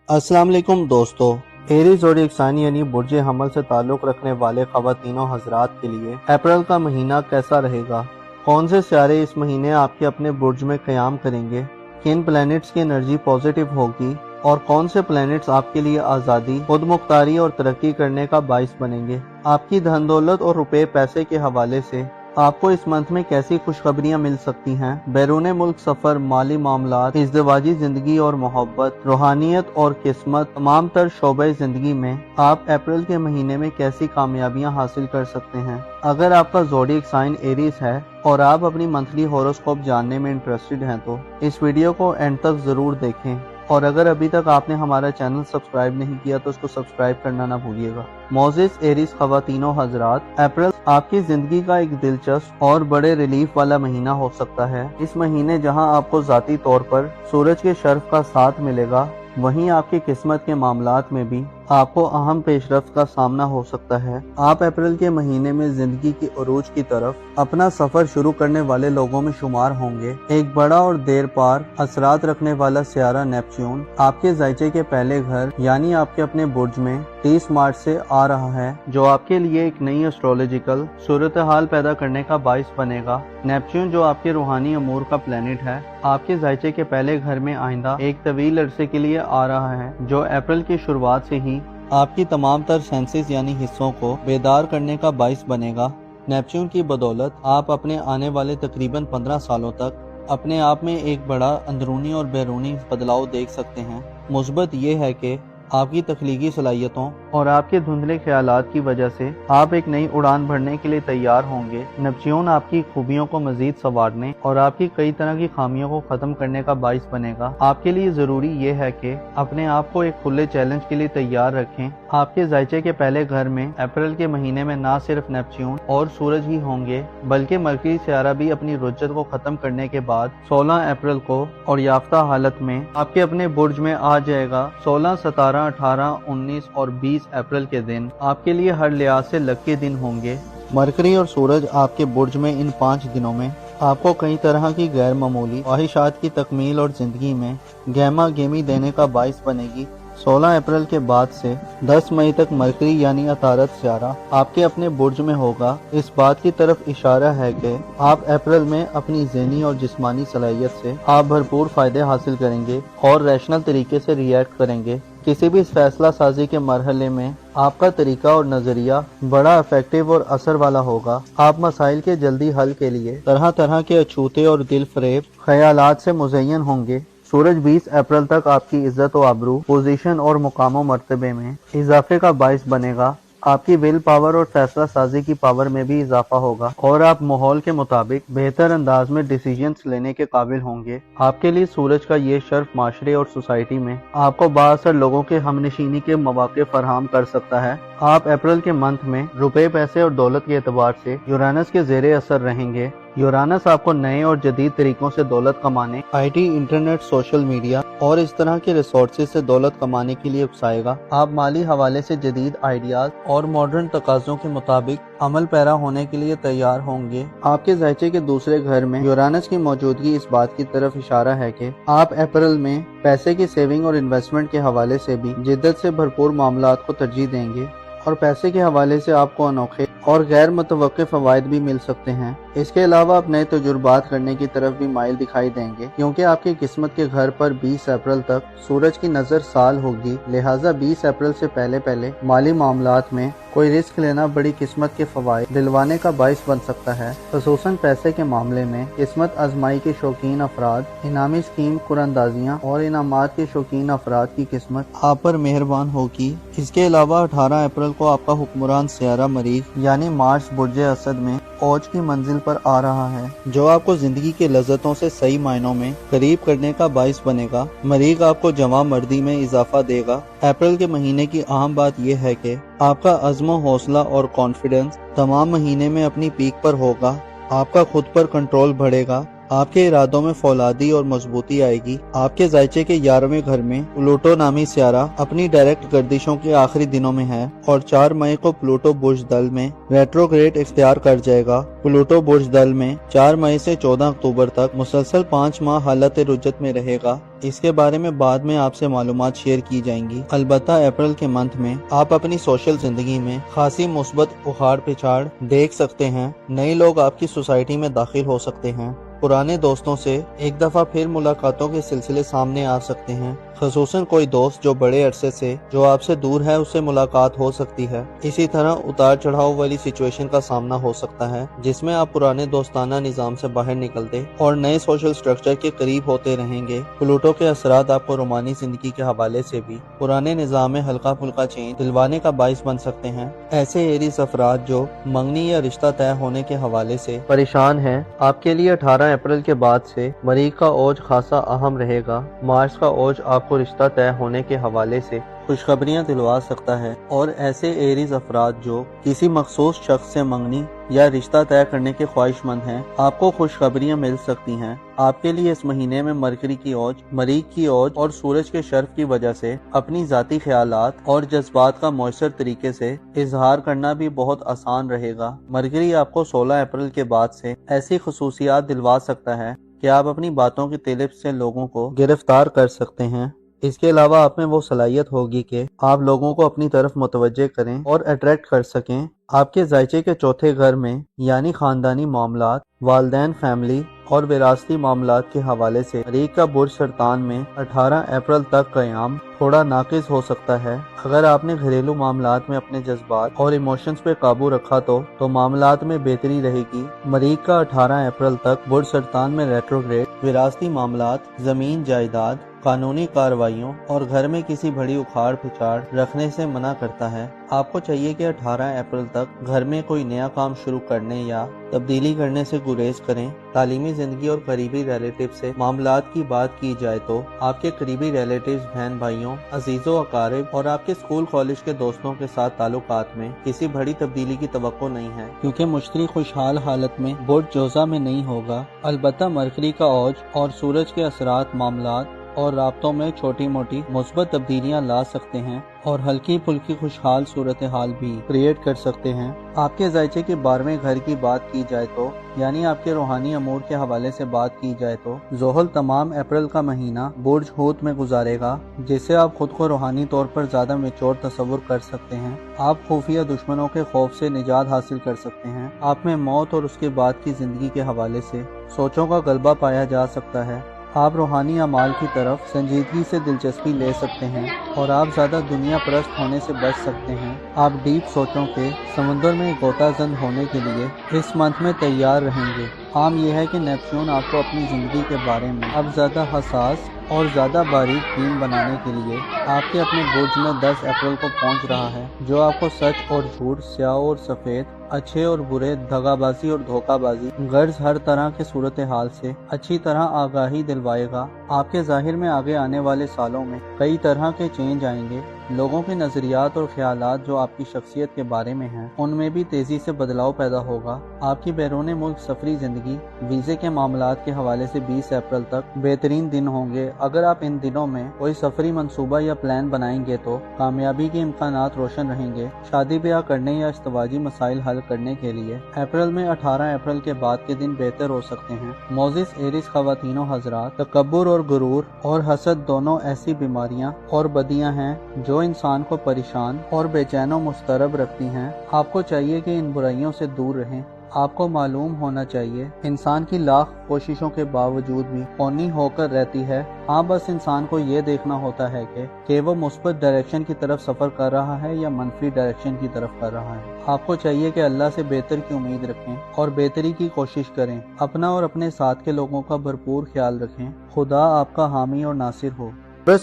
अस्सलाम वालेकुम दोस्तों। एरीज ज़ोडिएक साइन यानी बुर्ज हमल से ताल्लुक़ रखने वाले ख़वातीनों हज़रात के लिए अप्रैल का महीना कैसा रहेगा? कौन से सितारे इस महीने आपके अपने बुर्ज में क़याम करेंगे? किन प्लैनेट्स की एनर्जी पॉजिटिव होगी और कौन से प्लैनेट्स आपके लिए आज़ादी, खुद मुख्तारी और तरक्की करने का बाइस बनेंगे? आपकी धन दौलत और रुपए पैसे के हवाले से आपको इस मंथ में कैसी खुशखबरियां मिल सकती हैं? बैरून मुल्क सफर, माली मामलात, इज़्दिवाजी जिंदगी और मोहब्बत, रूहानियत और किस्मत, तमाम तर शोबे जिंदगी में आप अप्रैल के महीने में कैसी कामयाबियां हासिल कर सकते हैं? अगर आपका ज़ोडिएक साइन एरीज है और आप अपनी मंथली हॉरोस्कोप जानने में इंटरेस्टेड हैं तो इस वीडियो को एंड तक जरूर देखें, और अगर अभी तक आपने हमारा चैनल सब्सक्राइब नहीं किया तो उसको सब्सक्राइब करना ना भूलिएगा। मोज़ेस एरीज ख़वातीनों हज़रात, अप्रैल आपकी जिंदगी का एक दिलचस्प और बड़े रिलीफ वाला महीना हो सकता है। इस महीने जहां आपको ज़ाती तौर पर सूरज के शर्फ का साथ मिलेगा, वहीं आपकी किस्मत के मामलात में भी आपको अहम पेशरफ्त का सामना हो सकता है। आप अप्रैल के महीने में जिंदगी की उरूज की तरफ अपना सफर शुरू करने वाले लोगों में शुमार होंगे। एक बड़ा और देर पार असरात रखने वाला सियारा नेपच्यून आपके ज़ायचे के पहले घर यानी आपके अपने बुर्ज में 30 मार्च से आ रहा है, जो आपके लिए एक नई एस्ट्रोलॉजिकल सूरत हाल पैदा करने का बाइस बनेगा। नेपच्यून, जो आपके रूहानी अमूर का प्लेनेट है, आपके ज़ायचे के पहले घर में आइंदा एक तवील अरसे के लिए आ रहा है, जो अप्रैल की शुरुआत से ही आपकी तमाम तर सेंसेस यानी हिस्सों को बेदार करने का बाइस बनेगा। नेपच्यून की बदौलत आप अपने आने वाले तकरीबन 15 सालों तक अपने आप में एक बड़ा अंदरूनी और बैरूनी बदलाव देख सकते हैं। मुस्बत ये है कि आपकी तख्लीकी सलाहियतों और आपके धुंधले ख्यालात की वजह से आप एक नई उड़ान भरने के लिए तैयार होंगे। नेपच्यून आपकी खूबियों को मजीद संवारने और आपकी कई तरह की खामियों को खत्म करने का बाइस बनेगा। आपके लिए जरूरी ये है कि अपने आप को एक खुले चैलेंज के लिए तैयार रखें। आपके ज़ायचे के पहले घर में अप्रैल के महीने में न सिर्फ नेपच्यून और सूरज ही होंगे, बल्कि मरकरी सियारा भी अपनी रुज्जत को खत्म करने के बाद 16 अप्रैल को और याफ्ता हालत में आपके अपने बुर्ज में आ जाएगा। 16, 17, 18, 19 और 20 अप्रैल के दिन आपके लिए हर लिहाज से लकी दिन होंगे। मरकरी और सूरज आपके बुर्ज में इन 5 दिनों में आपको कई तरह की गैर मामूली ख्वाहिशात की तकमील और जिंदगी में गहमा गेमी देने का बाइस बनेगी। 16 अप्रैल के बाद से 10 मई तक मरकरी यानी अतारत सियारा आपके अपने बुर्ज में होगा। इस बात की तरफ इशारा है कि आप अप्रैल में अपनी ज़हनी और जिस्मानी सलाहियत से आप भरपूर फायदे हासिल करेंगे और रैशनल तरीके से रिएक्ट करेंगे। किसी भी फैसला साजी के मरहले में आपका तरीका और नजरिया बड़ा इफेक्टिव और असर वाला होगा। आप मसाइल के जल्दी हल के लिए तरह तरह के अछूते और दिल फरेब ख्यालात से मुज़य्यन होंगे। सूरज 20 अप्रैल तक आपकी इज्जत व आबरू, पोजीशन और मुकाम मर्तबे में इजाफे का बाइस बनेगा। आपकी विल पावर और फैसला साजी की पावर में भी इजाफा होगा और आप माहौल के मुताबिक बेहतर अंदाज में डिसीजंस लेने के काबिल होंगे। आपके लिए सूरज का ये शर्फ माशरे और सोसाइटी में आपको बाअसर लोगों के हमनशीनी के मौके फराहम कर सकता है। आप अप्रैल के मंथ में रुपए, पैसे और दौलत के एतबार से यूरानस के जेरे असर रहेंगे। यूरानस आपको नए और जदीद तरीकों से दौलत कमाने, IT, इंटरनेट, सोशल मीडिया और इस तरह के रिसोर्सेज से दौलत कमाने के लिए उकसाएगा। आप माली हवाले से जदीद आइडियाज और मॉडर्न तकाज़ों के मुताबिक अमल पैरा होने के लिए तैयार होंगे। आपके ज़ायचे के दूसरे घर में यूरानस की मौजूदगी इस बात की तरफ इशारा है कि आप अप्रैल में पैसे की सेविंग और इन्वेस्टमेंट के हवाले से भी जिद्दत से भरपूर मामलात को तरजीह देंगे और पैसे के हवाले से आपको अनोखे और गैर मुतवक्के फवायद भी मिल सकते हैं। इसके अलावा आप नए तजुर्बात करने की तरफ भी माइल दिखाई देंगे, क्योंकि आपकी किस्मत के घर पर 20 अप्रैल तक सूरज की नज़र साल होगी। लिहाजा 20 अप्रैल से पहले पहले माली मामलात में कोई रिस्क लेना बड़ी किस्मत के फवायद दिलवाने का बाइस बन सकता है। खुसूसन पैसे के मामले में किस्मत आजमाई के शौकीन अफराद, इनामी स्कीम कुरानदाजियाँ और इनामात के शौकीन अफराद की किस्मत आप पर मेहरबान होगी। इसके अलावा 18 अप्रैल को आपका हुक्मरान सियारा मरीख यानी मार्स बुर्ज असद में औज की मंजिल पर आ रहा है, जो आपको जिंदगी के लज्जतों से सही मायनों में करीब करने का बाइस बनेगा। मरीख आपको जवां मर्दी में इजाफा देगा। अप्रैल के महीने की अहम बात यह है कि आपका अज़्म, हौसला और कॉन्फिडेंस तमाम महीने में अपनी पीक पर होगा। आपका खुद पर कंट्रोल बढ़ेगा آپ کے ارادوں میں فولادی اور مضبوطی آئے گی۔ آپ کے ذائچے کے 11ویں گھر میں پلوٹو نامی سیارہ اپنی ڈائریکٹ گردشوں کے آخری دنوں میں ہے اور 4 مئی کو پلوٹو برج دل میں ریٹروگریڈ اختیار کر جائے گا۔ پلوٹو برج دل میں 4 مئی سے 14 اکتوبر تک مسلسل 5 ماہ حالت رجت میں رہے گا۔ اس کے بارے میں بعد میں آپ سے معلومات شیئر کی جائیں گی۔ البتہ اپریل کے منتھ میں آپ اپنی سوشل زندگی میں خاصی مثبت اخاڑ پچھاڑ دیکھ سکتے ہیں۔ نئے لوگ آپ کی سوسائٹی میں داخل ہو سکتے ہیں۔ پرانے دوستوں سے ایک دفعہ پھر ملاقاتوں کے سلسلے سامنے آ سکتے ہیں، خصوصاً کوئی دوست جو بڑے عرصے سے جو آپ سے دور ہے اس سے ملاقات ہو سکتی ہے۔ اسی طرح اتار چڑھاؤ والی سچویشن کا سامنا ہو سکتا ہے جس میں آپ پرانے دوستانہ نظام سے باہر نکلتے اور نئے سوشل سٹرکچر کے قریب ہوتے رہیں گے۔ پلوٹو کے اثرات آپ کو رومانی زندگی کے حوالے سے بھی پرانے نظام میں ہلکا پھلکا چینج دلوانے کا باعث بن سکتے ہیں۔ ایسے ایریز افراد جو منگنی یا رشتہ طے ہونے کے حوالے سے پریشان ہیں، آپ کے لیے 18 اپریل کے بعد سے مریخ کا اوج خاصا اہم رہے گا۔ مارس کا اوج آپ کو رشتہ طے ہونے کے حوالے سے خوشخبریاں دلوا سکتا ہے، اور ایسے ایریز افراد جو کسی مخصوص شخص سے منگنی یا رشتہ طے کرنے کے خواہش مند ہیں، آپ کو خوشخبریاں مل سکتی ہیں۔ آپ کے لیے اس مہینے میں مرکری کی اوج، مریخ کی اوج اور سورج کے شرف کی وجہ سے اپنی ذاتی خیالات اور جذبات کا مؤثر طریقے سے اظہار کرنا بھی بہت آسان رہے گا۔ مرکری آپ کو 16 اپریل کے بعد سے ایسی خصوصیات دلوا سکتا ہے کہ آپ اپنی باتوں کی طلب سے لوگوں کو گرفتار کر سکتے ہیں۔ اس کے علاوہ آپ میں وہ صلاحیت ہوگی کہ آپ لوگوں کو اپنی طرف متوجہ کریں اور اٹریکٹ کر سکیں۔ آپ کے ذائچے کے 4تھے گھر میں یعنی خاندانی معاملات، والدین، فیملی اور وراثتی معاملات کے حوالے سے مریخ کا برج سرطان میں 18 اپریل تک قیام تھوڑا ناقص ہو سکتا ہے۔ اگر آپ نے گھریلو معاملات میں اپنے جذبات اور ایموشنز پہ قابو رکھا تو معاملات میں بہتری رہے گی۔ مریخ کا 18 اپریل تک برج سرطان میں ریٹروگریڈ وراثتی معاملات، زمین جائیداد، قانونی کارروائیوں اور گھر میں کسی بڑی اکھاڑ پچھاڑ رکھنے سے منع کرتا ہے۔ آپ کو چاہیے کہ 18 اپریل تک گھر میں کوئی نیا کام شروع کرنے یا تبدیلی کرنے سے گریز کریں۔ تعلیمی زندگی اور قریبی ریلیٹیو سے معاملات کی بات کی جائے تو آپ کے قریبی ریلیٹیوز، بہن بھائیوں، عزیزوں و اقارب اور آپ کے اسکول کالج کے دوستوں کے ساتھ تعلقات میں کسی بڑی تبدیلی کی توقع نہیں ہے، کیونکہ مشتری خوشحال حالت میں برج جوزہ میں نہیں ہوگا۔ البتہ مرکری کا اوج اور سورج کے اثرات معاملات اور رابطوں میں چھوٹی موٹی مثبت تبدیلیاں لا سکتے ہیں اور ہلکی پھلکی خوشحال صورتحال بھی کریٹ کر سکتے ہیں۔ آپ کے ذائچے کے 12ویں گھر کی بات کی جائے تو یعنی آپ کے روحانی امور کے حوالے سے بات کی جائے تو زحل تمام اپریل کا مہینہ برج حوت میں گزارے گا، جس سے آپ خود کو روحانی طور پر زیادہ میچور تصور کر سکتے ہیں۔ آپ خفیہ دشمنوں کے خوف سے نجات حاصل کر سکتے ہیں۔ آپ میں موت اور اس کے بعد کی زندگی کے حوالے سے سوچوں کا غلبہ پایا جا سکتا ہے۔ آپ روحانی اعمال کی طرف سنجیدگی سے دلچسپی لے سکتے ہیں اور آپ زیادہ دنیا پرست ہونے سے بچ سکتے ہیں۔ آپ ڈیپ سوچوں کے سمندر میں غوطہ زن ہونے کے لیے اس منتھ میں تیار رہیں گے۔ عام یہ ہے کہ نیپچون آپ کو اپنی زندگی کے بارے میں اب زیادہ حساس اور زیادہ باریک بین بنانے کے لیے آپ کے اپنے برج میں 10 اپریل کو پہنچ رہا ہے، جو آپ کو سچ اور جھوٹ، سیاہ اور سفید، اچھے اور برے، دغا بازی اور دھوکہ بازی، غرض ہر طرح کے صورتحال سے اچھی طرح آگاہی دلوائے گا۔ آپ کے ظاہر میں آگے آنے والے سالوں میں کئی طرح کے چینج آئیں گے۔ لوگوں کے نظریات اور خیالات جو آپ کی شخصیت کے بارے میں ہیں ان میں بھی تیزی سے بدلاؤ پیدا ہوگا۔ آپ کی بیرون ملک سفری زندگی، ویزے کے معاملات کے حوالے سے 20 اپریل تک بہترین دن ہوں گے۔ اگر آپ ان دنوں میں کوئی سفری منصوبہ یا پلان بنائیں گے تو کامیابی کے امکانات روشن رہیں گے۔ شادی بیاہ کرنے یا ازدواجی مسائل حل کرنے کے لیے اپریل میں 18 اپریل کے بعد کے دن بہتر ہو سکتے ہیں۔ موزس ایریز خواتین و حضرات، تکبر اور غرور اور حسد دونوں ایسی بیماریاں اور بدیاں ہیں جو انسان کو پریشان اور بے چین و مضطرب رکھتی ہیں۔ آپ کو چاہیے کہ ان برائیوں سے دور رہیں۔ آپ کو معلوم ہونا چاہیے انسان کی لاکھ کوششوں کے باوجود بھی فانی ہو کر رہتی ہے۔ ہاں، بس انسان کو یہ دیکھنا ہوتا ہے کہ وہ مثبت ڈائریکشن کی طرف سفر کر رہا ہے یا منفی ڈائریکشن کی طرف کر رہا ہے۔ آپ کو چاہیے کہ اللہ سے بہتر کی امید رکھیں اور بہتری کی کوشش کریں۔ اپنا اور اپنے ساتھ کے لوگوں کا بھرپور خیال رکھیں۔ خدا آپ کا حامی اور ناصر ہو۔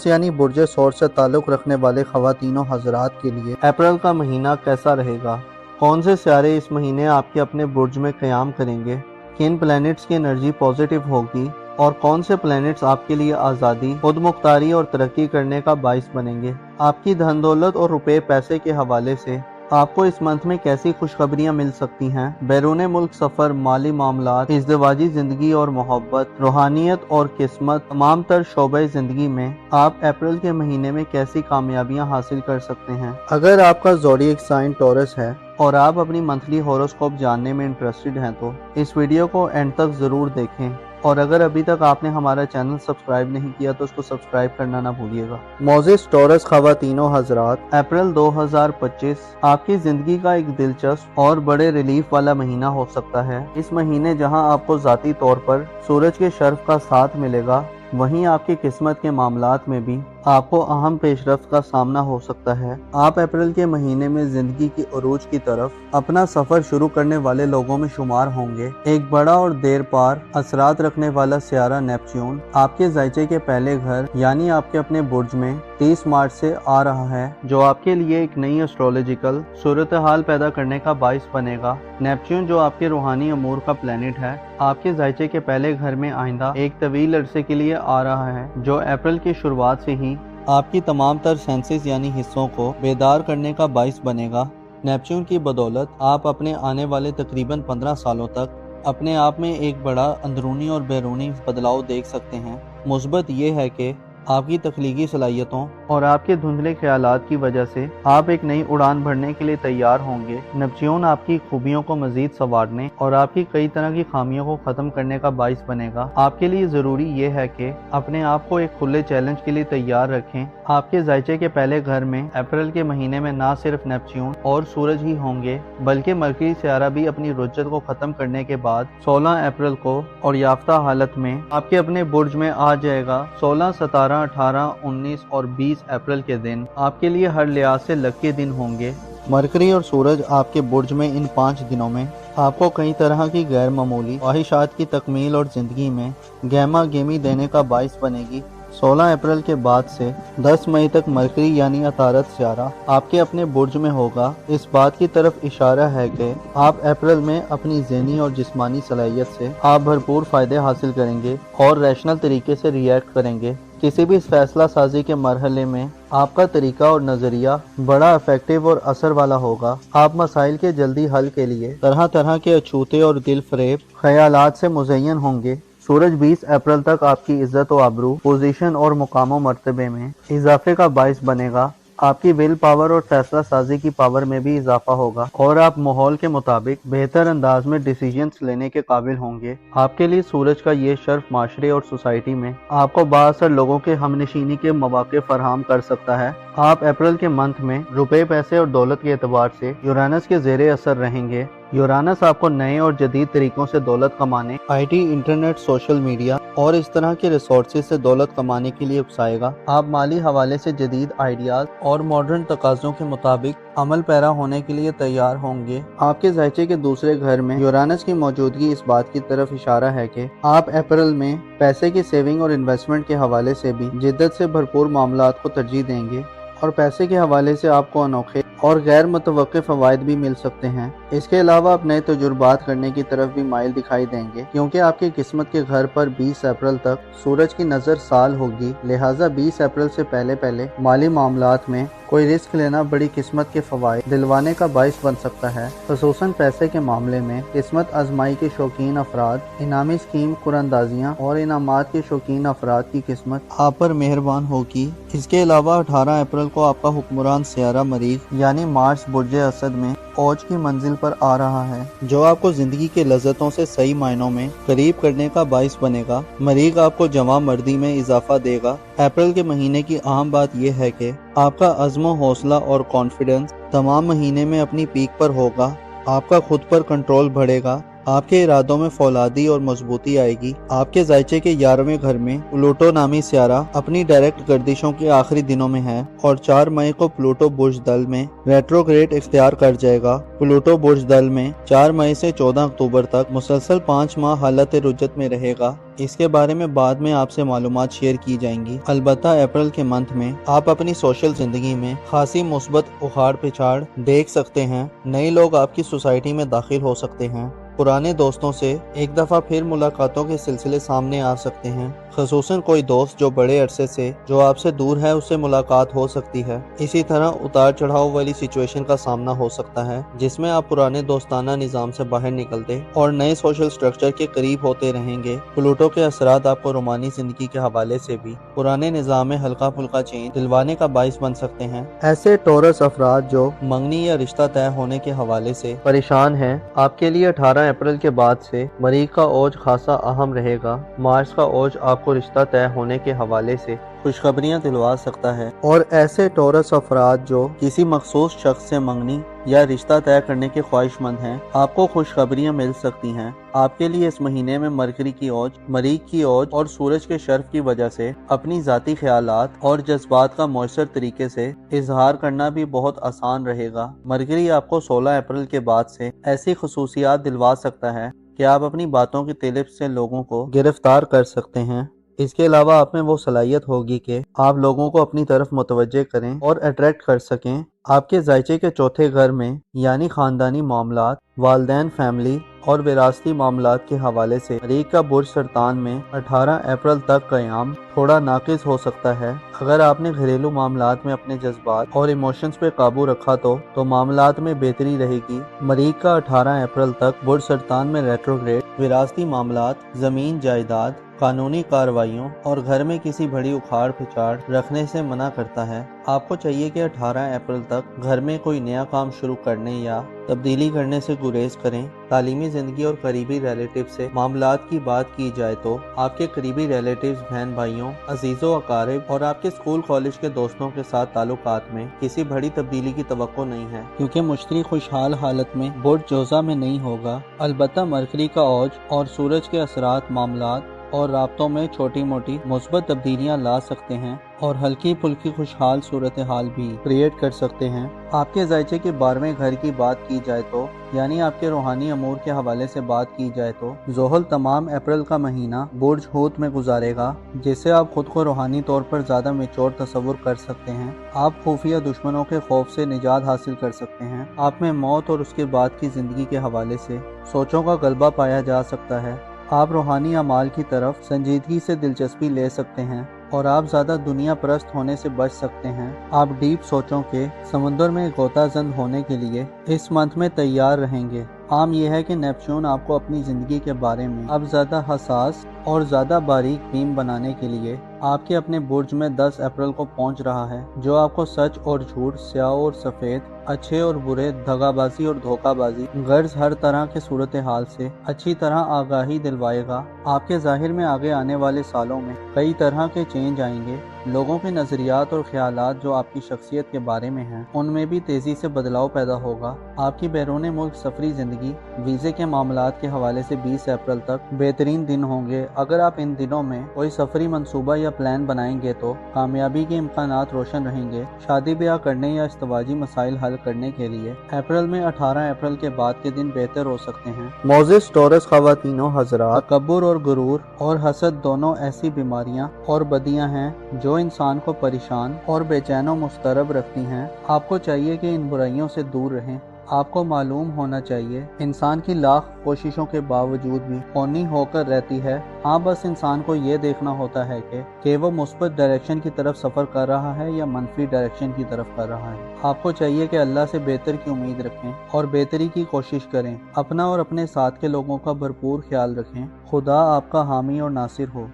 یعنی برج ثور سے تعلق رکھنے والے خواتین و حضرات کے لیے اپریل کا مہینہ کیسا رہے گا؟ کون سے سیارے اس مہینے آپ کے اپنے برج میں قیام کریں گے؟ کن پلینٹس کی انرجی پازیٹیو ہوگی اور کون سے پلینٹس آپ کے لیے آزادی، خود مختاری اور ترقی کرنے کا باعث بنیں گے؟ آپ کی دھن دولت اور روپے پیسے کے حوالے سے आपको इस मंथ में कैसी खुशखबरियां मिल सकती हैं? बैरून मुल्क सफर, माली मामलात, इज़्दिवाजी जिंदगी और मोहब्बत, रूहानियत और किस्मत, तमाम तर शोबे जिंदगी में आप अप्रैल के महीने में कैसी कामयाबियां हासिल कर सकते हैं। अगर आपका ज़ोडिएक साइन टॉरस है और आप अपनी मंथली हॉरोस्कोप जानने में इंटरेस्टेड हैं तो इस वीडियो को एंड तक जरूर देखें, और अगर अभी तक आपने हमारा चैनल सब्सक्राइब नहीं किया तो उसको सब्सक्राइब करना ना भूलिएगा। मोजिस टॉरस ख़वातीनो हजरात, अप्रैल 2025 आपकी जिंदगी का एक दिलचस्प और बड़े रिलीफ वाला महीना हो सकता है। इस महीने जहां आपको ज़ाती तौर पर सूरज के शर्फ का साथ मिलेगा, वहीं आपकी किस्मत के मामलात में भी आपको अहम पेशरफ्त का सामना हो सकता है। आप अप्रैल के महीने में जिंदगी की उरूज की तरफ अपना सफर शुरू करने वाले लोगों में शुमार होंगे। एक बड़ा और देर पार असरात रखने वाला सियारा नेपच्यून आपके ज़ायचे के पहले घर यानी आपके अपने बुर्ज में 30 मार्च से आ रहा है, जो आपके लिए एक नई एस्ट्रोलॉजिकल सूरत हाल पैदा करने का बाइस बनेगा। नेपच्यून जो आपके रूहानी अमूर का प्लेनेट है, आपके ज़ायचे के पहले घर में आइंदा एक तवील अरसे के लिए आ रहा है, जो अप्रैल की शुरुआत से ही आपकी तमाम तर सेंसेस यानी हिस्सों को बेदार करने का बाइस बनेगा। नेपच्यून की बदौलत आप अपने आने वाले तकरीबन 15 सालों तक अपने आप में एक बड़ा अंदरूनी और बैरूनी बदलाव देख सकते हैं। मुस्बत ये है कि आपकी तख्लीकी सलाहियतों और आपके धुंधले ख्यालात की वजह से आप एक नई उड़ान भरने के लिए तैयार होंगे। नेपच्यून आपकी खूबियों को मजीद संवारने और आपकी कई तरह की खामियों को ख़त्म करने का बाइस बनेगा। आपके लिए ज़रूरी ये है कि अपने आप को एक खुले चैलेंज के लिए तैयार रखें। आपके ज़ायचे के पहले घर में अप्रैल के महीने में ना सिर्फ नेपच्यून और सूरज ही होंगे, बल्कि मरकरी सियारा भी अपनी रुज्जत को ख़त्म करने के बाद 16 अप्रैल को और याफ्ता हालत में आपके अपने बुर्ज में आ जाएगा। 16, 17, 18, 19 और 20 अप्रैल के दिन आपके लिए हर लिहाज से लकी दिन होंगे। मरकरी और सूरज आपके बुर्ज में इन 5 दिनों में आपको कई तरह की गैर मामूली ख्वाहिशात की तकमील और ज़िंदगी में गहमा गेमी देने का बाइस बनेगी। 16 अप्रैल के बाद से 10 मई तक मरकरी यानी अतारत सियारा आपके अपने बुर्ज में होगा। इस बात की तरफ इशारा है कि आप अप्रैल में अपनी ज़हनी और जिस्मानी सलाहियत से आप भरपूर फ़ायदे हासिल करेंगे और रैशनल तरीके से रिएक्ट करेंगे। किसी भी फैसला साजी के मरहले में आपका तरीका और नज़रिया बड़ा इफेक्टिव और असर वाला होगा। आप मसाइल के जल्दी हल के लिए तरह तरह के अछूते और दिल फरेब ख्यालात से मुज़य्यन होंगे। सूरज 20 अप्रैल तक आपकी इज्जत व आबरू, पोजीशन और मुकाम मर्तबे में इजाफे का बाइस बनेगा। आपकी विल पावर और फैसला साजी की पावर में भी इजाफा होगा और आप माहौल के मुताबिक बेहतर अंदाज में डिसीजंस लेने के काबिल होंगे। आपके लिए सूरज का ये शर्फ माशरे और सोसाइटी में आपको बाअसर लोगों के हमनशीनी के मौके फराहम कर सकता है। आप अप्रैल के मंथ में रुपए, पैसे और दौलत के एतबार से यूरानस के ज़ेरे असर रहेंगे। यूरानस आपको नए और जदीद तरीकों से दौलत कमाने, आईटी, इंटरनेट, सोशल मीडिया और इस तरह के रिसोर्सेज से दौलत कमाने के लिए उकसाएगा। आप माली हवाले से जदीद आइडियाज और मॉडर्न तकाज़ों के मुताबिक अमल पैरा होने के लिए तैयार होंगे। आपके ज़ायचे के दूसरे घर में यूरानस की मौजूदगी इस बात की तरफ इशारा है कि आप अप्रैल में पैसे की सेविंग और इन्वेस्टमेंट के हवाले से भी जिद्दत से भरपूर मामलात को तरजीह देंगे और पैसे के हवाले से आपको अनोखे और गैर मुतवक्के फ़वाइद भी मिल सकते हैं। इसके अलावा आप नए तजुर्बात करने की तरफ भी माइल दिखाई देंगे, क्योंकि आपकी किस्मत के घर पर 20 अप्रैल तक सूरज की नज़र साल होगी। लिहाजा 20 अप्रैल से पहले पहले माली मामलात में कोई रिस्क लेना बड़ी किस्मत के फ़वाइद दिलवाने का बाइस बन सकता है। खुसूसन पैसे के मामले में किस्मत आजमाई के शौकीन अफराद, इनामी स्कीम कुरानदाजियाँ और इनामात के शौकीन अफराद की किस्मत आप पर मेहरबान होगी। इसके अलावा 18 अप्रैल को आपका हुक्मरान सियारा मरीख यानी मार्स बुर्ज असद में औज की मंजिल पर आ रहा है, जो आपको जिंदगी के लज्जतों से सही मायनों में करीब करने का बाइस बनेगा। मरीख आपको जवां मर्दी में इजाफा देगा। अप्रैल के महीने की अहम बात यह है कि आपका अज़्म, हौसला और कॉन्फिडेंस तमाम महीने में अपनी पीक पर होगा। आपका खुद पर कंट्रोल बढ़ेगा। आपके इरादों में फौलादी और मजबूती आएगी। आपके ज़ायचे के 11वें घर में प्लूटो नामी सियारा अपनी डायरेक्ट गर्दिशों के आखिरी दिनों में है और 4 मई को प्लूटो बुर्ज दल में रेट्रोग्रेड इख्तियार कर जाएगा। प्लूटो बुर्ज दल में 4 मई से 14 अक्टूबर तक मुसलसल 5 माह हालत रुज्जत में रहेगा। इसके बारे में बाद में आपसे मालूमात शेयर की जाएंगी। अलबत्ता अप्रैल के मंथ में आप अपनी सोशल जिंदगी में खासी मुस्बत उखाड़ पिछाड़ देख सकते हैं। नए लोग आपकी सोसाइटी में दाखिल हो सकते हैं। पुराने दोस्तों से एक दफ़ा फिर मुलाकातों के सिलसिले सामने आ सकते हैं। खसूसन कोई दोस्त जो बड़े अरसे से जो आपसे दूर है उससे मुलाकात हो सकती है। इसी तरह उतार चढ़ाव वाली सिचुएशन का सामना हो सकता है जिसमें आप पुराने दोस्ताना निज़ाम से बाहर निकलते और नए सोशल स्ट्रक्चर के करीब होते रहेंगे। प्लूटो के असरात आपको रोमानी जिंदगी के हवाले से भी पुराने निज़ाम में हल्का फुल्का चेंज दिलवाने का बाइस बन सकते हैं। ऐसे टोरस अफराद जो मंगनी या रिश्ता तय होने के हवाले से परेशान हैं, आपके लिए 18 अप्रैल के बाद से मरीख का ओज खासा अहम रहेगा। मार्च का ओज आपको रिश्ता तय होने के हवाले से खुशखबरियां दिलवा सकता है। और ऐसे टोरस अफराद जो किसी मखसूस शख्स से मंगनी या रिश्ता तय करने के ख्वाहिशमंद हैं, आपको खुशखबरियां मिल सकती हैं। आपके लिए इस महीने में मरकरी की ओज, मरीख की ओज और सूरज के शर्फ की वजह से अपनी जाती ख्यालात और जज्बात का मौसर तरीके से इजहार करना भी बहुत आसान रहेगा। मरकरी आपको 16 अप्रैल के बाद से ऐसी खसूसियात दिलवा सकता है कि आप अपनी बातों की तिलिप से लोगों को गिरफ्तार कर सकते हैं। इसके अलावा आप में वो सलाहियत होगी कि आप लोगों को अपनी तरफ मुतवज्जे करें और अट्रैक्ट कर सकें। आपके जायचे के चौथे घर में यानी खानदानी मामलात, वालदैन फैमिली और विरासती मामलात के हवाले से मरीख का बुर्ज सरतान में 18 अप्रैल तक क़याम थोड़ा नाकिस हो सकता है। अगर आपने घरेलू मामलात में अपने जज्बात और इमोशंस पे काबू रखा तो मामलात में बेहतरी रहेगी। मरीख का 18 अप्रैल तक बुर्ज सरतान में रेट्रोग्रेड विरासती मामलात, ज़मीन जायदाद, कानूनी कार्रवाइयों और घर में किसी बड़ी उखाड़ पिछाड़ रखने से मना करता है। आपको चाहिए कि 18 अप्रैल तक घर में कोई नया काम शुरू करने या तब्दीली करने से गुरेज करें। तालीमी जिंदगी और करीबी रिलेटिव से मामलात की बात की जाए तो आपके करीबी रिलेटिव्स, बहन भाइयों, अजीजों अकारिब और आपके स्कूल कॉलेज के दोस्तों के साथ ताल्लुकात में किसी बड़ी तब्दीली की तवक्को नहीं है, क्योंकि मुश्तरी खुशहाल हालत में बुर्ज जोजा में नहीं होगा। अलबत्ता मरकरी का ओज और सूरज के असरात मामलात और राब्तों में छोटी मोटी मुस्बत तब्दीलियां ला सकते हैं और हल्की फुल्की खुशहाल सूरत हाल भी क्रिएट कर सकते हैं। आपके जायचे के 12वें घर की बात की जाए तो यानी आपके रूहानी अमूर के हवाले से बात की जाए तो ज़ोहल तमाम अप्रैल का महीना बुर्ज हूत में गुजारेगा, जिससे आप खुद को रूहानी तौर पर ज़्यादा मेच्योर तस्वुर कर सकते हैं। आप खुफिया दुश्मनों के खौफ से निजात हासिल कर सकते हैं। आप में मौत और उसके बाद की ज़िंदगी के हवाले से सोचों का गलबा पाया जा सकता है। आप रूहानी अमाल की तरफ संजीदगी से दिलचस्पी ले सकते हैं और आप ज़्यादा दुनिया परस्त होने से बच सकते हैं। आप डीप सोचों के समुंदर में गोताजंद होने के लिए इस मंथ में तैयार रहेंगे। आम यह है कि नेपच्यून आपको अपनी ज़िंदगी के बारे में अब ज़्यादा हसास और ज़्यादा बारीक बीम बनाने के लिए आपके अपने बुर्ज में 10 अप्रैल को पहुंच रहा है, जो आपको सच और झूठ, स्याह और सफ़ेद, अच्छे और बुरे, दगाबाजी और धोखाबाजी, गर्ज हर तरह के सूरत हाल से अच्छी तरह आगाही दिलवाएगा। आपके जाहिर में आगे आने वाले सालों में कई तरह के चेंज आएंगे। लोगों के नज़रियात और ख्यालात जो आपकी शख्सियत के बारे में हैं, उनमें भी तेज़ी से बदलाव पैदा होगा। आपकी बैरून मुल्क सफरी ज़िंदगी, वीज़े के मामलात के हवाले से 20 अप्रैल तक बेहतरीन दिन होंगे। अगर आप इन दिनों में कोई सफरी मंसूबा या प्लान बनाएंगे तो कामयाबी के इम्कानात रोशन रहेंगे। शादी ब्याह करने या इस्तवाजी मसाइल हल करने के लिए अप्रैल में 18 अप्रैल के बाद के दिन बेहतर हो सकते हैं। मोज़िस टोरस ख़वातीनो हज़रात, तकब्बुर और गुरूर और हसद दोनों ऐसी बीमारियां और बदियां हैं जो इंसान को परेशान और बेचैन व मुस्तरब रखती हैं। आपको चाहिए कि इन बुराइयों से दूर रहें। आपको मालूम होना चाहिए इंसान की लाख कोशिशों के बावजूद भी कौनी होकर रहती है। हाँ, बस इंसान को ये देखना होता है कि वो मुस्बत डायरेक्शन की तरफ सफ़र कर रहा है या मनफी डायरेक्शन की तरफ कर रहा है। आपको चाहिए कि अल्लाह से बेहतर की उम्मीद रखें और बेहतरी की कोशिश करें। अपना और अपने साथ के लोगों का भरपूर ख्याल रखें। खुदा आपका हामी और नासिर हो।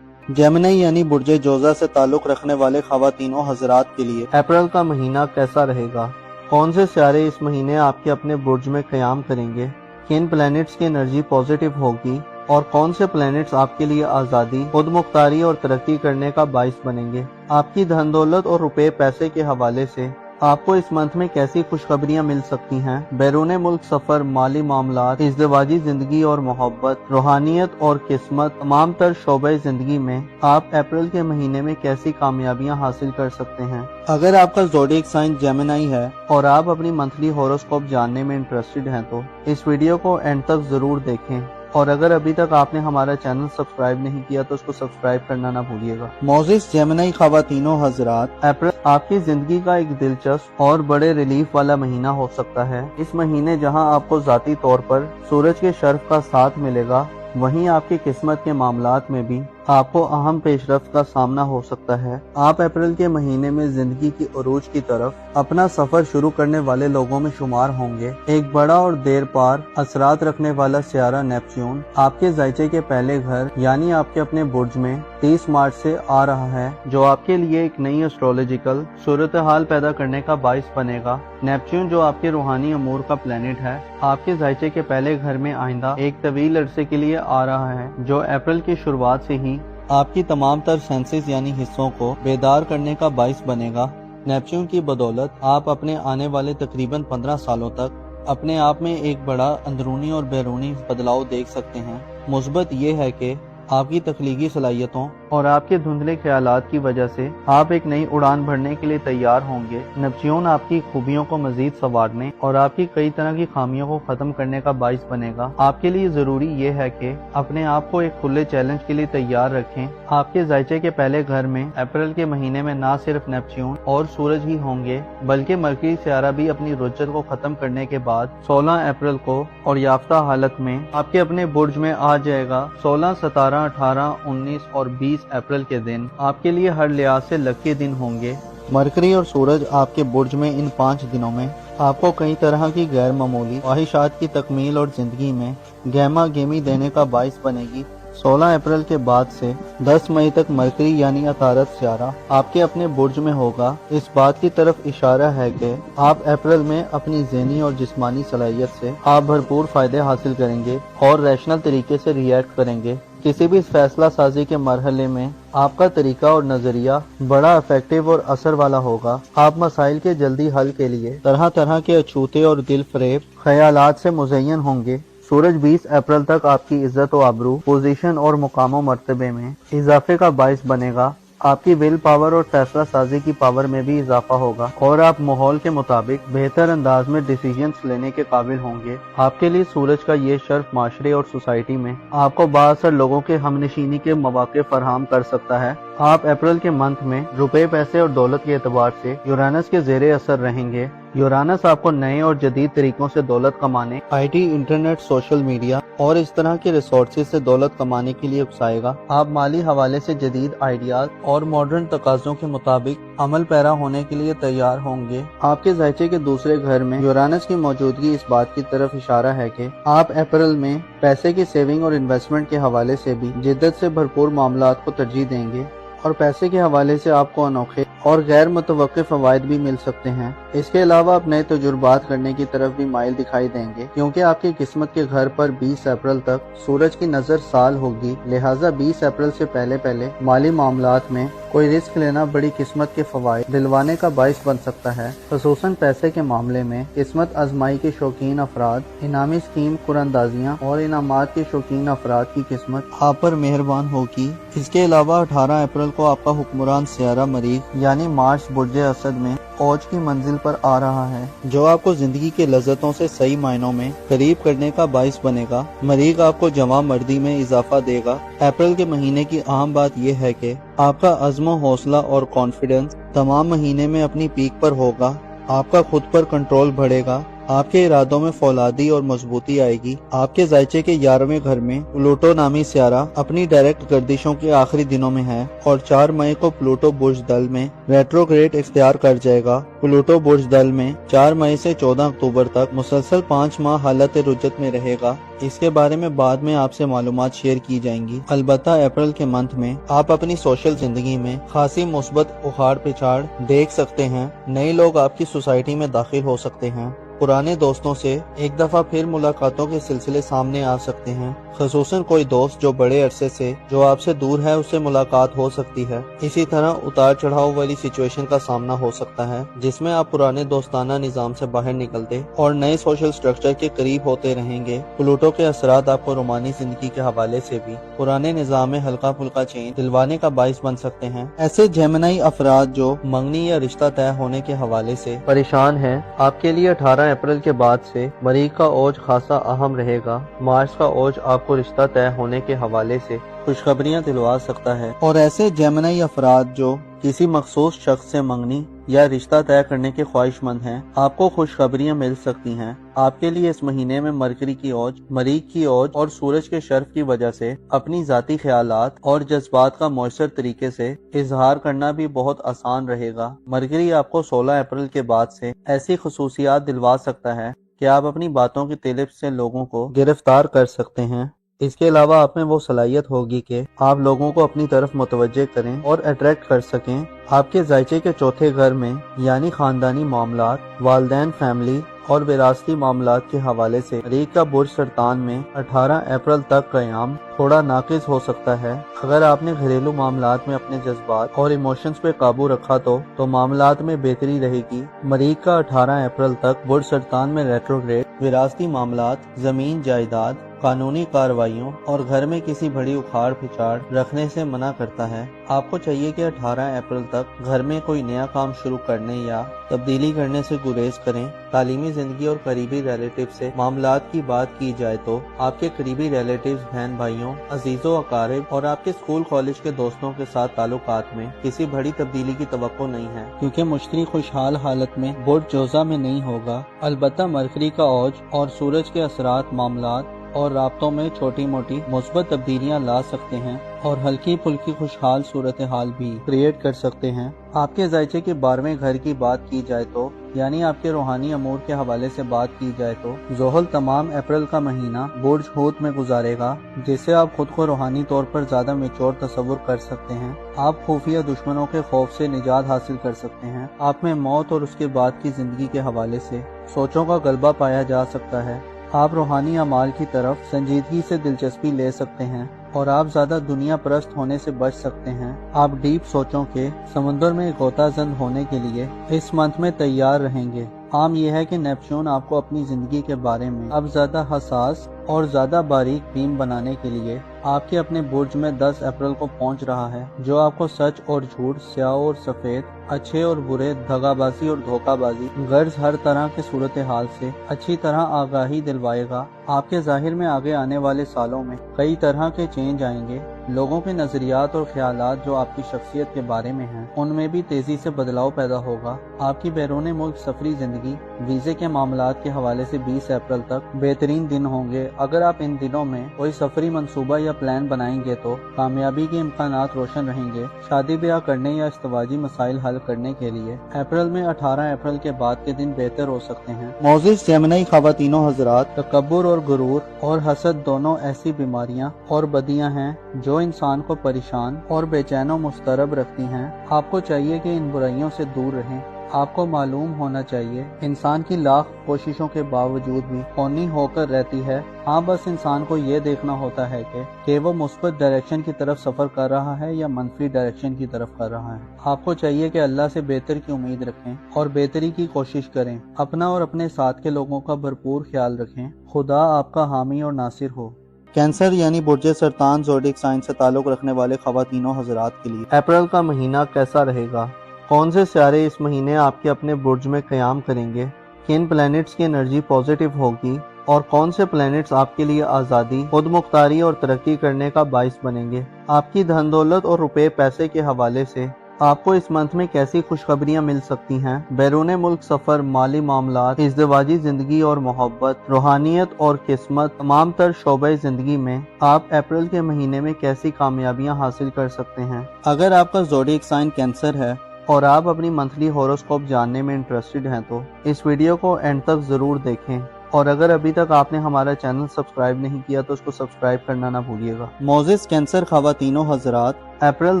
जेमिनी यानी बुर्जे जोजा से ताल्लुक़ रखने वाले ख़वातीनो हज़रात के लिए अप्रैल का महीना कैसा रहेगा? कौन से सितारे इस महीने आपके अपने बुर्ज में क़याम करेंगे? किन प्लैनेट्स की एनर्जी पॉजिटिव होगी और कौन से प्लैनेट्स आपके लिए आज़ादी, खुद मुख्तारी और तरक्की करने का बाइस बनेंगे? आपकी धन दौलत और रुपए पैसे के हवाले से आपको इस मंथ में कैसी खुशखबरियां मिल सकती हैं? बैरून मुल्क सफर, माली मामलात, इज़्दिवाजी जिंदगी और मोहब्बत, रूहानियत और किस्मत, तमाम तर शोबे जिंदगी में आप अप्रैल के महीने में कैसी कामयाबियां हासिल कर सकते हैं? अगर आपका ज़ोडिएक साइन जेमिनी है और आप अपनी मंथली हॉरोस्कोप जानने में इंटरेस्टेड हैं तो इस वीडियो को एंड तक जरूर देखें। और अगर अभी तक आपने हमारा चैनल सब्सक्राइब नहीं किया तो उसको सब्सक्राइब करना ना भूलिएगा। मोज़िस जेमिनी ख़वातीनो हज़रात, अप्रैल आपकी जिंदगी का एक दिलचस्प और बड़े रिलीफ वाला महीना हो सकता है। इस महीने जहां आपको ज़ाती तौर पर सूरज के शर्फ का साथ मिलेगा वहीं आपकी किस्मत के मामलात में भी आपको अहम पेशरफ्त का सामना हो सकता है। आप अप्रैल के महीने में जिंदगी की उरूज की तरफ अपना सफर शुरू करने वाले लोगों में शुमार होंगे। एक बड़ा और देर पार असरात रखने वाला सियारा नेपच्यून आपके ज़ायचे के पहले घर यानी आपके अपने बुर्ज में 30 मार्च से आ रहा है, जो आपके लिए एक नई एस्ट्रोलॉजिकल सूरत हाल पैदा करने का बाइस बनेगा। नेपच्यून जो आपके रूहानी अमूर का प्लेनेट है, आपके ज़ायचे के पहले घर में आइंदा एक तवील अरसे के लिए आ रहा है, जो अप्रैल की शुरुआत से ही आपकी तमाम तर सेंसेस यानी हिस्सों को बेदार करने का बाइस बनेगा। नेपच्यून की बदौलत आप अपने आने वाले तकरीबन 15 सालों तक अपने आप में एक बड़ा अंदरूनी और बैरूनी बदलाव देख सकते हैं। मुस्बत ये है कि आपकी तख्लीकी सलाहियतों और आपके धुंधले ख्यालात की वजह से आप एक नई उड़ान भरने के लिए तैयार होंगे। नेपच्यून आपकी खूबियों को मजीद संवारने और आपकी कई तरह की खामियों को खत्म करने का बाइस बनेगा। आपके लिए जरूरी ये है कि अपने आप को एक खुले चैलेंज के लिए तैयार रखें। आपके ज़ायचे के पहले घर में अप्रैल के महीने में न सिर्फ नेपच्यून और सूरज ही होंगे, बल्कि मरकरी सियारा भी अपनी रुज्जत को खत्म करने के बाद 16 अप्रैल को और याफ्ता हालत में आपके अपने बुर्ज में आ जाएगा। 16, 17, 18, 19 और 20 अप्रैल के दिन आपके लिए हर लिहाज से लकी दिन होंगे। मरकरी और सूरज आपके बुर्ज में इन 5 दिनों में आपको कई तरह की गैर मामूली ख्वाहिशात की तकमील और जिंदगी में गहमा गेमी देने का बाइस बनेगी। 16 अप्रैल के बाद से 10 मई तक मरकरी यानी अतारत सियारा आपके अपने बुर्ज में होगा। इस बात की तरफ इशारा है कि आप अप्रैल में अपनी ज़हनी और जिस्मानी सलाहियत से आप भरपूर फायदे हासिल करेंगे और रैशनल तरीके से रिएक्ट करेंगे। किसी भी फैसला साजी के मरहले में आपका तरीका और नजरिया बड़ा इफेक्टिव और असर वाला होगा। आप मसाइल के जल्दी हल के लिए तरह तरह के अछूते और दिल फरेब ख्यालात से मुज़य्यन होंगे। सूरज 20 अप्रैल तक आपकी इज्जत और आबरू, पोजीशन और मुकाम मर्तबे में इजाफे का बाइस बनेगा। आपकी विल पावर और फैसला साजी की पावर में भी इजाफा होगा और आप माहौल के मुताबिक बेहतर अंदाज में डिसीजंस लेने के काबिल होंगे। आपके लिए सूरज का ये शर्फ माशरे और सोसाइटी में आपको बाअसर लोगों के हमनशीनी के मौके फराहम कर सकता है। आप अप्रैल के मंथ में रुपए, पैसे और दौलत के एतबार से यूरानस के ज़ेरे असर रहेंगे। यूरानस आपको नए और जदीद तरीकों से दौलत कमाने, आईटी, इंटरनेट, सोशल मीडिया और इस तरह के रिसोर्सेज से दौलत कमाने के लिए उकसाएगा। आप माली हवाले से जदीद आइडियाज और मॉडर्न तकाज़ों के मुताबिक अमल पैरा होने के लिए तैयार होंगे। आपके ज़ायचे के दूसरे घर में यूरानस की मौजूदगी इस बात की तरफ इशारा है कि आप अप्रैल में पैसे की सेविंग और इन्वेस्टमेंट के हवाले से भी जिद्दत से भरपूर मामलात को तरजीह देंगे और पैसे के हवाले से आपको अनोखे और गैर मुतवक्किफ फवायद भी मिल सकते हैं। इसके अलावा आप नए तजुर्बात करने की तरफ भी माइल दिखाई देंगे, क्योंकि आपकी किस्मत के घर पर 20 अप्रैल तक सूरज की नजर साल होगी। लिहाजा 20 अप्रैल से पहले पहले माली मामलात में कोई रिस्क लेना बड़ी किस्मत के फवायद दिलवाने का बाइस बन सकता है। खसूसन पैसे के मामले में किस्मत आजमाई के शौकीन अफराद, इनामी स्कीम कुरंदाजियाँ और इनामात के शौकीन अफराद की किस्मत आप पर मेहरबान होगी। इसके अलावा 18 अप्रैल को आपका हुक्मरान सियारा मरीख यानी मार्स बुर्जे असद में औज की मंजिल पर आ रहा है, जो आपको जिंदगी के लज्जतों से सही मायनों में करीब करने का बाइस बनेगा। मरीख आपको जवां मर्दी में इजाफा देगा। अप्रैल के महीने की अहम बात यह है कि आपका अज़्म, हौसला और कॉन्फिडेंस तमाम महीने में अपनी पीक पर होगा। आपका खुद पर कंट्रोल बढ़ेगा। आपके इरादों में फौलादी और मजबूती आएगी। आपके ज़ायचे के 11वें घर में प्लूटो नामी सियारा अपनी डायरेक्ट गर्दिशों के आखिरी दिनों में है और 4 मई को प्लूटो बुर्ज दल में रेट्रोग्रेड इख्तियार कर जाएगा। प्लूटो बुर्ज दल में 4 मई से 14 अक्टूबर तक मुसलसल 5 माह हालत रुज्जत में रहेगा। इसके बारे में बाद में आपसे मालूमात शेयर की जाएंगी। अलबत्ता अप्रैल के मंथ में आप अपनी सोशल जिंदगी में खासी मुस्बत उखाड़ पिछाड़ देख सकते हैं। नए लोग आपकी सोसाइटी में दाखिल हो सकते हैं। पुराने दोस्तों से एक दफा फिर मुलाकातों के सिलसिले सामने आ सकते हैं। खसूसन कोई दोस्त जो बड़े अरसे से जो आपसे दूर है उससे मुलाकात हो सकती है। इसी तरह उतार चढ़ाव वाली सिचुएशन का सामना हो सकता है, जिसमें आप पुराने दोस्ताना निजाम से बाहर निकलते और नए सोशल स्ट्रक्चर के करीब होते रहेंगे। प्लूटो के असरात आपको रोमानी जिंदगी के हवाले से भी पुराने निजाम में हल्का फुल्का चेंज दिलवाने का बाइस बन सकते हैं। ऐसे जेमिनी अफराद जो मंगनी या रिश्ता तय होने के हवाले से परेशान है, आपके लिए 18 अप्रैल के बाद से मरीख का ओज खासा अहम रहेगा। मार्च का ओज आप आपको रिश्ता तय होने के हवाले से खुशखबरियां दिलवा सकता है। और ऐसे जेमिनी अफराद जो किसी मखसूस शख्स से मंगनी या रिश्ता तय करने के ख्वाहिशमंद हैं, आपको खुशखबरियां मिल सकती हैं। आपके लिए इस महीने में मरकरी की ओज, मरीख की ओज और सूरज के शर्फ की वजह से अपनी जाती ख्यालात और जज्बात का मौसर तरीके से इजहार करना भी बहुत आसान रहेगा। मरकरी आपको 16 अप्रैल के बाद से ऐसी खसूसियात दिलवा सकता है कि आप अपनी बातों की तिलिप से लोगों को गिरफ्तार कर सकते हैं। इसके अलावा आप में वो सलाहियत होगी कि आप लोगों को अपनी तरफ मुतवज्जे करें और अट्रैक्ट कर सकें। आपके जायचे के चौथे घर में यानी खानदानी मामलात, वालदैन, फैमिली और विरासती मामलात के हवाले से मरीख का बुर्ज सरतान में 18 अप्रैल तक क़याम थोड़ा नाकिस हो सकता है। अगर आपने घरेलू मामलात में अपने जज्बात और इमोशंस पे काबू रखा तो मामलात में बेहतरी रहेगी। मरीख का 18 अप्रैल तक बुर्ज सरतान में रेट्रोग्रेड विरासती मामलात, जमीन जायदाद, कानूनी कार्रवाइयों और घर में किसी बड़ी उखाड़ पिछाड़ रखने से मना करता है। आपको चाहिए कि 18 अप्रैल तक घर में कोई नया काम शुरू करने या तब्दीली करने से गुरेज करें। तालीमी जिंदगी और करीबी रिलेटिव से मामलात की बात की जाए तो आपके करीबी रिलेटिव्स, बहन भाइयों, अजीजों, अकारिब और आपके स्कूल कॉलेज के दोस्तों के साथ ताल्लुकात में किसी बड़ी तब्दीली की तवक्को नहीं है, क्योंकि मुश्तरी खुशहाल हालत में बुर्ज जोजा में नहीं होगा। अलबत्ता मरकरी का औज और सूरज के असरात मामलात और राब्तों में छोटी मोटी मुस्बत तब्दीलियां ला सकते हैं और हल्की फुल्की खुशहाल सूरत हाल भी क्रिएट कर सकते हैं। आपके जायचे के 12वें घर की बात की जाए तो यानी आपके रूहानी अमूर के हवाले से बात की जाए तो ज़ोहल तमाम अप्रैल का महीना बुर्ज हूत में गुजारेगा, जिससे आप खुद को रूहानी तौर पर ज्यादा मेच्योर तस्वुर कर सकते हैं। आप खुफिया दुश्मनों के खौफ से निजात हासिल कर सकते हैं। आप में मौत और उसके बाद की जिंदगी के हवाले से सोचों का गलबा पाया जा सकता है। आप रूहानी अमाल की तरफ संजीदगी से दिलचस्पी ले सकते हैं और आप ज्यादा दुनिया परस्त होने से बच सकते हैं। आप डीप सोचों के समुद्र में गोताजंद होने के लिए इस मंथ में तैयार रहेंगे। आम यह है कि नेपच्यून आपको अपनी जिंदगी के बारे में अब ज्यादा हसास और ज्यादा बारीक बीम बनाने के लिए आपके अपने बुर्ज में 10 अप्रैल को पहुंच रहा है, जो आपको सच और झूठ, स्याह और सफेद, अच्छे और बुरे, दगाबाजी और धोखाबाजी, गर्ज हर तरह के सूरत हाल से अच्छी तरह आगाही दिलवाएगा। आपके जाहिर में आगे आने वाले सालों में कई तरह के चेंज आएंगे। लोगों के नजरियात और ख्यालात जो आपकी शख्सियत के बारे में हैं, उनमें भी तेजी से बदलाव पैदा होगा। आपकी बैरून मुल्क सफरी जिंदगी, वीजे के मामलात के हवाले से 20 अप्रैल तक बेहतरीन दिन होंगे। अगर आप इन दिनों में कोई सफरी मंसूबा या प्लान बनाएंगे तो कामयाबी के इम्कानात रोशन रहेंगे। शादी ब्याह करने या इस्तवाजी मसाइल हल करने के लिए अप्रैल में 18 अप्रैल के बाद के दिन बेहतर हो सकते हैं। मोजिस जेमिनी ख़वातीनो हजरात, तकब्बुर और गुरूर और हसद दोनों ऐसी बीमारियां और बदियां हैं जो इंसान को परेशान और बेचैन और मुस्तरब रखती हैं। आपको चाहिए कि इन बुराइयों से दूर रहें। आपको मालूम होना चाहिए इंसान की लाख कोशिशों के बावजूद भी कौनी होकर रहती है। हाँ, बस इंसान को ये देखना होता है कि वो मुस्बत डायरेक्शन की तरफ सफर कर रहा है या मनफी डायरेक्शन की तरफ कर रहा है। आपको चाहिए कि अल्लाह से बेहतर की उम्मीद रखें और बेहतरी की कोशिश करें। अपना और अपने साथ के लोगों का भरपूर ख्याल रखें। खुदा आपका हामी और नासिर हो। कैंसर यानी बुर्जे सरतान ज़ोडिक साइन से ताल्लुक रखने वाले ख़वातीनो हजरात के लिए अप्रैल का महीना कैसा रहेगा? कौन से सितारे इस महीने आपके अपने बुर्ज में क़याम करेंगे? किन प्लैनेट्स की एनर्जी पॉजिटिव होगी और कौन से प्लैनेट्स आपके लिए आज़ादी, खुद मुख्तारी और तरक्की करने का बाइस बनेंगे? आपकी धन दौलत और रुपए पैसे के हवाले से आपको इस मंथ में कैसी खुशखबरियां मिल सकती हैं? बैरून मुल्क सफर, माली मामलात, इज़्दिवाजी जिंदगी और मोहब्बत, रूहानियत और किस्मत, तमाम तर शोबे जिंदगी में आप अप्रैल के महीने में कैसी कामयाबियां हासिल कर सकते हैं? अगर आपका ज़ोडिएक साइन कैंसर है और आप अपनी मंथली हॉरोस्कोप जानने में इंटरेस्टेड हैं तो इस वीडियो को एंड तक जरूर देखें। और अगर अभी तक आपने हमारा चैनल सब्सक्राइब नहीं किया तो उसको सब्सक्राइब करना ना भूलिएगा। मोजिस कैंसर ख़वातीनो हजरात, अप्रैल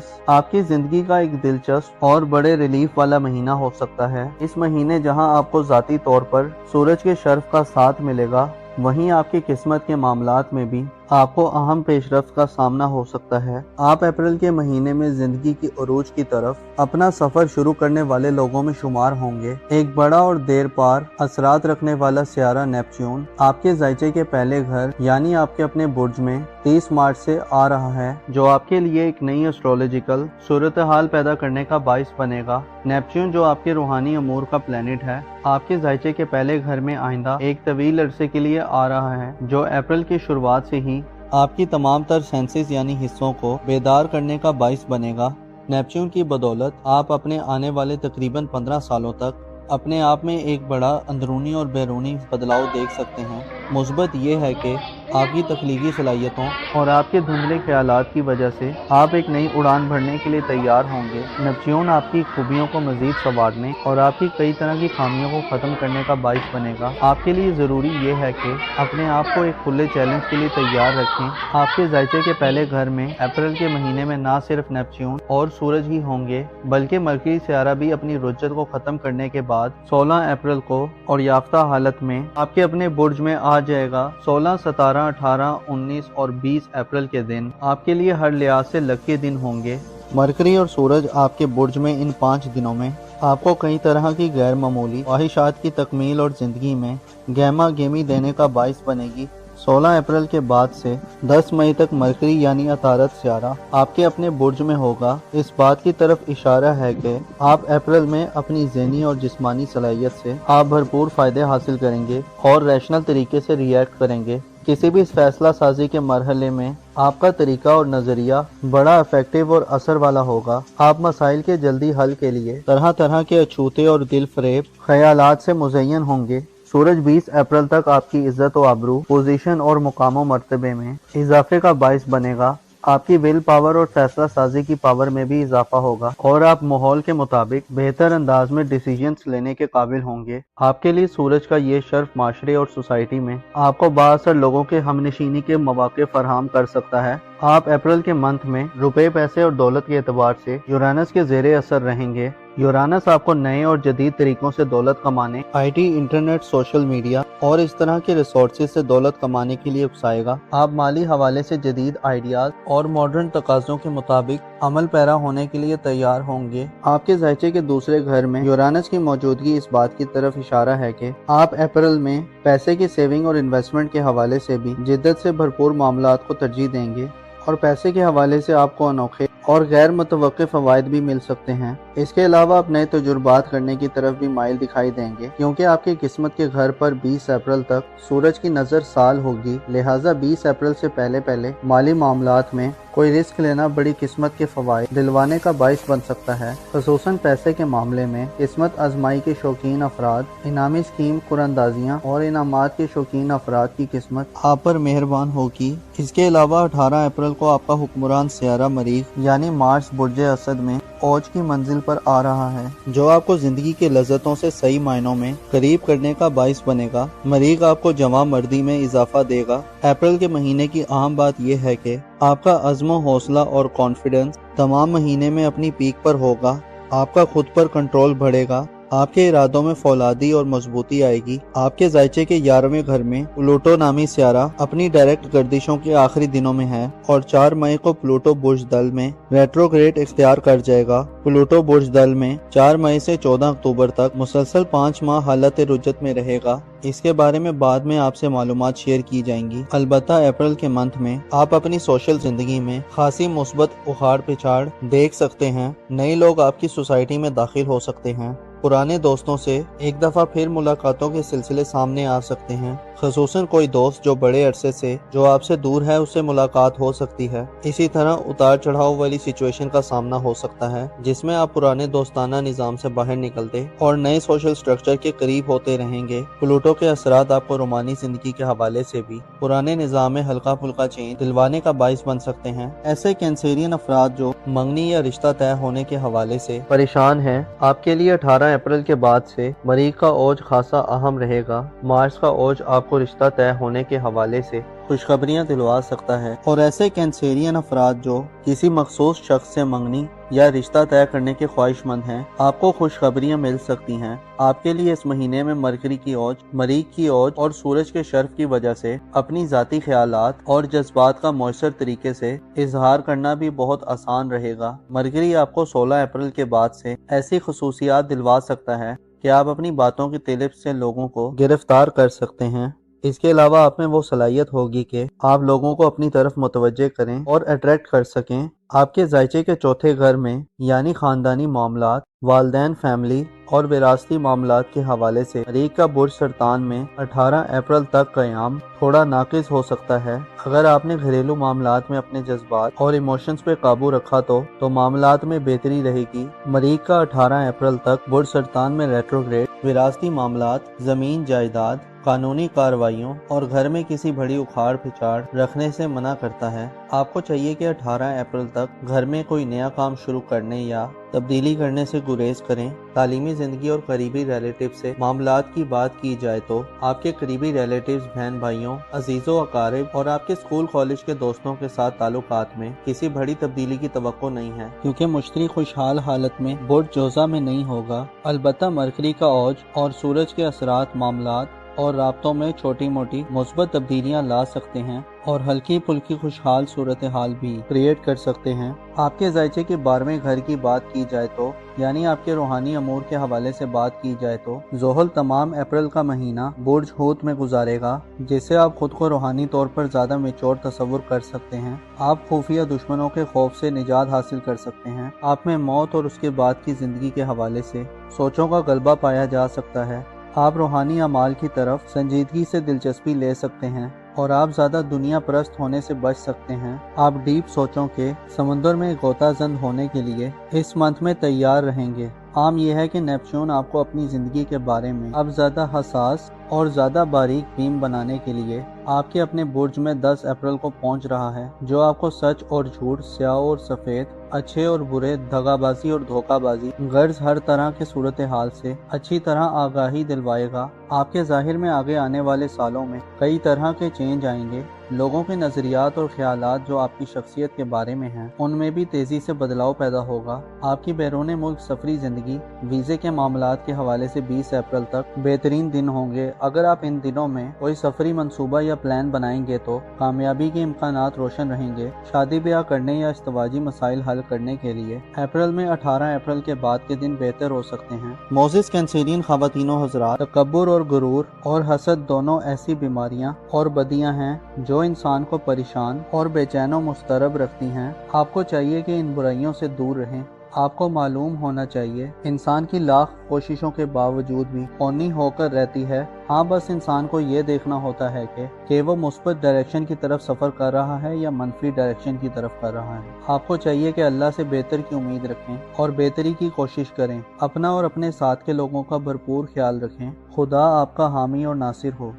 आपकी जिंदगी का एक दिलचस्प और बड़े रिलीफ वाला महीना हो सकता है। इस महीने जहां आपको जाती तौर पर सूरज के शर्फ का साथ मिलेगा, वहीं आपकी किस्मत के मामलात में भी आपको अहम पेशरफ्त का सामना हो सकता है। आप अप्रैल के महीने में जिंदगी की उरूज की तरफ अपना सफर शुरू करने वाले लोगों में शुमार होंगे। एक बड़ा और देर पार असरात रखने वाला सियारा नेपच्यून आपके जायचे के पहले घर यानी आपके अपने बुर्ज में 30 मार्च से आ रहा है, जो आपके लिए एक नई एस्ट्रोलॉजिकल सूरत हाल पैदा करने का बाइस बनेगा। नेपच्यून जो आपके रूहानी अमूर का प्लेनेट है, आपके जायचे के पहले घर में आइंदा एक तवील अरसे के लिए आ रहा है, जो अप्रैल की शुरुआत से ही آپ کی تمام تر سینسز یعنی حصوں کو بیدار کرنے کا باعث بنے گا۔ نیپچون کی بدولت آپ اپنے آنے والے تقریباً 15 سالوں تک اپنے آپ میں ایک بڑا اندرونی اور بیرونی بدلاؤ دیکھ سکتے ہیں۔ مثبت یہ ہے کہ آپ کی تخلیقی صلاحیتوں اور آپ کے دھندلے خیالات کی وجہ سے آپ ایک نئی اڑان بھرنے کے لیے تیار ہوں گے۔ نیپچون آپ کی خوبیوں کو مزید سنوارنے اور آپ کی کئی طرح کی خامیوں کو ختم کرنے کا باعث بنے گا۔ آپ کے لیے ضروری یہ ہے کہ اپنے آپ کو ایک کھلے چیلنج کے لیے تیار رکھیں۔ آپ کے ذائچے کے پہلے گھر میں اپریل کے مہینے میں نہ صرف نیپچون اور سورج ہی ہوں گے بلکہ مرکری سیارہ بھی اپنی رجت کو ختم کرنے کے بعد 16 اپریل کو اور یافتہ حالت میں آپ کے اپنے برج میں آ جائے گا۔ 16، 17، 18، 19 اور 20 اپریل کے دن آپ کے لیے ہر لحاظ سے لکی دن ہوں گے۔ مرکری اور سورج آپ کے برج میں ان 5 دنوں میں آپ کو کئی طرح کی غیر معمولی خواہشات کی تکمیل اور زندگی میں گہما گہمی دینے کا باعث بنے گی۔ 16 اپریل کے بعد سے 10 مئی تک مرکری یعنی عطارد سیارہ آپ کے اپنے برج میں ہوگا۔ اس بات کی طرف اشارہ ہے کہ آپ اپریل میں اپنی ذہنی اور جسمانی صلاحیت سے آپ بھرپور فائدے حاصل کریں گے اور ریشنل طریقے سے ریئیکٹ کریں گے۔ کسی بھی فیصلہ سازی کے مرحلے میں آپ کا طریقہ اور نظریہ بڑا افیکٹو اور اثر والا ہوگا۔ آپ مسائل کے جلدی حل کے لیے طرح طرح کے اچھوتے اور دل فریب خیالات سے مزین ہوں گے۔ سورج 20 اپریل تک آپ کی عزت و آبرو، پوزیشن اور مقام و مرتبے میں اضافے کا باعث بنے گا۔ آپ کی ول پاور اور فیصلہ سازی کی پاور میں بھی اضافہ ہوگا اور آپ ماحول کے مطابق بہتر انداز میں ڈیسیژنز لینے کے قابل ہوں گے۔ آپ کے لیے سورج کا یہ شرف معاشرے اور سوسائٹی میں آپ کو بااثر لوگوں کے ہم نشینی کے مواقع فراہم کر سکتا ہے۔ آپ اپریل کے منتھ میں روپے، پیسے اور دولت کے اعتبار سے یورانس کے زیر اثر رہیں گے۔ یورانس آپ کو نئے اور جدید طریقوں سے دولت کمانے، I T, internet, social media اور اس طرح کے ریسورسز سے دولت کمانے کے لیے اکسائے گا۔ آپ مالی حوالے سے جدید آئیڈیاز اور ماڈرن تقاضوں کے مطابق عمل پیرا ہونے کے لیے تیار ہوں گے۔ آپ کے ذائچے کے دوسرے گھر میں یورانس کی موجودگی اس بات کی طرف اشارہ ہے کہ آپ اپریل میں پیسے کی سیونگ اور انویسٹمنٹ کے حوالے سے بھی جدت سے بھرپور معاملات کو ترجیح دیں گے اور پیسے کے حوالے سے آپ کو انوکھے اور غیر متوقع فوائد بھی مل سکتے ہیں۔ اس کے علاوہ آپ نئے تجربات کرنے کی طرف بھی مائل دکھائی دیں گے کیونکہ آپ کی قسمت کے گھر پر 20 اپریل تک سورج کی نظر سال ہوگی، لہٰذا 20 اپریل سے پہلے مالی معاملات میں کوئی رسک لینا بڑی قسمت کے فوائد دلوانے کا باعث بن سکتا ہے۔ خصوصاً پیسے کے معاملے میں قسمت آزمائی کے شوقین افراد، انعامی اسکیم قراندازیاں اور انعامات کے شوقین افراد کی قسمت آپ پر مہربان ہوگی۔ اس کے علاوہ 18 اپریل کو آپ کا حکمران سیارہ مریخ یعنی مارس برج اسد میں اوج کی منزل پر آ رہا ہے، جو آپ کو زندگی کے لذتوں سے صحیح معنوں میں قریب کرنے کا باعث بنے گا۔ مریخ آپ کو جواں مردی میں اضافہ دے گا۔ اپریل کے مہینے کی اہم بات یہ ہے کہ آپ کا عزم و حوصلہ اور کانفیڈنس تمام مہینے میں اپنی پیک پر ہوگا۔ آپ کا خود پر کنٹرول بڑھے گا، آپ کے ارادوں میں فولادی اور مضبوطی آئے گی۔ آپ کے ذائچے کے 11ویں گھر میں پلوٹو نامی سیارہ اپنی ڈائریکٹ گردشوں کے آخری دنوں میں ہے اور 4 مئی کو پلوٹو برج دل میں ریٹروگریڈ اختیار کر جائے گا۔ پلوٹو برج دل میں 4 مئی سے 14 اکتوبر تک مسلسل 5 ماہ حالت رجت میں رہے گا۔ اس کے بارے میں بعد میں آپ سے معلومات شیئر کی جائیں گی۔ البتہ اپریل کے منتھ میں آپ اپنی سوشل زندگی میں خاصی مثبت اخاڑ پچھاڑ دیکھ سکتے ہیں۔ نئے لوگ آپ کی سوسائٹی میں داخل ہو سکتے ہیں۔ پرانے دوستوں سے ایک دفعہ پھر ملاقاتوں کے سلسلے سامنے آ سکتے ہیں، خصوصاً کوئی دوست جو بڑے عرصے سے جو آپ سے دور ہے اس سے ملاقات ہو سکتی ہے۔ اسی طرح اتار چڑھاؤ والی سچویشن کا سامنا ہو سکتا ہے جس میں آپ پرانے دوستانہ نظام سے باہر نکلتے اور نئے سوشل سٹرکچر کے قریب ہوتے رہیں گے۔ پلوٹو کے اثرات آپ کو رومانی زندگی کے حوالے سے بھی پرانے نظام میں ہلکا پھلکا چینج دلوانے کا باعث بن سکتے ہیں۔ ایسے کینسیرین افراد جو منگنی یا رشتہ طے ہونے کے حوالے سے پریشان ہیں، آپ کے لیے 18 اپریل کے بعد سے مریخ کا اوج خاصا اہم رہے گا۔ مارس کا اوج آپ کو رشتہ طے ہونے کے حوالے سے خوشخبریاں دلوا سکتا ہے اور ایسے کینسیرین افراد جو کسی مخصوص شخص سے منگنی یا رشتہ طے کرنے کے خواہش مند ہیں، آپ کو خوشخبریاں مل سکتی ہیں۔ آپ کے لیے اس مہینے میں مرکری کی اوج، مریخ کی اوج اور سورج کے شرف کی وجہ سے اپنی ذاتی خیالات اور جذبات کا مؤثر طریقے سے اظہار کرنا بھی بہت آسان رہے گا۔ مرکری آپ کو 16 اپریل کے بعد سے ایسی خصوصیات دلوا سکتا ہے کہ آپ اپنی باتوں کی طلب سے لوگوں کو گرفتار کر سکتے ہیں۔ اس کے علاوہ آپ میں وہ صلاحیت ہوگی کہ آپ لوگوں کو اپنی طرف متوجہ کریں اور اٹریکٹ کر سکیں۔ آپ کے ذائچے کے چوتھے گھر میں یعنی خاندانی معاملات वालदैन फैमिली और विरासती मामलात के हवाले से मरीख का बुर्ज सरतान में 18 अप्रैल तक क़याम थोड़ा नाक़िस हो सकता है। अगर आपने घरेलू मामलात में अपने जज्बात और इमोशंस पे काबू रखा तो मामलात में बेहतरी रहेगी। मरीख का 18 अप्रैल तक बुर्ज सरतान में रेट्रोग्रेड विरासती मामलात, ज़मीन जायदाद, कानूनी कार्रवाइयों और घर में किसी बड़ी उखाड़ पिछाड़ रखने से मना करता है। आपको चाहिए कि 18 अप्रैल तक घर में कोई नया काम शुरू करने या तब्दीली करने से गुरेज करें। तालीमी जिंदगी और करीबी रिलेटिव से मामलात की बात की जाए तो आपके करीबी रिलेटिव्स, बहन भाइयों, अजीजों, अकारिब और आपके स्कूल कॉलेज के दोस्तों के साथ ताल्लुकात में किसी बड़ी तब्दीली की तवक्को नहीं है, क्योंकि मुश्तरी खुशहाल हालत में बुर्ज जोजा में नहीं होगा। अलबत्ता मरकरी का औज और सूरज के असरात मामलात और राब्तों में छोटी मोटी मुस्बत तब्दीलियां ला सकते हैं और हल्की फुल्की खुशहाल सूरत हाल भी क्रिएट कर सकते हैं। आपके जायचे के 12वें घर की बात की जाए तो यानी आपके रूहानी अमूर के हवाले से बात की जाए तो ज़ोहल तमाम अप्रैल का महीना बुर्ज हूत में गुजारेगा, जिससे आप खुद को रूहानी तौर पर ज़्यादा मेच्योर तस्वुर कर सकते हैं। आप खुफिया दुश्मनों के खौफ से निजात हासिल कर सकते हैं। आप में मौत और उसके बाद की ज़िंदगी के हवाले से सोचों का गलबा पाया जा सकता है। आप रूहानी अमाल की तरफ संजीदगी से दिलचस्पी ले सकते हैं और आप ज़्यादा दुनिया परस्त होने से बच सकते हैं। आप डीप सोचों के समुंदर में गोताजंद होने के लिए इस मंथ में तैयार रहेंगे। आम यह है कि नेपच्यून आपको अपनी ज़िंदगी के बारे में अब ज़्यादा हसास और ज़्यादा बारीक बीम बनाने के लिए आपके अपने बुर्ज में 10 अप्रैल को पहुंच रहा है, जो आपको सच और झूठ, स्याह और सफ़ेद, अच्छे और बुरे, दगाबाजी और धोखाबाजी, गर्ज हर तरह के सूरत हाल से अच्छी तरह आगाही दिलवाएगा। आपके ज़ाहिर में आगे आने वाले सालों में कई तरह के चेंज आएंगे। लोगों के नज़रियात और ख्यालात जो आपकी शख्सियत के बारे में हैं, उनमें भी तेज़ी से बदलाव पैदा होगा। आपकी बैरून मुल्क सफरी ज़िंदगी वीज़े के मामलात के हवाले से 20 अप्रैल तक बेहतरीन दिन होंगे। अगर आप इन दिनों में कोई सफरी मंसूबा या प्लान बनाएंगे तो कामयाबी के इम्कानात रोशन रहेंगे। शादी ब्याह करने या इस्तवाजी मसाइल हल करने के लिए अप्रैल में 18 अप्रैल के बाद के दिन बेहतर हो सकते हैं। मोजिस कैंसेरियन ख़वातीनो हज़रात, तकब्बुर और गुरूर और हसद दोनों ऐसी बीमारियां और बदियां हैं जो इंसान को परेशान और बेचैन और मुस्तरब रखती हैं। आपको चाहिए कि इन बुराइयों से दूर रहें। आपको मालूम होना चाहिए इंसान की लाख कोशिशों के बावजूद भी कौनी होकर रहती है। हाँ, बस इंसान को ये देखना होता है कि वो मुस्बत डायरेक्शन की तरफ सफ़र कर रहा है या मनफी डायरेक्शन की तरफ कर रहा है। आपको चाहिए कि अल्लाह से बेहतर की उम्मीद रखें और बेहतरी की कोशिश करें। अपना और अपने साथ के लोगों का भरपूर ख्याल रखें। खुदा आपका हामी और नासिर हो।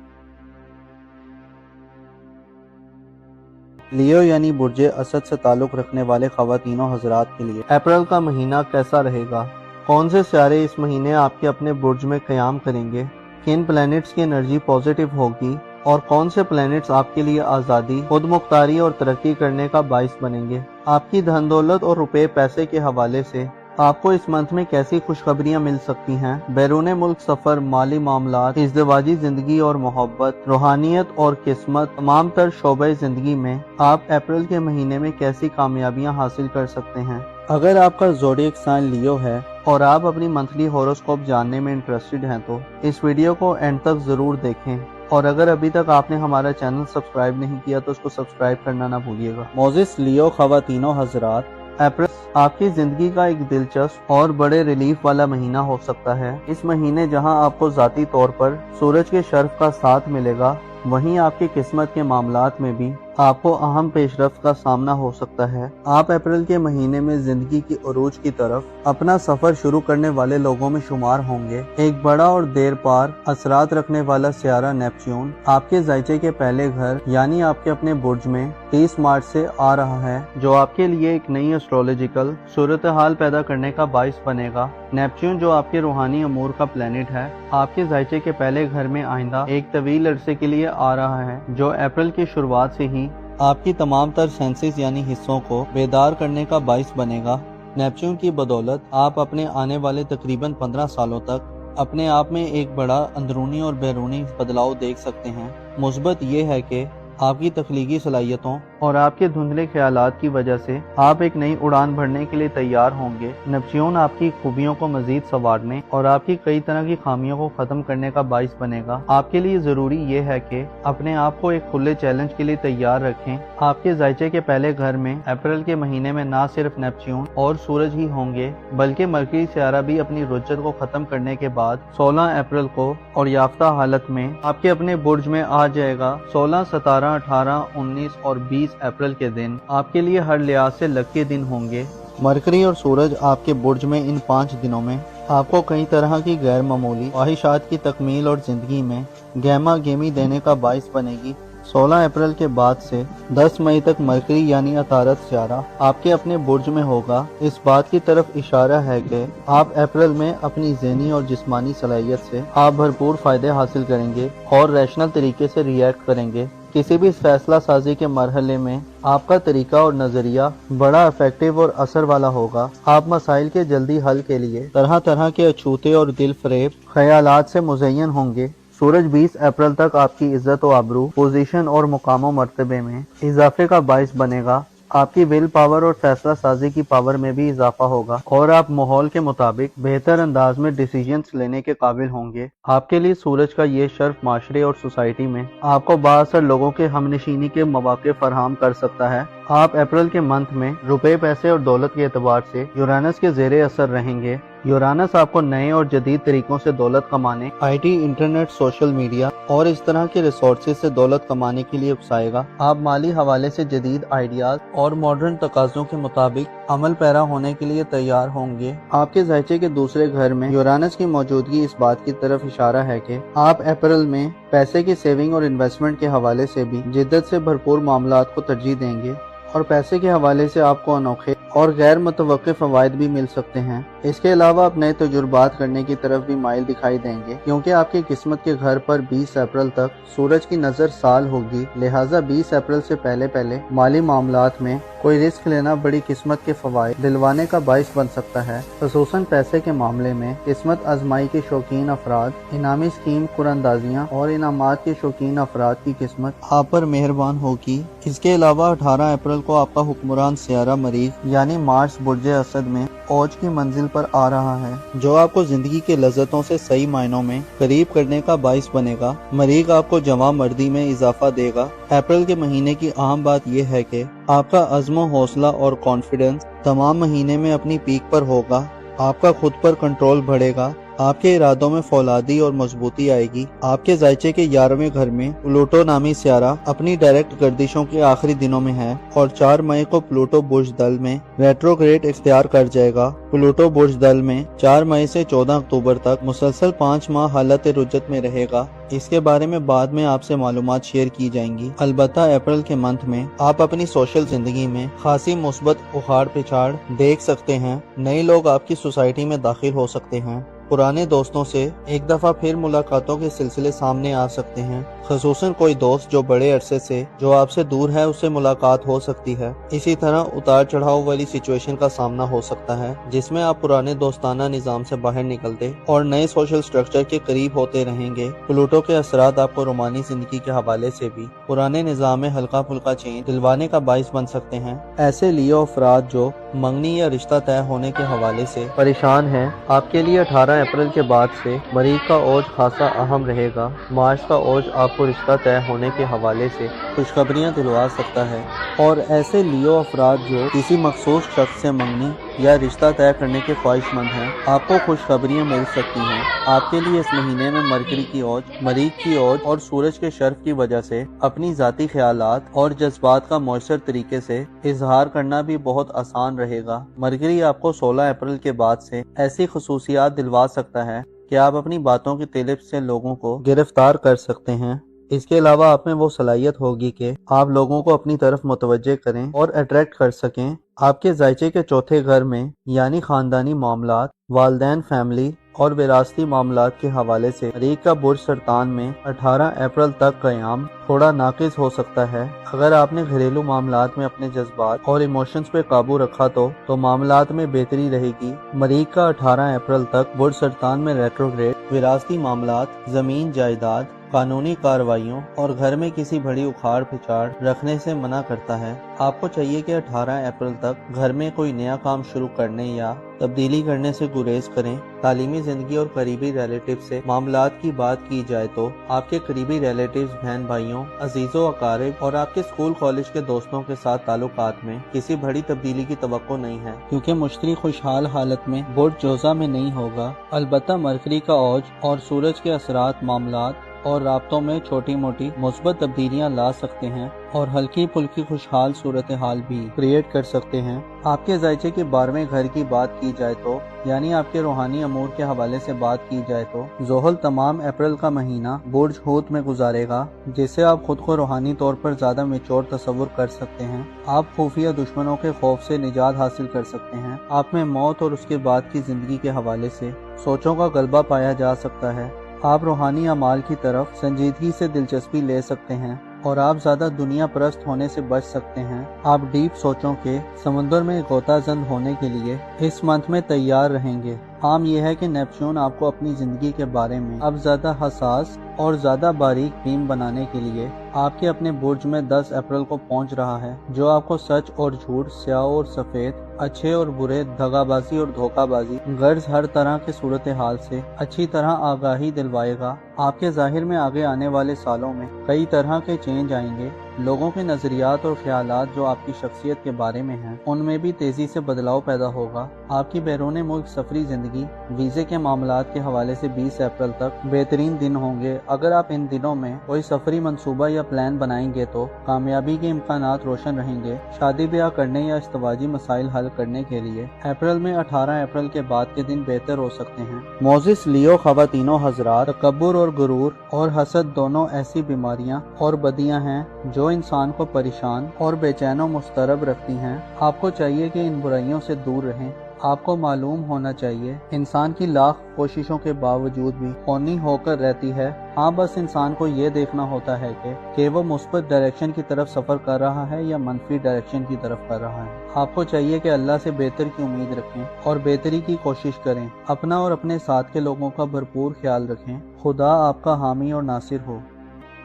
लियो यानी बुर्जे असद से ताल्लुक़ रखने वाले ख़वातीनों हज़रात के लिए अप्रैल का महीना कैसा रहेगा? कौन से सितारे इस महीने आपके अपने बुर्ज में क़याम करेंगे? किन प्लैनेट्स की एनर्जी पॉजिटिव होगी और कौन से प्लैनेट्स आपके लिए आज़ादी, खुद मुख्तारी और तरक्की करने का बाइस बनेंगे? आपकी धन दौलत और रुपए पैसे के हवाले से आपको इस मंथ में कैसी खुशखबरियां मिल सकती हैं? बैरून मुल्क सफर, माली मामलात, इज़्दिवाजी जिंदगी और मोहब्बत, रूहानियत और किस्मत, तमाम तर शोबे जिंदगी में आप अप्रैल के महीने में कैसी कामयाबियां हासिल कर सकते हैं? अगर आपका ज़ोडिएक साइन लियो है और आप अपनी मंथली हॉरोस्कोप जानने में इंटरेस्टेड हैं तो इस वीडियो को एंड तक जरूर देखें। और अगर अभी तक आपने हमारा चैनल सब्सक्राइब नहीं किया तो उसको सब्सक्राइब करना ना भूलिएगा। मोजिस लियो ख़वातीनों हज़रात, अप्रैल आपकी जिंदगी का एक दिलचस्प और बड़े रिलीफ वाला महीना हो सकता है। इस महीने जहां आपको ज़ाती तौर पर सूरज के शर्फ का साथ मिलेगा, वहीं आपकी किस्मत के मामलात में भी आपको अहम पेशरफ्त का सामना हो सकता है। आप अप्रैल के महीने में जिंदगी की उरूज की तरफ अपना सफर शुरू करने वाले लोगों में शुमार होंगे। एक बड़ा और देर पार असरात रखने वाला सियारा नेपच्यून आपके जायचे के पहले घर यानी आपके अपने बुर्ज में 30 मार्च से आ रहा है, जो आपके लिए एक नई एस्ट्रोलॉजिकल सूरत हाल पैदा करने का बाइस बनेगा। नेपच्यून जो आपके रूहानी अमूर का प्लेनेट है, आपके जायचे के पहले घर में आइंदा एक तवील अरसे के लिए आ रहा है, जो अप्रैल की शुरुआत से ही आपकी तमाम तर सेंसेस यानी हिस्सों को बेदार करने का बाइस बनेगा। नेपच्यून की बदौलत आप अपने आने वाले तकरीबन 15 सालों तक अपने आप में एक बड़ा अंदरूनी और बैरूनी बदलाव देख सकते हैं। मुस्बत ये है कि آپ کی تخلیقی صلاحیتوں اور آپ کے دھندلے خیالات کی وجہ سے آپ ایک نئی اڑان بھرنے کے لیے تیار ہوں گے۔ نیپچون آپ کی خوبیوں کو مزید سنوارنے اور آپ کی کئی طرح کی خامیوں کو ختم کرنے کا باعث بنے گا۔ آپ کے لیے ضروری یہ ہے کہ اپنے آپ کو ایک کھلے چیلنج کے لیے تیار رکھیں۔ آپ کے ذائچے کے پہلے گھر میں اپریل کے مہینے میں نہ صرف نیپچون اور سورج ہی ہوں گے بلکہ مرکری سیارہ بھی اپنی رجت کو ختم کرنے کے بعد 16 اپریل کو اور یافتہ حالت میں آپ کے اپنے برج میں آ جائے گا۔ 16، 17، 18، 19 اور 20 اپریل کے دن آپ کے لیے ہر لحاظ سے لکی دن ہوں گے۔ مرکری اور سورج آپ کے برج میں ان 5 دنوں میں آپ کو کئی طرح کی غیر معمولی خواہشات کی تکمیل اور زندگی میں گہما گہمی دینے کا باعث بنے گی۔ 16 اپریل کے بعد سے 10 مئی تک مرکری یعنی عطارد سیارہ آپ کے اپنے برج میں ہوگا۔ اس بات کی طرف اشارہ ہے کہ آپ اپریل میں اپنی ذہنی اور جسمانی صلاحیت سے آپ بھرپور فائدے حاصل کریں گے اور ریشنل طریقے سے ری ایکٹ کریں گے۔ کسی بھی فیصلہ سازی کے مرحلے میں آپ کا طریقہ اور نظریہ بڑا افیکٹو اور اثر والا ہوگا۔ آپ مسائل کے جلدی حل کے لیے طرح طرح کے اچھوتے اور دل فریب خیالات سے مزین ہوں گے۔ سورج 20 اپریل تک آپ کی عزت و آبرو، پوزیشن اور مقام و مرتبے میں اضافے کا باعث بنے گا۔ آپ کی ول پاور اور فیصلہ سازی کی پاور میں بھی اضافہ ہوگا اور آپ ماحول کے مطابق بہتر انداز میں ڈیسیجنز لینے کے قابل ہوں گے۔ آپ کے لیے سورج کا یہ شرف معاشرے اور سوسائٹی میں آپ کو بااثر لوگوں کے ہم نشینی کے مواقع فراہم کر سکتا ہے۔ آپ اپریل کے منتھ میں روپے، پیسے اور دولت کے اعتبار سے یورانس کے زیر اثر رہیں گے۔ یورانس آپ کو نئے اور جدید طریقوں سے دولت کمانے، I T, internet, social media اور اس طرح کے ریسورسز سے دولت کمانے کے لیے اکسائے گا۔ آپ مالی حوالے سے جدید آئیڈیاز اور ماڈرن تقاضوں کے مطابق عمل پیرا ہونے کے لیے تیار ہوں گے۔ آپ کے ذائچے کے دوسرے گھر میں یورانس کی موجودگی اس بات کی طرف اشارہ ہے کہ آپ اپریل میں پیسے کی سیونگ اور انویسٹمنٹ کے حوالے سے بھی جدت سے بھرپور معاملات کو ترجیح دیں گے اور پیسے کے حوالے سے آپ کو انوکھے اور غیر متوقع فوائد بھی مل سکتے ہیں۔ اس کے علاوہ آپ نئے تجربات کرنے کی طرف بھی مائل دکھائی دیں گے کیونکہ آپ کی قسمت کے گھر پر 20 اپریل تک سورج کی نظر سال ہوگی، لہٰذا 20 اپریل سے پہلے مالی معاملات میں کوئی رسک لینا بڑی قسمت کے فوائد دلوانے کا باعث بن سکتا ہے۔ خصوصاً پیسے کے معاملے میں قسمت آزمائی کے شوقین افراد، انعامی اسکیم قراندازیاں اور انعامات کے شوقین افراد کی قسمت آپ پر مہربان ہوگی۔ اس کے علاوہ 18 اپریل کو آپ کا حکمران سیارہ مریخ یعنی مارس برج اسد میں اوج کی منزل پر آ رہا ہے، جو آپ کو زندگی کے لذتوں سے صحیح معنوں میں قریب کرنے کا باعث بنے گا۔ مریخ آپ کو جواں مردی میں اضافہ دے گا۔ اپریل کے مہینے کی اہم بات یہ ہے کہ آپ کا عزم و حوصلہ اور کانفیڈنس تمام مہینے میں اپنی پیک پر ہوگا۔ آپ کا خود پر کنٹرول بڑھے گا، آپ کے ارادوں میں فولادی اور مضبوطی آئے گی۔ آپ کے ذائچے کے 11ویں گھر میں پلوٹو نامی سیارہ اپنی ڈائریکٹ گردشوں کے آخری دنوں میں ہے اور 4 مئی کو پلوٹو برج دل میں ریٹروگریڈ اختیار کر جائے گا۔ پلوٹو برج دل میں 4 مئی سے 14 اکتوبر تک مسلسل 5 ماہ حالت رجت میں رہے گا۔ اس کے بارے میں بعد میں آپ سے معلومات شیئر کی جائیں گی۔ البتہ اپریل کے منتھ میں آپ اپنی سوشل زندگی میں خاصی مثبت اخاڑ پچھاڑ دیکھ سکتے ہیں۔ نئے لوگ آپ کی سوسائٹی میں داخل ہو سکتے ہیں۔ پرانے دوستوں سے ایک دفعہ پھر ملاقاتوں کے سلسلے سامنے آ سکتے ہیں، خصوصاً کوئی دوست جو بڑے عرصے سے جو آپ سے دور ہے اس سے ملاقات ہو سکتی ہے۔ اسی طرح اتار چڑھاؤ والی سچویشن کا سامنا ہو سکتا ہے جس میں آپ پرانے دوستانہ نظام سے باہر نکلتے اور نئے سوشل سٹرکچر کے قریب ہوتے رہیں گے۔ پلوٹو کے اثرات آپ کو رومانی زندگی کے حوالے سے بھی پرانے نظام میں ہلکا پھلکا چینج دلوانے کا باعث بن سکتے ہیں۔ ایسے لیو افراد جو منگنی یا رشتہ طے ہونے کے حوالے سے پریشان ہیں، آپ کے لیے 18 اپریل کے بعد سے مریخ کا اوج خاصا اہم رہے گا۔ مارس کا اوج آپ کو رشتہ طے ہونے کے حوالے سے خوشخبریاں دلوا سکتا ہے اور ایسے لیو افراد جو کسی مخصوص شخص سے منگنی یا رشتہ طے کرنے کے خواہش مند ہیں، آپ کو خوشخبریاں مل سکتی ہیں۔ آپ کے لیے اس مہینے میں مرکری کی اوج، مریخ کی اوج اور سورج کے شرف کی وجہ سے اپنی ذاتی خیالات اور جذبات کا مؤثر طریقے سے اظہار کرنا بھی بہت آسان رہے گا۔ مرکری آپ کو 16 اپریل کے بعد سے ایسی خصوصیات دلوا سکتا ہے کہ آپ اپنی باتوں کی طلب سے لوگوں کو گرفتار کر سکتے ہیں۔ اس کے علاوہ آپ میں وہ صلاحیت ہوگی کہ آپ لوگوں کو اپنی طرف متوجہ کریں اور اٹریکٹ کر سکیں۔ آپ کے ذائچے کے چوتھے گھر میں یعنی خاندانی معاملات، والدین، فیملی اور وراثتی معاملات کے حوالے سے مریخ کا برج سرطان میں 18 اپریل تک قیام تھوڑا ناقص ہو سکتا ہے۔ اگر آپ نے گھریلو معاملات میں اپنے جذبات اور ایموشنز پہ قابو رکھا تو معاملات میں بہتری رہے گی۔ مریخ کا 18 اپریل تک برج سرطان میں ریٹروگریڈ وراثتی معاملات، زمین جائیداد، कानूनी कार्रवाइयों और घर में किसी बड़ी उखाड़ पिछाड़ रखने से मना करता है। आपको चाहिए कि 18 अप्रैल तक घर में कोई नया काम शुरू करने या तब्दीली करने से गुरेज करें। तालीमी जिंदगी और करीबी रिलेटिव से मामलात की बात की जाए तो आपके करीबी रिलेटिव्स, बहन भाइयों, अजीजों, अकारिब और आपके स्कूल कॉलेज के दोस्तों के साथ ताल्लुकात में किसी बड़ी तब्दीली की तवक्को नहीं है, क्योंकि मुश्तरी खुशहाल हालत में बुर्ज जोजा में नहीं होगा। अलबत्ता मरकरी का औज और सूरज के असरात मामलात और राब्तों में छोटी मोटी मुस्बत तब्दीलियां ला सकते हैं और हल्की फुल्की खुशहाल सूरत हाल भी क्रिएट कर सकते हैं। आपके जायचे के 12वें घर की बात की जाए तो यानी आपके रूहानी अमूर के हवाले से बात की जाए तो ज़ोहल तमाम अप्रैल का महीना बुर्ज हूत में गुजारेगा, जिससे आप खुद को रूहानी तौर पर ज्यादा मेच्योर तस्वुर कर सकते हैं। आप खुफिया दुश्मनों के खौफ से निजात हासिल कर सकते हैं। आप में मौत और उसके बाद की जिंदगी के हवाले से सोचों का गलबा पाया जा सकता है। आप रूहानी अमाल की तरफ संजीदगी से दिलचस्पी ले सकते हैं और आप ज्यादा दुनिया परस्त होने से बच सकते हैं। आप डीप सोचों के समुद्र में गोताजंद होने के लिए इस मंथ में तैयार रहेंगे। आम यह है कि नेपच्यून आपको अपनी जिंदगी के बारे में अब ज्यादा हसास और ज्यादा बारीक बीन बनाने के लिए आपके अपने बुर्ज में 10 अप्रैल को पहुंच रहा है, जो आपको सच और झूठ, स्याह और सफेद, अच्छे और बुरे, दगाबाजी और धोखाबाजी, गर्ज हर तरह के सूरत हाल से अच्छी तरह आगाही दिलवाएगा। आपके जाहिर में आगे आने वाले सालों में कई तरह के चेंज आएंगे। लोगों के नजरियात और ख्यालात जो आपकी शख्सियत के बारे में हैं, उनमें भी तेजी से बदलाव पैदा होगा। आपकी बैरून मुल्क सफरी जिंदगी वीजे के मामलात के हवाले से 20 अप्रैल तक बेहतरीन दिन होंगे। अगर आप इन दिनों में कोई सफरी मंसूबा या प्लान बनाएंगे तो कामयाबी के इम्कानात रोशन रहेंगे। शादी ब्याह करने या इस्तवाजी मसाइल हल करने के लिए अप्रैल में 18 अप्रैल के बाद के दिन बेहतर हो सकते हैं। मोजिस लियो ख़वातीनो हज़रात, तकब्बुर और गुरूर और हसद दोनों ऐसी बीमारियां और बदियां हैं जो इंसान को परेशान और बेचैन व मुस्तरब रखती हैं। आपको चाहिए कि इन बुराइयों से दूर रहें। आपको मालूम होना चाहिए इंसान की लाख कोशिशों के बावजूद भी कौनी होकर रहती है। हाँ, बस इंसान को ये देखना होता है कि वो मुस्बत डायरेक्शन की तरफ सफर कर रहा है या मनफी डायरेक्शन की तरफ कर रहा है। आपको चाहिए कि अल्लाह से बेहतर की उम्मीद रखें और बेहतरी की कोशिश करें। अपना और अपने साथ के लोगों का भरपूर ख्याल रखें। खुदा आपका हामी और नासिर हो।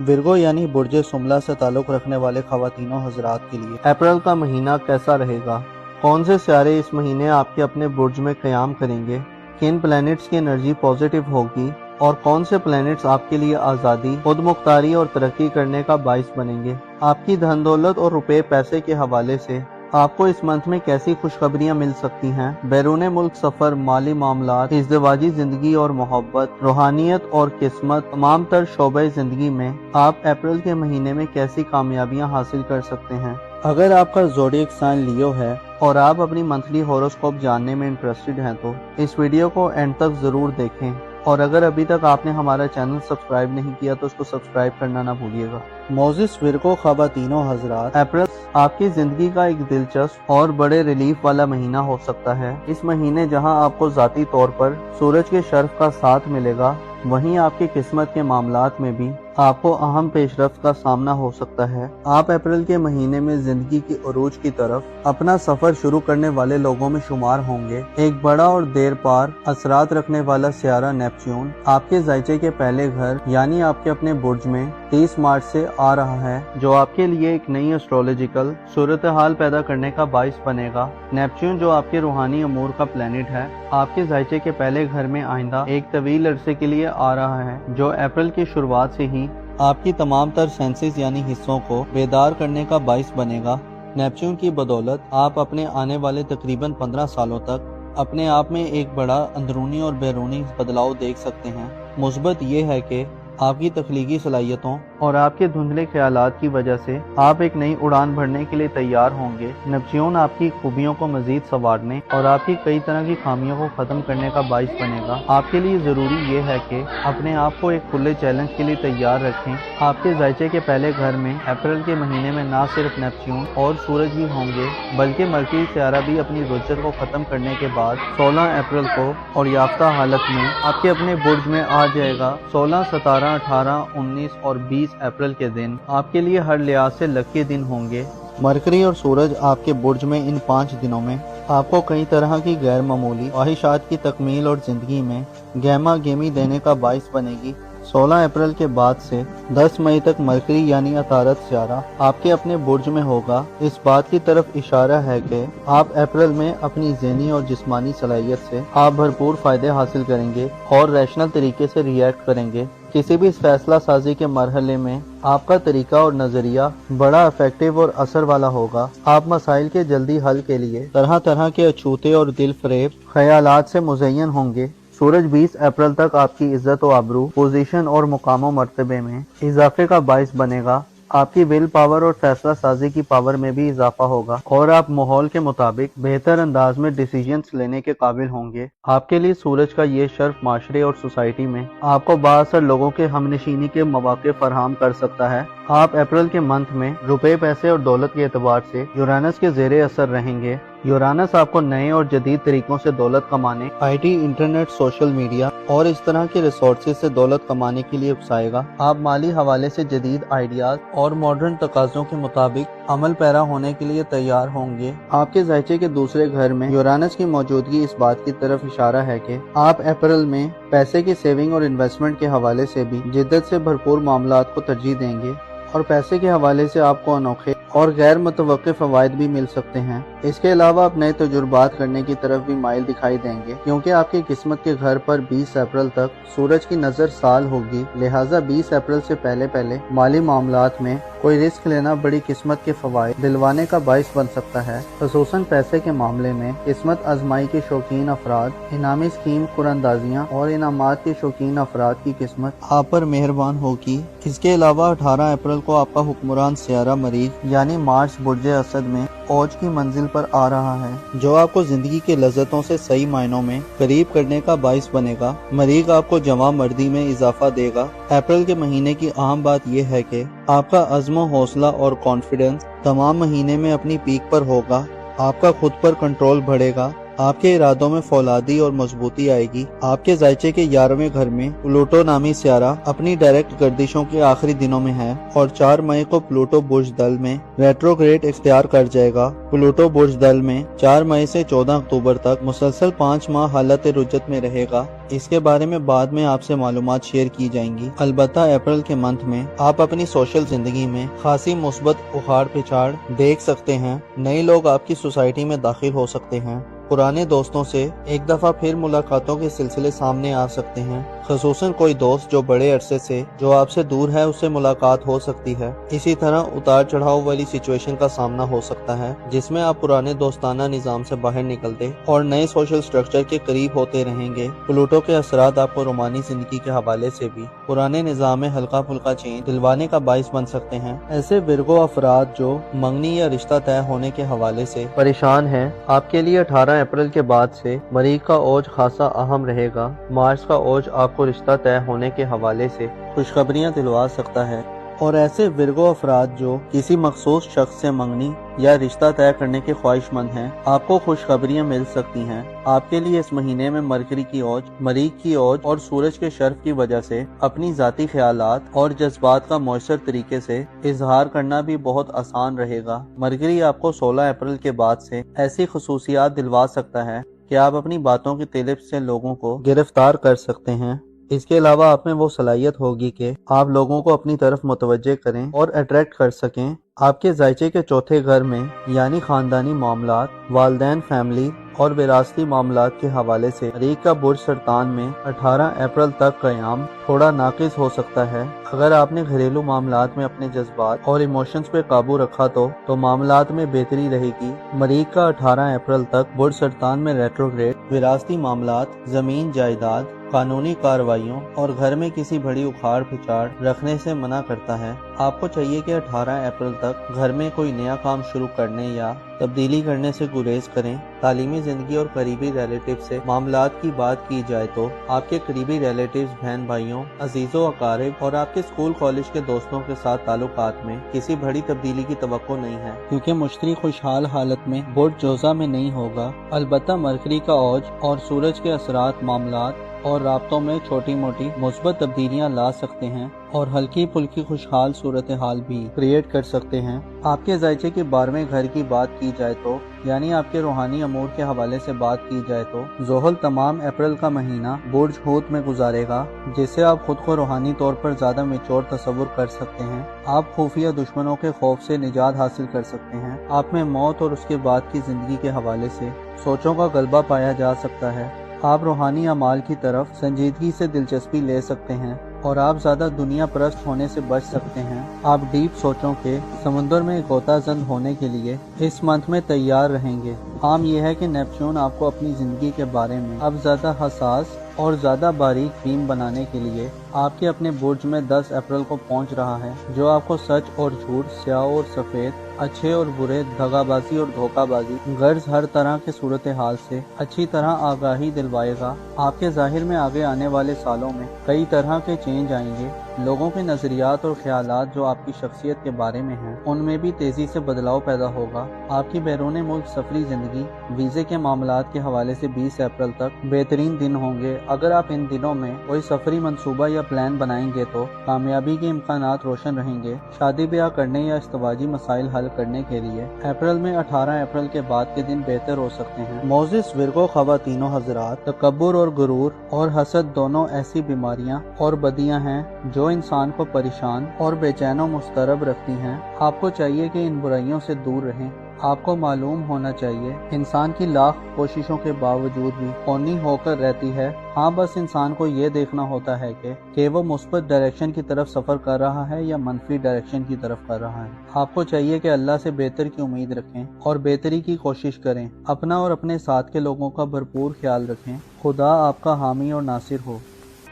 विर्गो यानी बुर्ज सुमला से ताल्लुक रखने वाले ख़वातीनो हज़रात के लिए अप्रैल का महीना कैसा रहेगा? कौन से सियारे इस महीने आपके अपने बुर्ज में क़याम करेंगे? किन प्लैनेट्स की एनर्जी पॉजिटिव होगी और कौन से प्लैनेट्स आपके लिए आज़ादी, खुद मुख्तारी और तरक्की करने का बाइस बनेंगे? आपकी धन दौलत और रुपए पैसे के हवाले से आपको इस मंथ में कैसी खुशखबरियां मिल सकती हैं? बैरून मुल्क सफर, माली मामलात, इज़्दिवाजी जिंदगी और मोहब्बत, रूहानियत और किस्मत, तमाम तर शोबे जिंदगी में आप अप्रैल के महीने में कैसी कामयाबियां हासिल कर सकते हैं? अगर आपका ज़ोडिएक साइन लियो है और आप अपनी मंथली हॉरोस्कोप जानने में इंटरेस्टेड हैं तो इस वीडियो को एंड तक जरूर देखें। और अगर अभी तक आपने हमारा चैनल सब्सक्राइब नहीं किया तो उसको सब्सक्राइब करना ना भूलिएगा। मोजिस विर्गो ख़वातीनो हज़रात, अप्रैल आपकी जिंदगी का एक दिलचस्प और बड़े रिलीफ वाला महीना हो सकता है। इस महीने जहां आपको जाती तौर पर सूरज के शर्फ का साथ मिलेगा, वहीं आपकी किस्मत के मामलात में भी आपको अहम पेशरफ्त का सामना हो सकता है। आप अप्रैल के महीने में जिंदगी की उरूज की तरफ अपना सफर शुरू करने वाले लोगों में शुमार होंगे। एक बड़ा और देर पार असरात रखने वाला सियारा नेपच्यून आपके जायचे के पहले घर यानी आपके अपने बुर्ज में 30 मार्च से आ रहा है, जो आपके लिए एक नई एस्ट्रोलॉजिकल सूरत हाल पैदा करने का बाइस बनेगा। नेपच्यून जो आपके रूहानी अमूर का प्लेनेट है, आपके जायचे के पहले घर में आइंदा एक तवील अरसे के लिए आ रहा है, जो अप्रैल की शुरुआत से ही आपकी तमाम तर सेंसेस यानी हिस्सों को बेदार करने का बाइस बनेगा। नेपच्यून की बदौलत आप अपने आने वाले तकरीबन 15 सालों तक अपने आप में एक बड़ा अंदरूनी और बैरूनी बदलाव देख सकते हैं। मुस्बत ये है कि आपकी तख्लीकी सलाहियतों और आपके धुंधले ख्यालात की वजह से आप एक नई उड़ान भरने के लिए तैयार होंगे। नेपच्यून आपकी खूबियों को मजीद संवारने और आपकी कई तरह की खामियों को खत्म करने का बाइस बनेगा। आपके लिए जरूरी ये है कि अपने आप को एक खुले चैलेंज के लिए तैयार रखें। आपके जायचे के पहले घर में अप्रैल के महीने में न सिर्फ नेपच्यून और सूरज ही होंगे, बल्कि मरकरी सियारा भी अपनी रुजत को खत्म करने के बाद 16 अप्रैल को और याफ्ता हालत में आपके अपने बुर्ज में आ जाएगा। 16, 17, 18, 19 और 20 अप्रैल के दिन आपके लिए हर लिहाज से लकी दिन होंगे। मरकरी और सूरज आपके बुर्ज में इन 5 दिनों में आपको कई तरह की गैर मामूली ख्वाहिशात की तकमील और जिंदगी में गहमा गेमी देने का बाइस बनेगी। 16 अप्रैल के बाद से 10 मई तक मरकरी यानी अतारत सियारा आपके अपने बुर्ज में होगा। इस बात की तरफ इशारा है कि आप अप्रैल में अपनी ज़हनी और जिस्मानी सलाहियत से आप भरपूर फायदे हासिल करेंगे और रैशनल तरीके से रिएक्ट करेंगे। किसी भी फैसला साजी के मरहले में आपका तरीका और नजरिया बड़ा इफेक्टिव और असर वाला होगा। आप मसाइल के जल्दी हल के लिए तरह तरह के अछूते और दिल फरेब ख्यालात से मुज़य्यन होंगे। सूरज 20 अप्रैल तक आपकी इज्जत व आबरू, पोजीशन और मुकाम व मर्तबे में इजाफे का बाइस बनेगा। आपकी विल पावर और फैसला साजी की पावर में भी इजाफा होगा और आप माहौल के मुताबिक बेहतर अंदाज में डिसीजंस लेने के काबिल होंगे। आपके लिए सूरज का ये शर्फ माशरे और सोसाइटी में आपको बाअसर लोगों के हमनशीनी के मौके फराहम कर सकता है। आप अप्रैल के मंथ में रुपए, पैसे और दौलत के एतबार से यूरानस के ज़ेरे असर रहेंगे। यूरानस आपको नए और जदीद तरीकों से दौलत कमाने, आईटी, इंटरनेट, सोशल मीडिया और इस तरह के रिसोर्सेज से दौलत कमाने के लिए उकसाएगा। आप माली हवाले से जदीद आइडियाज और मॉडर्न तकाज़ों के मुताबिक अमल पैरा होने के लिए तैयार होंगे। आपके ज़ायचे के दूसरे घर में यूरानस की मौजूदगी इस बात की तरफ इशारा है कि आप अप्रैल में पैसे की सेविंग और इन्वेस्टमेंट के हवाले से भी जिद्दत से भरपूर मामलात को तरजीह देंगे और पैसे के हवाले से आपको अनोखे और गैर मुतवक्के फवायद भी मिल सकते हैं। इसके अलावा आप नए तजुर्बात करने की तरफ भी माइल दिखाई देंगे, क्योंकि आपकी किस्मत के घर पर 20 अप्रैल तक सूरज की नज़र साल होगी। लिहाजा 20 अप्रैल से पहले पहले माली मामलात में कोई रिस्क लेना बड़ी किस्मत के फवायद दिलवाने का बाइस बन सकता है। खसूसन पैसे के मामले में किस्मत आजमाई के शौकीन अफराद, इनामी स्कीम कुरानदाजियाँ और इनामात के शौकीन अफराद की किस्मत आप पर मेहरबान होगी। इसके अलावा 18 अप्रैल को आपका हुक्मरान सियारा मरीख यानी मार्स बुर्ज असद में औज की मंजिल पर आ रहा है, जो आपको जिंदगी के लज्जतों से सही मायनों में करीब करने का बाइस बनेगा। मरीख आपको जवां मर्दी में इजाफा देगा। अप्रैल के महीने की अहम बात यह है कि आपका अज़्म, हौसला और कॉन्फिडेंस तमाम महीने में अपनी पीक पर होगा। आपका खुद पर कंट्रोल बढ़ेगा। आपके इरादों में फौलादी और मजबूती आएगी। आपके ज़ायचे के 11वें घर में प्लूटो नामी सियारा अपनी डायरेक्ट गर्दिशों के आखिरी दिनों में है और 4 मई को प्लूटो बुर्ज दल में रेट्रोग्रेड इख्तियार कर जाएगा। प्लूटो बुर्ज दल में 4 मई से 14 अक्टूबर तक मुसलसल 5 माह हालत रुज्जत में रहेगा। इसके बारे में बाद में आपसे मालूमात शेयर की जाएंगी। अलबत्ता अप्रैल के मंथ में आप अपनी सोशल जिंदगी में खासी मुस्बत उखाड़ पिछाड़ देख सकते हैं। नए लोग आपकी सोसाइटी में दाखिल हो सकते हैं। पुराने दोस्तों से एक दफा फिर मुलाकातों के सिलसिले सामने आ सकते हैं। खसूसन कोई दोस्त जो बड़े अरसे से जो आपसे दूर है उससे मुलाकात हो सकती है। इसी तरह उतार चढ़ाव वाली सिचुएशन का सामना हो सकता है, जिसमें आप पुराने दोस्ताना निजाम से बाहर निकलते और नए सोशल स्ट्रक्चर के करीब होते रहेंगे। प्लूटो के असरात आपको रोमानी जिंदगी के हवाले से भी पुराने निजाम में हल्का फुल्का चेंज दिलवाने का बाइस बन सकते हैं। ऐसे विरगो अफराद जो मंगनी या रिश्ता तय होने के हवाले से परेशान हैं, आपके लिए 18 अप्रैल के बाद से मरीख का औज खासा अहम रहेगा। मार्च का औज आपको रिश्ता तय होने के हवाले से खुशखबरियां दिलवा सकता है और ऐसे विरगो अफराद जो किसी मखसूस शख्स से मंगनी या रिश्ता तय करने के ख्वाहिशमंद हैं, आपको खुशखबरियां मिल सकती हैं। आपके लिए इस महीने में मरकरी की औज, मरीख की औज और सूरज के शर्फ की वजह से अपनी जाती ख्यालात और जज्बात का मौसर तरीके से इजहार करना भी बहुत आसान रहेगा। मरकरी आपको 16 अप्रैल के बाद से ऐसी खसूसियात दिलवा सकता है कि आप अपनी बातों की तिलिप से लोगों को गिरफ्तार कर सकते हैं। इसके अलावा आप में वो सलाहियत होगी कि आप लोगों को अपनी तरफ मुतवज्जे करें और अट्रैक्ट कर सकें। आपके ज़ायचे के चौथे घर में यानी खानदानी मामलात, वालदैन, फैमिली और विरासती मामलात के हवाले से मरीख का बुर्ज सरतान में 18 अप्रैल तक क़याम थोड़ा नाकिस हो सकता है। अगर आपने घरेलू मामलात में अपने जज्बात और इमोशंस पे काबू रखा तो मामलात में बेहतरी रहेगी। मरीख का 18 अप्रैल तक बुर्ज सरतान में रेट्रोग्रेड विरासती मामलात, जमीन जायदाद, कानूनी कार्रवाइयों और घर में किसी बड़ी उखाड़ पिछाड़ रखने से मना करता है। आपको चाहिए कि 18 अप्रैल तक घर में कोई नया काम शुरू करने या तब्दीली करने से गुरेज करें। तालीमी जिंदगी और करीबी रिलेटिव से मामलात की बात की जाए तो आपके करीबी रिलेटिव्स, बहन भाइयों, अजीजों, अकारिब और आपके स्कूल कॉलेज के दोस्तों के साथ ताल्लुकात में किसी बड़ी तब्दीली की तवक्को नहीं है, क्योंकि मुश्तरी खुशहाल हालत में बुर्ज जोजा में नहीं होगा। अलबत्ता मरकरी का औज और सूरज के असरात मामलात और राब्तों में छोटी मोटी मुस्बत तब्दीलियां ला सकते हैं और हल्की फुल्की खुशहाल सूरत हाल भी क्रिएट कर सकते हैं। आपके ज़ायचे के 12वें घर की बात की जाए तो यानी आपके रूहानी अमूर के हवाले से बात की जाए तो ज़ोहल तमाम अप्रैल का महीना बुर्ज हूत में गुजारेगा, जिससे आप खुद को रूहानी तौर पर ज़्यादा मेच्योर तस्वुर कर सकते हैं। आप खुफिया दुश्मनों के खौफ से निजात हासिल कर सकते हैं। आप में मौत और उसके बाद की ज़िंदगी के हवाले से सोचों का गलबा पाया जा सकता है। आप रूहानी अमाल की तरफ संजीदगी से दिलचस्पी ले सकते हैं और आप ज़्यादा दुनिया परस्त होने से बच सकते हैं। आप डीप सोचों के समुंदर में गोताजंद होने के लिए इस मंथ में तैयार रहेंगे। आम यह है कि नेपच्यून आपको अपनी ज़िंदगी के बारे में अब ज़्यादा हसास और ज़्यादा बारीक फीम बनाने के लिए आपके अपने बुर्ज में 10 अप्रैल को पहुंच रहा है, जो आपको सच और झूठ, स्याह और सफ़ेद, अच्छे और बुरे, दगाबाजी और धोखाबाजी, गर्ज हर तरह के सूरत हाल से अच्छी तरह आगाही दिलवाएगा। आपके ज़ाहिर में आगे आने वाले सालों में कई तरह के चेंज आएंगे। लोगों के नज़रियात और ख्यालात जो आपकी शख्सियत के बारे में हैं, उनमें भी तेज़ी से बदलाव पैदा होगा। आपकी बैरून मुल्क सफरी ज़िंदगी, वीज़े के मामलात के हवाले से 20 अप्रैल तक बेहतरीन दिन होंगे। अगर आप इन दिनों में कोई सफरी मंसूबा या प्लान बनाएंगे तो कामयाबी के इम्कानात रोशन रहेंगे। शादी ब्याह करने या इस्तवाजी मसाइल हल करने के लिए अप्रैल में 18 अप्रैल के बाद के दिन बेहतर हो सकते हैं। मोजिस विर्गो ख़वातीनो हज़रात, तकब्बुर और गुरूर और हसद दोनों ऐसी बीमारियां और बदियां हैं जो इंसान को परेशान और बेचैन और मुस्तरब रखती हैं। आपको चाहिए कि इन बुराइयों से दूर रहें। आपको मालूम होना चाहिए इंसान की लाख कोशिशों के बावजूद भी कौनी होकर रहती है। हाँ, बस इंसान को ये देखना होता है कि वो मुस्बत डायरेक्शन की तरफ सफ़र कर रहा है या मनफी डायरेक्शन की तरफ कर रहा है। आपको चाहिए कि अल्लाह से बेहतर की उम्मीद रखें और बेहतरी की कोशिश करें। अपना और अपने साथ के लोगों का भरपूर ख्याल रखें। खुदा आपका हामी और नासिर हो।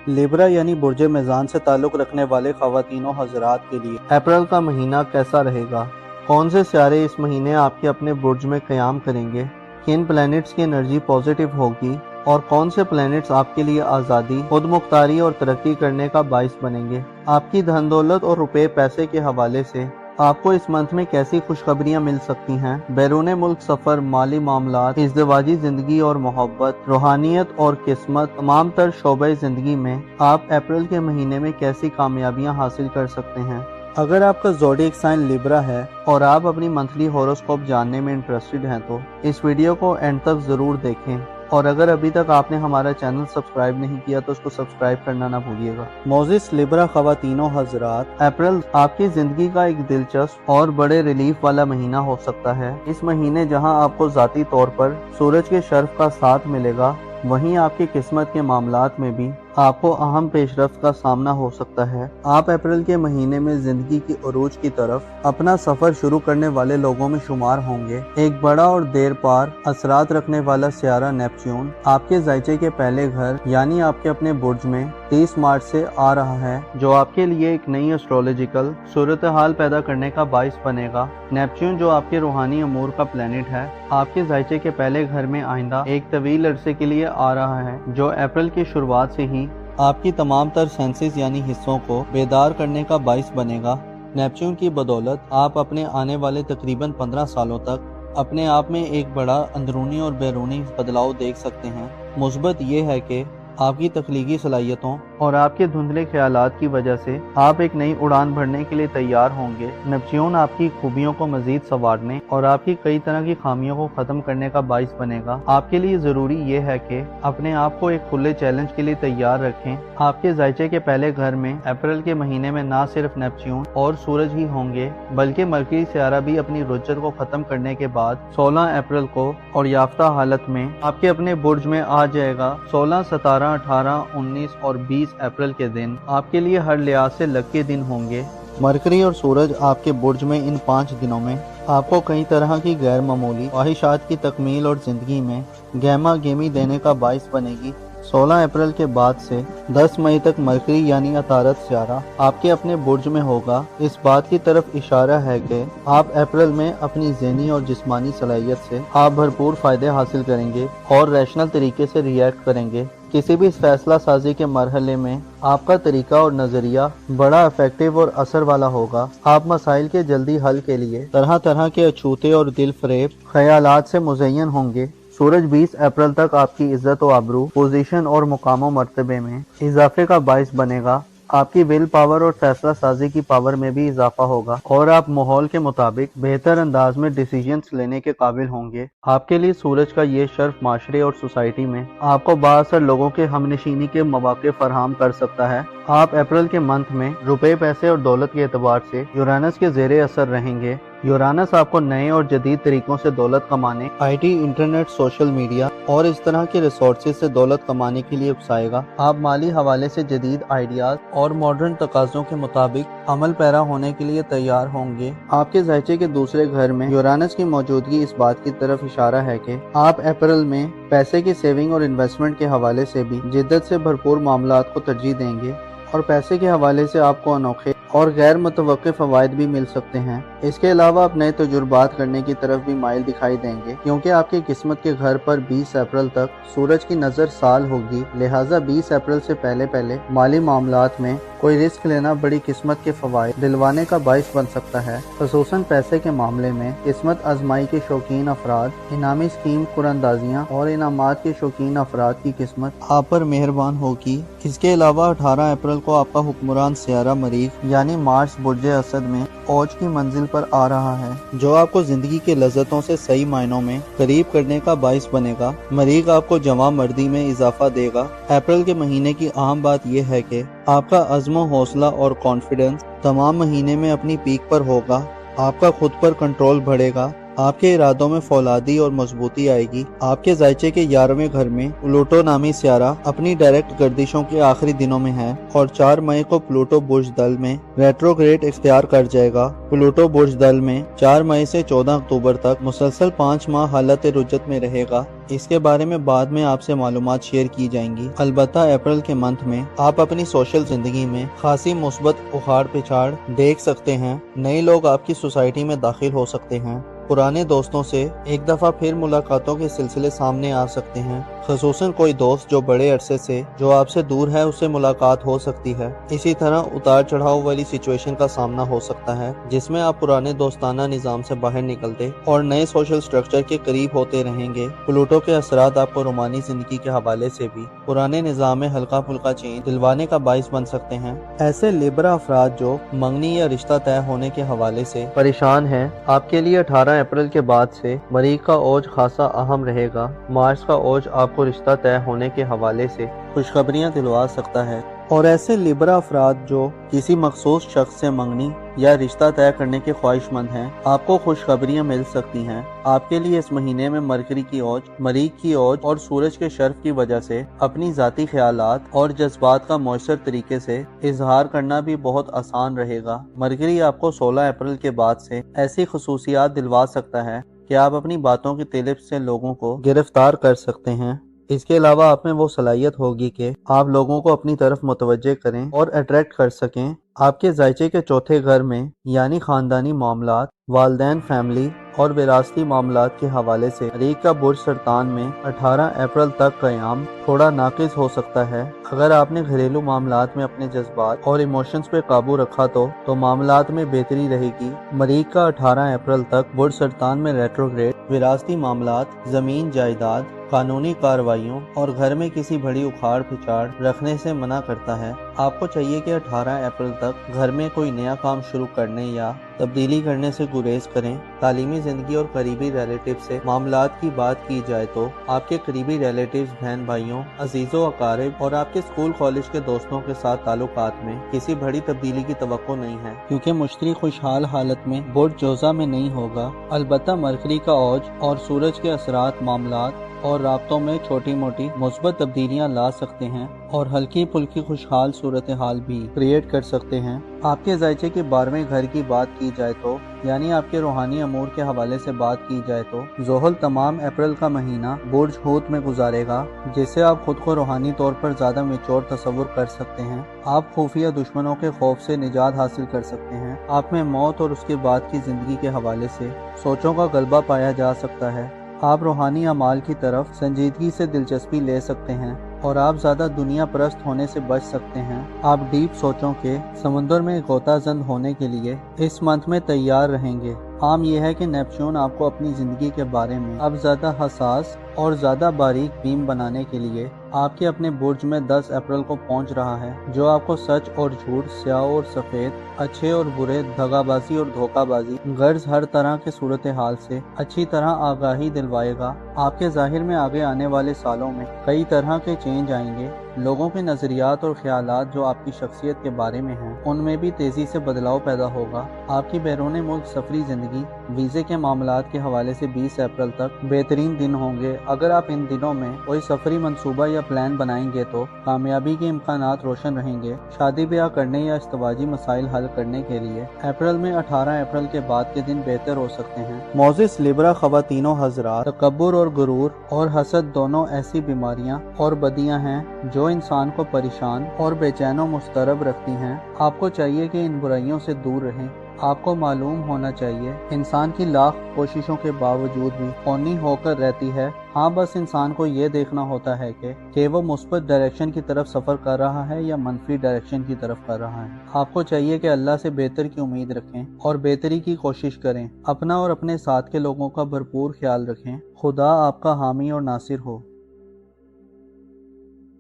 लिब्रा यानी बुर्ज मीज़ान से ताल्लुक़ रखने वाले ख़वातीनों हज़रात के लिए अप्रैल का महीना कैसा रहेगा? कौन से सितारे इस महीने आपके अपने बुर्ज में क़याम करेंगे? किन प्लैनेट्स की एनर्जी पॉजिटिव होगी और कौन से प्लैनेट्स आपके लिए आज़ादी, खुद मुख्तारी और तरक्की करने का बाइस बनेंगे? आपकी धन दौलत और रुपए पैसे के हवाले से आपको इस मंथ में कैसी खुशखबरियां मिल सकती हैं? बैरून मुल्क सफ़र, माली मामलात, इज़्दिवाजी ज़िंदगी और मोहब्बत, रूहानियत और किस्मत, तमाम तर शोबे ज़िंदगी में आप अप्रैल के महीने में कैसी कामयाबियां हासिल कर सकते हैं? अगर आपका ज़ोडिएक साइन लिब्रा है और आप अपनी मंथली हॉरोस्कोप जानने में इंटरेस्टेड हैं तो इस वीडियो को एंड तक ज़रूर देखें। और अगर अभी तक आपने हमारा चैनल सब्सक्राइब नहीं किया तो उसको सब्सक्राइब करना ना भूलिएगा। मोजिस लिब्रा ख़वातीनों हज़रात, अप्रैल आपकी ज़िंदगी का एक दिलचस्प और बड़े रिलीफ वाला महीना हो सकता है। इस महीने जहां आपको ज़ाती तौर पर सूरज के शर्फ का साथ मिलेगा, वहीं आपकी किस्मत के मामलात में भी आपको अहम पेशरफ्त का सामना हो सकता है। आप अप्रैल के महीने में जिंदगी की उरूज की तरफ अपना सफर शुरू करने वाले लोगों में शुमार होंगे। एक बड़ा और देर पार असरात रखने वाला सियारा नेपच्यून आपके ज़ायचे के पहले घर यानी आपके अपने बुर्ज में 30 मार्च से आ रहा है, जो आपके लिए एक नई एस्ट्रोलॉजिकल सूरत हाल पैदा करने का बाइस बनेगा। नेपच्यून जो आपके रूहानी अमूर का प्लेनेट है, आपके ज़ायचे के पहले घर में आइंदा एक तवील अरसे के लिए आ रहा है, जो अप्रैल की शुरुआत से ही आपकी तमाम तर सेंसेस यानी हिस्सों को बेदार करने का बाइस बनेगा। नेपच्यून की बदौलत आप अपने आने वाले तकरीबन 15 सालों तक अपने आप में एक बड़ा अंदरूनी और बैरूनी बदलाव देख सकते हैं। मुस्बत ये है कि आपकी तख्लीकी सलाहियतों और आपके धुंधले ख्यालात की वजह से आप एक नई उड़ान भरने के लिए तैयार होंगे। नेपच्यून आपकी खूबियों को मजीद संवारने और आपकी कई तरह की खामियों को ख़त्म करने का बाइस बनेगा। आपके लिए ज़रूरी ये है कि अपने आप को एक खुले चैलेंज के लिए तैयार रखें। आपके ज़ायचे के पहले घर में अप्रैल के महीने में न सिर्फ नेपच्यून और सूरज ही होंगे, बल्कि मरकरी सियारा भी अपनी रुज्जत को ख़त्म करने के बाद 16 अप्रैल को और याफ्ता हालत में आपके अपने बुर्ज में आ जाएगा। 16, 17, 18, 19 और 20 अप्रैल के दिन आपके लिए हर लिहाज से लकी दिन होंगे। मरकरी और सूरज आपके बुर्ज में इन 5 दिनों में आपको कई तरह की गैर मामूली ख्वाहिशात की तकमील और ज़िंदगी में गहमा गेमी देने का बाइस बनेगी। 16 अप्रैल के बाद से 10 मई तक मरकरी यानी अतारत सियारा आपके अपने बुर्ज में होगा। इस बात की तरफ इशारा है कि आप अप्रैल में अपनी ज़हनी और जिस्मानी सलाहियत से आप भरपूर फ़ायदे हासिल करेंगे और रैशनल तरीके से रिएक्ट करेंगे। किसी भी फैसला साजी के मरहले में आपका तरीका और नज़रिया बड़ा इफेक्टिव और असर वाला होगा। आप मसाइल के जल्दी हल के लिए तरह तरह के अछूते और दिल फरेब ख्यालात से मुज़य्यन होंगे। सूरज 20 अप्रैल तक आपकी इज्जत व आबरू, पोजीशन और मुकाम मर्तबे में इजाफे का बाइस बनेगा। آپ کی ول پاور اور فیصلہ سازی کی پاور میں بھی اضافہ ہوگا اور آپ ماحول کے مطابق بہتر انداز میں ڈیسیجنز لینے کے قابل ہوں گے۔ آپ کے لیے سورج کا یہ شرف معاشرے اور سوسائٹی میں آپ کو بااثر لوگوں کے ہم نشینی کے مواقع فراہم کر سکتا ہے۔ آپ اپریل کے منتھ میں روپے، پیسے اور دولت کے اعتبار سے یورانس کے زیر اثر رہیں گے۔ یورانس آپ کو نئے اور جدید طریقوں سے دولت کمانے، I T, internet, social media اور اس طرح کے ریسورسز سے دولت کمانے کے لیے اکسائے گا۔ آپ مالی حوالے سے جدید آئیڈیاز اور ماڈرن تقاضوں کے مطابق عمل پیرا ہونے کے لیے تیار ہوں گے۔ آپ کے ذائچے کے دوسرے گھر میں یورانس کی موجودگی اس بات کی طرف اشارہ ہے کہ آپ اپریل میں پیسے کی سیونگ اور انویسٹمنٹ کے حوالے سے بھی جدت سے بھرپور معاملات کو ترجیح دیں گے اور پیسے کے حوالے سے آپ کو انوکھے اور غیر متوقع فوائد بھی مل سکتے ہیں۔ اس کے علاوہ آپ نئے تجربات کرنے کی طرف بھی مائل دکھائی دیں گے، کیونکہ آپ کی قسمت کے گھر پر 20 اپریل تک سورج کی نظر سال ہوگی، لہٰذا 20 اپریل سے پہلے مالی معاملات میں کوئی رسک لینا بڑی قسمت کے فوائد دلوانے کا باعث بن سکتا ہے۔ خصوصاً پیسے کے معاملے میں قسمت آزمائی کے شوقین افراد، انعامی اسکیم قراندازیاں اور انعامات کے شوقین افراد کی قسمت آپ پر مہربان ہوگی۔ اس کے علاوہ 18 اپریل کو آپ کا حکمران سیارہ مریخ یعنی مارس برج اسد میں اوج کی منزل پر آ رہا ہے، جو آپ کو زندگی کے لذتوں سے صحیح معنوں میں قریب کرنے کا باعث بنے گا۔ مریخ آپ کو جواں مردی میں اضافہ دے گا۔ اپریل کے مہینے کی اہم بات یہ ہے کہ آپ کا عزم و حوصلہ اور کانفیڈنس تمام مہینے میں اپنی پیک پر ہوگا۔ آپ کا خود پر کنٹرول بڑھے گا، آپ کے ارادوں میں فولادی اور مضبوطی آئے گی۔ آپ کے ذائچے کے 11ویں گھر میں پلوٹو نامی سیارہ اپنی ڈائریکٹ گردشوں کے آخری دنوں میں ہے اور 4 مئی کو پلوٹو برج دل میں ریٹروگریڈ اختیار کر جائے گا۔ پلوٹو برج دل میں 4 مئی سے 14 اکتوبر تک مسلسل 5 ماہ حالت رجت میں رہے گا۔ اس کے بارے میں بعد میں آپ سے معلومات شیئر کی جائیں گی۔ البتہ اپریل کے منتھ میں آپ اپنی سوشل زندگی میں خاصی مثبت اخاڑ پچھاڑ دیکھ سکتے ہیں۔ نئے لوگ آپ کی سوسائٹی میں داخل ہو سکتے ہیں۔ پرانے دوستوں سے ایک دفعہ پھر ملاقاتوں کے سلسلے سامنے آ سکتے ہیں، خصوصاً کوئی دوست جو بڑے عرصے سے جو آپ سے دور ہے اس سے ملاقات ہو سکتی ہے۔ اسی طرح اتار چڑھاؤ والی سچویشن کا سامنا ہو سکتا ہے جس میں آپ پرانے دوستانہ نظام سے باہر نکلتے اور نئے سوشل سٹرکچر کے قریب ہوتے رہیں گے۔ پلوٹو کے اثرات آپ کو رومانی زندگی کے حوالے سے بھی پرانے نظام میں ہلکا پھلکا چینج دلوانے کا باعث بن سکتے ہیں۔ ایسے لیبرا افراد جو منگنی یا رشتہ طے ہونے کے حوالے سے پریشان ہیں، آپ کے لیے 18 اپریل کے بعد سے مریخ کا اوج خاصا اہم رہے گا۔ مارس کا اوج آپ کو رشتہ طے ہونے کے حوالے سے خوشخبریاں دلوا سکتا ہے، اور ایسے لیبرا افراد جو کسی مخصوص شخص سے منگنی یا رشتہ طے کرنے کے خواہش مند ہیں، آپ کو خوشخبریاں مل سکتی ہیں۔ آپ کے لیے اس مہینے میں مرکری کی اوج، مریخ کی اوج اور سورج کے شرف کی وجہ سے اپنی ذاتی خیالات اور جذبات کا مؤثر طریقے سے اظہار کرنا بھی بہت آسان رہے گا۔ مرکری آپ کو 16 اپریل کے بعد سے ایسی خصوصیات دلوا سکتا ہے کہ آپ اپنی باتوں کی طلب سے لوگوں کو گرفتار کر سکتے ہیں۔ اس کے علاوہ آپ میں وہ صلاحیت ہوگی کہ آپ لوگوں کو اپنی طرف متوجہ کریں اور اٹریکٹ کر سکیں۔ آپ کے ذائچے کے 4تھے گھر میں یعنی خاندانی معاملات، والدین، فیملی اور وراثتی معاملات کے حوالے سے مریخ کا برج سرطان میں 18 اپریل تک قیام تھوڑا ناقص ہو سکتا ہے۔ اگر آپ نے گھریلو معاملات میں اپنے جذبات اور ایموشنز پہ قابو رکھا تو معاملات میں بہتری رہے گی۔ مریخ کا 18 اپریل تک برج سرطان میں ریٹروگریڈ وراثتی معاملات، زمین جائیداد، قانونی کارروائیوں اور گھر میں کسی بڑی اکھاڑ پچھاڑ رکھنے سے منع کرتا ہے۔ آپ کو چاہیے کہ 18 اپریل تک گھر میں کوئی نیا کام شروع کرنے یا تبدیلی کرنے سے گریز کریں۔ تعلیمی زندگی اور قریبی ریلیٹیو سے معاملات کی بات کی جائے تو آپ کے قریبی ریلیٹیوز، بہن بھائیوں، عزیزوں، اقارب اور آپ کے اسکول کالج کے دوستوں کے ساتھ تعلقات میں کسی بڑی تبدیلی کی توقع نہیں ہے، کیونکہ مشتری خوشحال حالت میں برج جوزہ میں نہیں ہوگا۔ البتہ مرکری کا اوج اور سورج کے اثرات معاملات اور رابطوں میں چھوٹی موٹی مثبت تبدیلیاں لا سکتے ہیں اور ہلکی پھلکی خوشحال صورتحال بھی کریٹ کر سکتے ہیں۔ آپ کے ذائچے کے 12ویں گھر کی بات کی جائے تو یعنی آپ کے روحانی امور کے حوالے سے بات کی جائے تو زحل تمام اپریل کا مہینہ برج حوت میں گزارے گا، جس سے آپ خود کو روحانی طور پر زیادہ میچور تصور کر سکتے ہیں۔ آپ خفیہ دشمنوں کے خوف سے نجات حاصل کر سکتے ہیں۔ آپ میں موت اور اس کے بعد کی زندگی کے حوالے سے سوچوں کا غلبہ پایا جا سکتا ہے۔ آپ روحانی اعمال کی طرف سنجیدگی سے دلچسپی لے سکتے ہیں اور آپ زیادہ دنیا پرست ہونے سے بچ سکتے ہیں۔ آپ ڈیپ سوچوں کے سمندر میں غوطہ زن ہونے کے لیے اس منتھ میں تیار رہیں گے۔ عام یہ ہے کہ نیپچون آپ کو اپنی زندگی کے بارے میں اب زیادہ حساس اور زیادہ باریک بین بنانے کے لیے آپ کے اپنے برج میں 10 اپریل کو پہنچ رہا ہے، جو آپ کو سچ اور جھوٹ، سیاہ اور سفید، اچھے اور برے، دغا بازی اور دھوکہ بازی، غرض ہر طرح کے صورتحال سے اچھی طرح آگاہی دلوائے گا۔ آپ کے ظاہر میں آگے آنے والے سالوں میں کئی طرح کے چینج آئیں گے۔ لوگوں کے نظریات اور خیالات جو آپ کی شخصیت کے بارے میں ہیں ان میں بھی تیزی سے بدلاؤ پیدا ہوگا۔ آپ کی بیرون ملک سفری زندگی، ویزے کے معاملات کے حوالے سے 20 اپریل تک بہترین دن ہوں گے۔ اگر آپ ان دنوں میں کوئی سفری منصوبہ یا پلان بنائیں گے تو کامیابی کے امکانات روشن رہیں گے۔ شادی بیاہ کرنے یا ازدواجی مسائل حل کرنے کے لیے اپریل میں 18 اپریل کے بعد کے دن بہتر ہو سکتے ہیں۔ معزز لیبرا خواتین و حضرات، تکبر اور غرور اور حسد دونوں ایسی بیماریاں اور بدیاں ہیں جو انسان کو پریشان اور بے چین و مضطرب رکھتی ہیں۔ آپ کو چاہیے کہ ان برائیوں سے دور رہیں۔ آپ کو معلوم ہونا چاہیے انسان کی لاکھ کوششوں کے باوجود بھی فانی ہو کر رہتی ہے۔ ہاں، بس انسان کو یہ دیکھنا ہوتا ہے کہ وہ مثبت ڈائریکشن کی طرف سفر کر رہا ہے یا منفی ڈائریکشن کی طرف کر رہا ہے۔ آپ کو چاہیے کہ اللہ سے بہتر کی امید رکھیں اور بہتری کی کوشش کریں۔ اپنا اور اپنے ساتھ کے لوگوں کا بھرپور خیال رکھیں۔ خدا آپ کا حامی اور ناصر ہو۔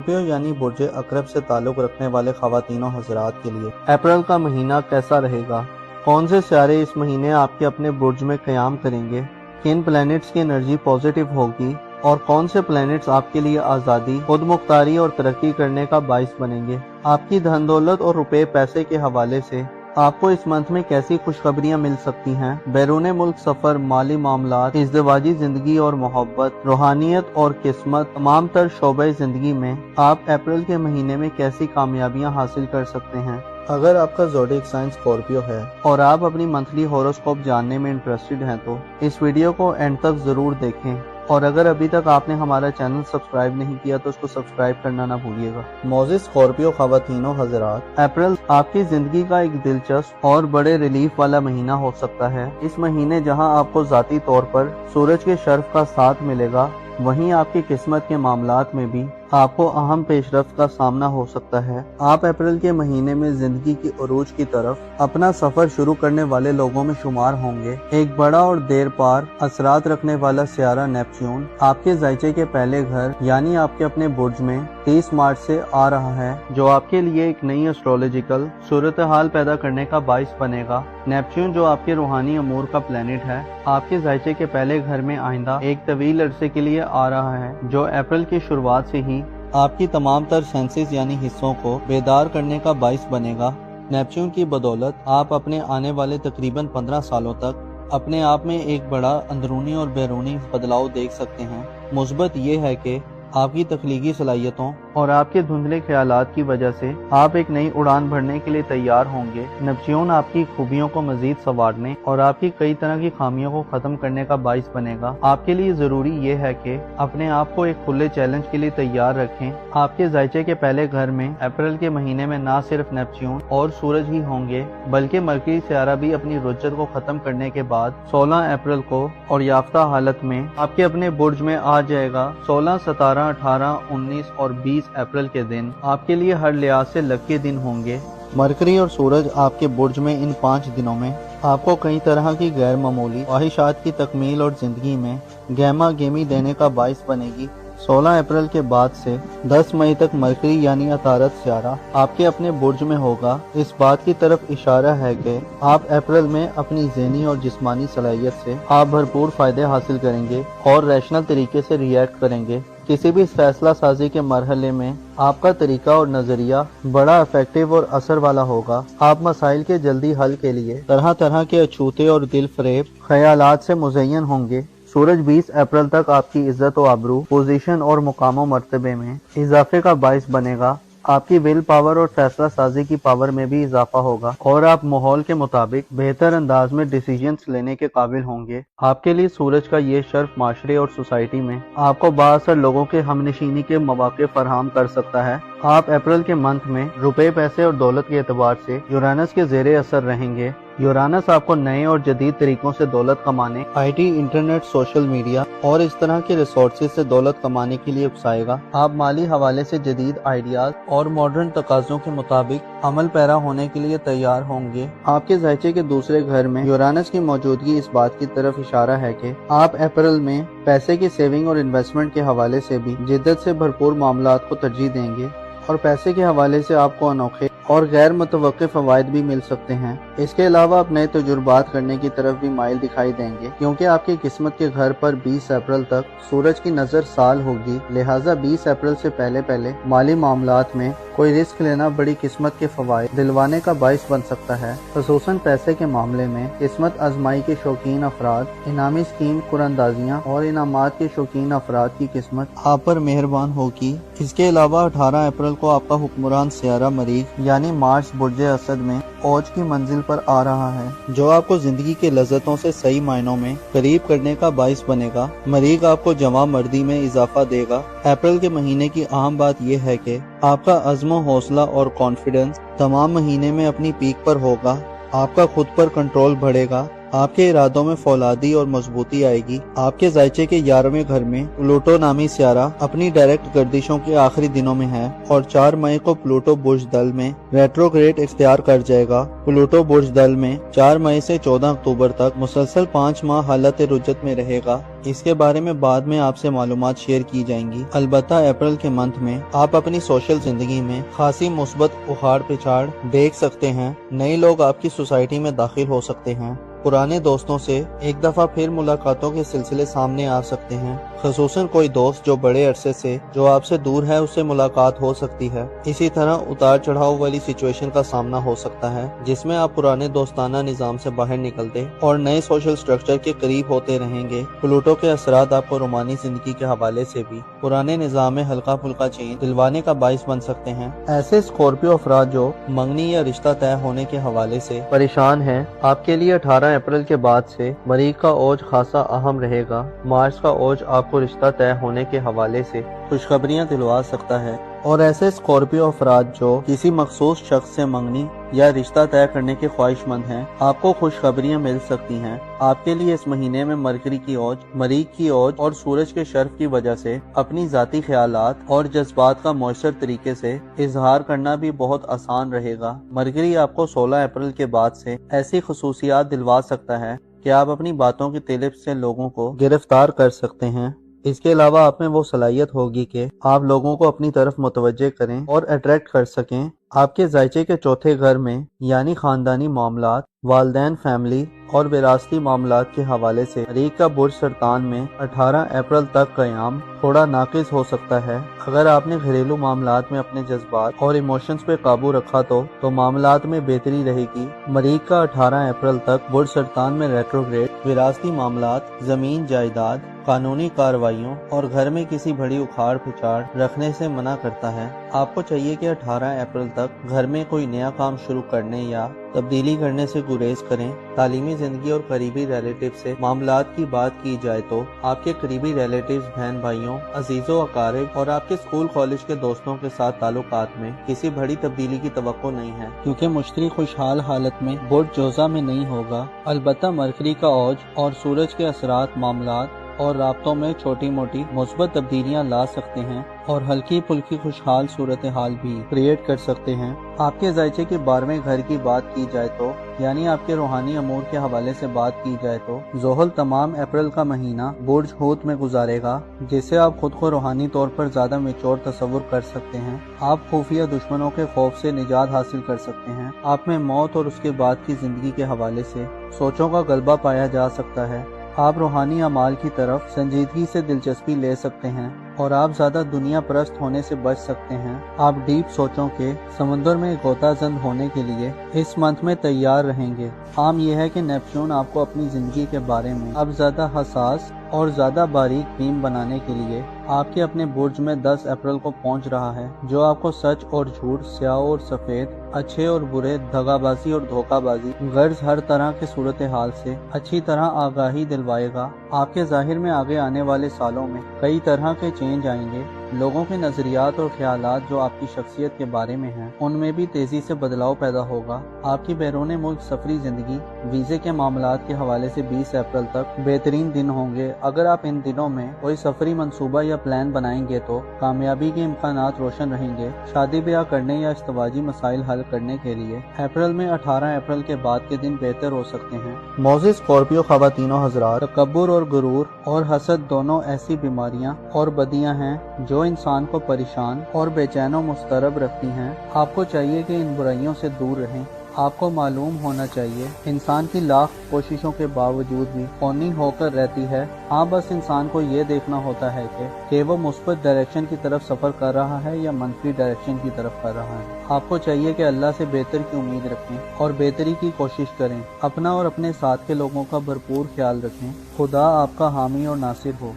یعنی برج عقرب سے تعلق رکھنے والے خواتین و حضرات کے لیے اپریل کا مہینہ کیسا رہے گا؟ کون سے سیارے اس مہینے آپ کے اپنے برج میں قیام کریں گے؟ کن پلینٹس کی انرجی پازیٹیو ہوگی اور کون سے پلینٹس آپ کے لیے آزادی، خود مختاری اور ترقی کرنے کا باعث بنیں گے؟ آپ کی دھن دولت اور روپے پیسے کے حوالے سے آپ کو اس منتھ میں کیسی خوشخبریاں مل سکتی ہیں؟ بیرون ملک سفر، مالی معاملات، ازدواجی زندگی اور محبت، روحانیت اور قسمت، تمام تر شعبۂ زندگی میں آپ اپریل کے مہینے میں کیسی کامیابیاں حاصل کر سکتے ہیں؟ اگر آپ کا زوڈیک سائن اسکارپیو ہے اور آپ اپنی منتھلی ہوروسکوپ جاننے میں انٹرسٹڈ ہیں تو اس ویڈیو کو اینڈ تک ضرور دیکھیں، اور اگر ابھی تک آپ نے ہمارا چینل سبسکرائب نہیں کیا تو اس کو سبسکرائب کرنا نہ بھولیے گا۔ معزز اسکارپیو خواتین و حضرات، اپریل آپ کی زندگی کا ایک دلچسپ اور بڑے ریلیف والا مہینہ ہو سکتا ہے۔ اس مہینے جہاں آپ کو ذاتی طور پر سورج کے شرف کا ساتھ ملے گا، وہیں آپ کی قسمت کے معاملات میں بھی آپ کو اہم پیش رفت کا سامنا ہو سکتا ہے۔ آپ اپریل کے مہینے میں زندگی کی عروج کی طرف اپنا سفر شروع کرنے والے لوگوں میں شمار ہوں گے۔ ایک بڑا اور دیر پار اثرات رکھنے والا سیارہ نیپچون آپ کے ذائچے کے پہلے گھر یعنی آپ کے اپنے برج میں 30 مارچ سے آ رہا ہے، جو آپ کے لیے ایک نئی ایسٹرولوجیکل صورتحال پیدا کرنے کا باعث بنے گا۔ نیپچون جو آپ کے روحانی امور کا پلینٹ ہے، آپ کے ذائچے کے پہلے گھر میں آئندہ ایک طویل عرصے کے لیے آ رہا ہے، جو اپریل کی شروعات سے ہی آپ کی تمام تر سینسز یعنی حصوں کو بیدار کرنے کا باعث بنے گا۔ نیپچون کی بدولت آپ اپنے آنے والے تقریباً 15 سالوں تک اپنے آپ میں ایک بڑا اندرونی اور بیرونی بدلاؤ دیکھ سکتے ہیں۔ مثبت یہ ہے کہ آپ کی تخلیقی صلاحیتوں اور آپ کے دھندلے خیالات کی وجہ سے آپ ایک نئی اڑان بھرنے کے لیے تیار ہوں گے۔ نیپچون آپ کی خوبیوں کو مزید سنوارنے اور آپ کی کئی طرح کی خامیوں کو ختم کرنے کا باعث بنے گا۔ آپ کے لیے ضروری یہ ہے کہ اپنے آپ کو ایک کھلے چیلنج کے لیے تیار رکھیں۔ آپ کے ذائچے کے پہلے گھر میں اپریل کے مہینے میں نہ صرف نیپچون اور سورج ہی ہوں گے، بلکہ مرکری سیارہ بھی اپنی رجت کو ختم کرنے کے بعد 16 اپریل کو اور یافتہ حالت میں آپ کے اپنے برج میں آ جائے گا۔ 16، 17، 18، 19 اور 20 اپریل کے دن آپ کے لیے ہر لحاظ سے لکی دن ہوں گے۔ مرکری اور سورج آپ کے برج میں ان 5 دنوں میں آپ کو کئی طرح کی غیر معمولی خواہشات کی تکمیل اور زندگی میں گہما گہمی دینے کا باعث بنے گی۔ 16 اپریل کے بعد سے 10 مئی تک مرکری یعنی عطارد سیارہ آپ کے اپنے برج میں ہوگا۔ اس بات کی طرف اشارہ ہے کہ آپ اپریل میں اپنی ذہنی اور جسمانی صلاحیت سے آپ بھرپور فائدے حاصل کریں گے اور ریشنل طریقے سے ریئیکٹ کریں گے۔ کسی بھی فیصلہ سازی کے مرحلے میں آپ کا طریقہ اور نظریہ بڑا افیکٹو اور اثر والا ہوگا۔ آپ مسائل کے جلدی حل کے لیے طرح طرح کے اچھوتے اور دل فریب خیالات سے مزین ہوں گے۔ سورج 20 اپریل تک آپ کی عزت و آبرو، پوزیشن اور مقام و مرتبے میں اضافے کا باعث بنے گا۔ آپ کی ول پاور اور فیصلہ سازی کی پاور میں بھی اضافہ ہوگا اور آپ ماحول کے مطابق بہتر انداز میں ڈیسیجنز لینے کے قابل ہوں گے۔ آپ کے لیے سورج کا یہ شرف معاشرے اور سوسائٹی میں آپ کو بااثر لوگوں کے ہم نشینی کے مواقع فراہم کر سکتا ہے۔ آپ اپریل کے منتھ میں روپے، پیسے اور دولت کے اعتبار سے یورینس کے زیر اثر رہیں گے۔ यूरानस आपको नए और जदीद तरीकों से दौलत कमाने, आईटी, इंटरनेट, सोशल मीडिया और इस तरह के रिसोर्सेज से दौलत कमाने के लिए उकसाएगा। आप माली हवाले से जदीद आइडियाज और मॉडर्न तकाज़ों के मुताबिक अमल पैरा होने के लिए तैयार होंगे। आपके ज़ायचे के दूसरे घर में यूरानस की मौजूदगी इस बात की तरफ इशारा है कि आप अप्रैल में पैसे की सेविंग और इन्वेस्टमेंट के हवाले से भी जिद्दत से भरपूर मामलात को तरजीह देंगे और पैसे के हवाले से आपको अनोखे और गैर मुतवक्किफ फवायद भी मिल सकते हैं। इसके अलावा आप नए तजुर्बात करने की तरफ भी माइल दिखाई देंगे, क्योंकि आपकी किस्मत के घर पर 20 अप्रैल तक सूरज की नज़र साल होगी। लिहाजा 20 अप्रैल से पहले माली मामलात में कोई रिस्क लेना बड़ी किस्मत के फवायद दिलवाने का बाइस बन सकता है। खुसूसन पैसे के मामले में किस्मत आजमाई के शौकीन अफराद, इनामी स्कीम कुरानदाजियाँ और इनामात के शौकीन अफराद की किस्मत आप पर मेहरबान होगी। इसके अलावा 18 अप्रैल को आपका हुक्मरान सियारा मरीख यानी मार्स बुर्जे असद में औज की मंजिल पर आ रहा है, जो आपको जिंदगी के लज्जतों से सही मायनों में करीब करने का बाइस बनेगा। मरीख आपको जवां मर्दी में इजाफा देगा। अप्रैल के महीने की अहम बात यह है कि आपका अज़्म, हौसला और कॉन्फिडेंस तमाम महीने में अपनी पीक पर होगा। आपका खुद पर कंट्रोल बढ़ेगा। आपके इरादों में फौलादी और मजबूती आएगी। आपके ज़ायचे के 11वें घर में प्लूटो नामी सियारा अपनी डायरेक्ट गर्दिशों के आखिरी दिनों में है और 4 मई को प्लूटो बुर्ज दल में रेट्रोग्रेड इख्तियार कर जाएगा। प्लूटो बुर्ज दल में 4 मई से 14 अक्टूबर तक मुसलसल 5 माह हालत रुजत में रहेगा। इसके बारे में बाद में आपसे मालूमात शेयर की जाएंगी। अलबत्ता अप्रैल के मंथ में आप अपनी सोशल जिंदगी में खासी मुस्बत उखाड़ पिछाड़ देख सकते हैं। नए लोग आपकी सोसाइटी में दाखिल हो सकते हैं। पुराने दोस्तों से एक दफा फिर मुलाकातों के सिलसिले सामने आ सकते हैं। खुसूसन कोई दोस्त जो बड़े अरसे से जो आपसे दूर है उससे मुलाकात हो सकती है। इसी तरह उतार चढ़ाव वाली सिचुएशन का सामना हो सकता है, जिसमें आप पुराने दोस्ताना निजाम से बाहर निकलते और नए सोशल स्ट्रक्चर के करीब होते रहेंगे। प्लूटो के असरात आपको रोमानी जिंदगी के हवाले से भी पुराने निजाम में हल्का फुल्का चेंज दिलवाने का बाइस बन सकते हैं। ऐसे स्कॉर्पियो अफराद जो मंगनी या रिश्ता तय होने के हवाले से परेशान हैं, आपके लिए 18 अप्रैल के बाद से मरीख का ओज खासा अहम रहेगा। मार्च का ओज आपको रिश्ता तय होने के हवाले से खुशखबरियां दिलवा सकता है और ऐसे स्कॉर्पियो अफराद जो किसी मखसूस शख्स से मंगनी या रिश्ता तय करने के ख्वाहिशमंद हैं, आपको खुशखबरियां मिल सकती हैं। आपके लिए इस महीने में मरकरी की ओज, मरीख की ओज और सूरज के शर्फ की वजह से अपनी जाती ख्यालात और जज्बात का मौसर तरीके से इजहार करना भी बहुत आसान रहेगा। मरकरी आपको 16 अप्रैल के बाद से ऐसी खसूसियात दिलवा सकता है कि आप अपनी बातों की तिलिप से लोगों को गिरफ्तार कर सकते हैं। इसके अलावा आप में वो सलाहियत होगी कि आप लोगों को अपनी तरफ मुतवज्जे करें और अट्रैक्ट कर सकें। आपके ज़ायचे के चौथे घर में यानी खानदानी मामलात, वालदैन, फैमिली और विरासती मामलात के हवाले से मरीख का बुर्ज सरतान में 18 अप्रैल तक क़याम थोड़ा नाकिस हो सकता है। अगर आपने घरेलू मामलात में अपने जज्बात और इमोशंस पे काबू रखा तो मामलात में बेहतरी रहेगी। मरीख का 18 अप्रैल तक बुर्ज सरतान में रेट्रोग्रेड विरासती मामलात, जमीन जायदाद, कानूनी कार्रवाइयों और घर में किसी बड़ी उखाड़ पिछाड़ रखने से मना करता है। आपको चाहिए कि 18 अप्रैल तक घर में कोई नया काम शुरू करने या तब्दीली करने से गुरेज करें। तालीमी जिंदगी और करीबी रिलेटिव से मामलात की बात की जाए तो आपके करीबी रिलेटिव्स, बहन भाइयों, अजीजों, अकारिब और आपके स्कूल कॉलेज के दोस्तों के साथ ताल्लुकात में किसी बड़ी तब्दीली की तवक्को नहीं है, क्योंकि मुश्तरी खुशहाल हालत में बुर्ज जोजा में नहीं होगा। अलबत्ता मरकरी का औज और सूरज के असरात मामलात और राब्तों में छोटी मोटी मुस्बत तब्दीलियां ला सकते हैं और हल्की फुल्की खुशहाल सूरत हाल भी क्रिएट कर सकते हैं। आपके ज़ायचे के 12वें घर की बात की जाए तो यानी आपके रूहानी अमूर के हवाले से बात की जाए तो ज़ोहल तमाम अप्रैल का महीना बुर्ज हूत में गुजारेगा, जिससे आप खुद को रूहानी तौर पर ज्यादा मैच्योर तस्वुर कर सकते हैं। आप खुफिया दुश्मनों के खौफ से निजात हासिल कर सकते हैं। आप में मौत और उसके बाद की जिंदगी के हवाले से सोचों का गलबा पाया जा सकता है। आप रूहानी अमाल की तरफ संजीदगी से दिलचस्पी ले सकते हैं और आप ज्यादा दुनिया परस्त होने से बच सकते हैं। आप डीप सोचों के समुद्र में गोताजंद होने के लिए इस मंथ में तैयार रहेंगे। आम यह है कि नेपच्यून आपको अपनी जिंदगी के बारे में अब ज्यादा हसास और ज्यादा बारीक बीम बनाने के लिए आपके अपने बुर्ज में 10 अप्रैल को पहुंच रहा है, जो आपको सच और झूठ, स्याह और सफेद, अच्छे और बुरे, दगाबाजी और धोखाबाजी, गर्ज हर तरह के सूरत हाल से अच्छी तरह आगाही दिलवाएगा। आपके जाहिर में आगे आने वाले सालों में कई तरह के चेंज आएंगे لوگوں کے نظریات اور خیالات جو آپ کی شخصیت کے بارے میں ہیں ان میں بھی تیزی سے بدلاؤ پیدا ہوگا۔ آپ کی بیرون ملک سفری زندگی ویزے کے معاملات کے حوالے سے 20 اپریل تک بہترین دن ہوں گے۔ اگر آپ ان دنوں میں کوئی سفری منصوبہ یا پلان بنائیں گے تو کامیابی کے امکانات روشن رہیں گے۔ شادی بیاہ کرنے یا ازدواجی مسائل حل کرنے کے لیے اپریل میں 18 اپریل کے بعد کے دن بہتر ہو سکتے ہیں۔ معزز اسکارپیو خواتین و حضرات، تکبر اور غرور اور حسد دونوں ایسی بیماریاں اور بدیاں ہیں جو انسان کو پریشان اور بے چین و مضطرب رکھتی ہیں۔ آپ کو چاہیے کہ ان برائیوں سے دور رہیں۔ آپ کو معلوم ہونا چاہیے انسان کی لاکھ کوششوں کے باوجود بھی فانی ہو کر رہتی ہے۔ ہاں، بس انسان کو یہ دیکھنا ہوتا ہے کہ وہ مثبت ڈائریکشن کی طرف سفر کر رہا ہے یا منفی ڈائریکشن کی طرف کر رہا ہے۔ آپ کو چاہیے کہ اللہ سے بہتر کی امید رکھیں اور بہتری کی کوشش کریں۔ اپنا اور اپنے ساتھ کے لوگوں کا بھرپور خیال رکھیں۔ خدا آپ کا حامی اور ناصر ہو۔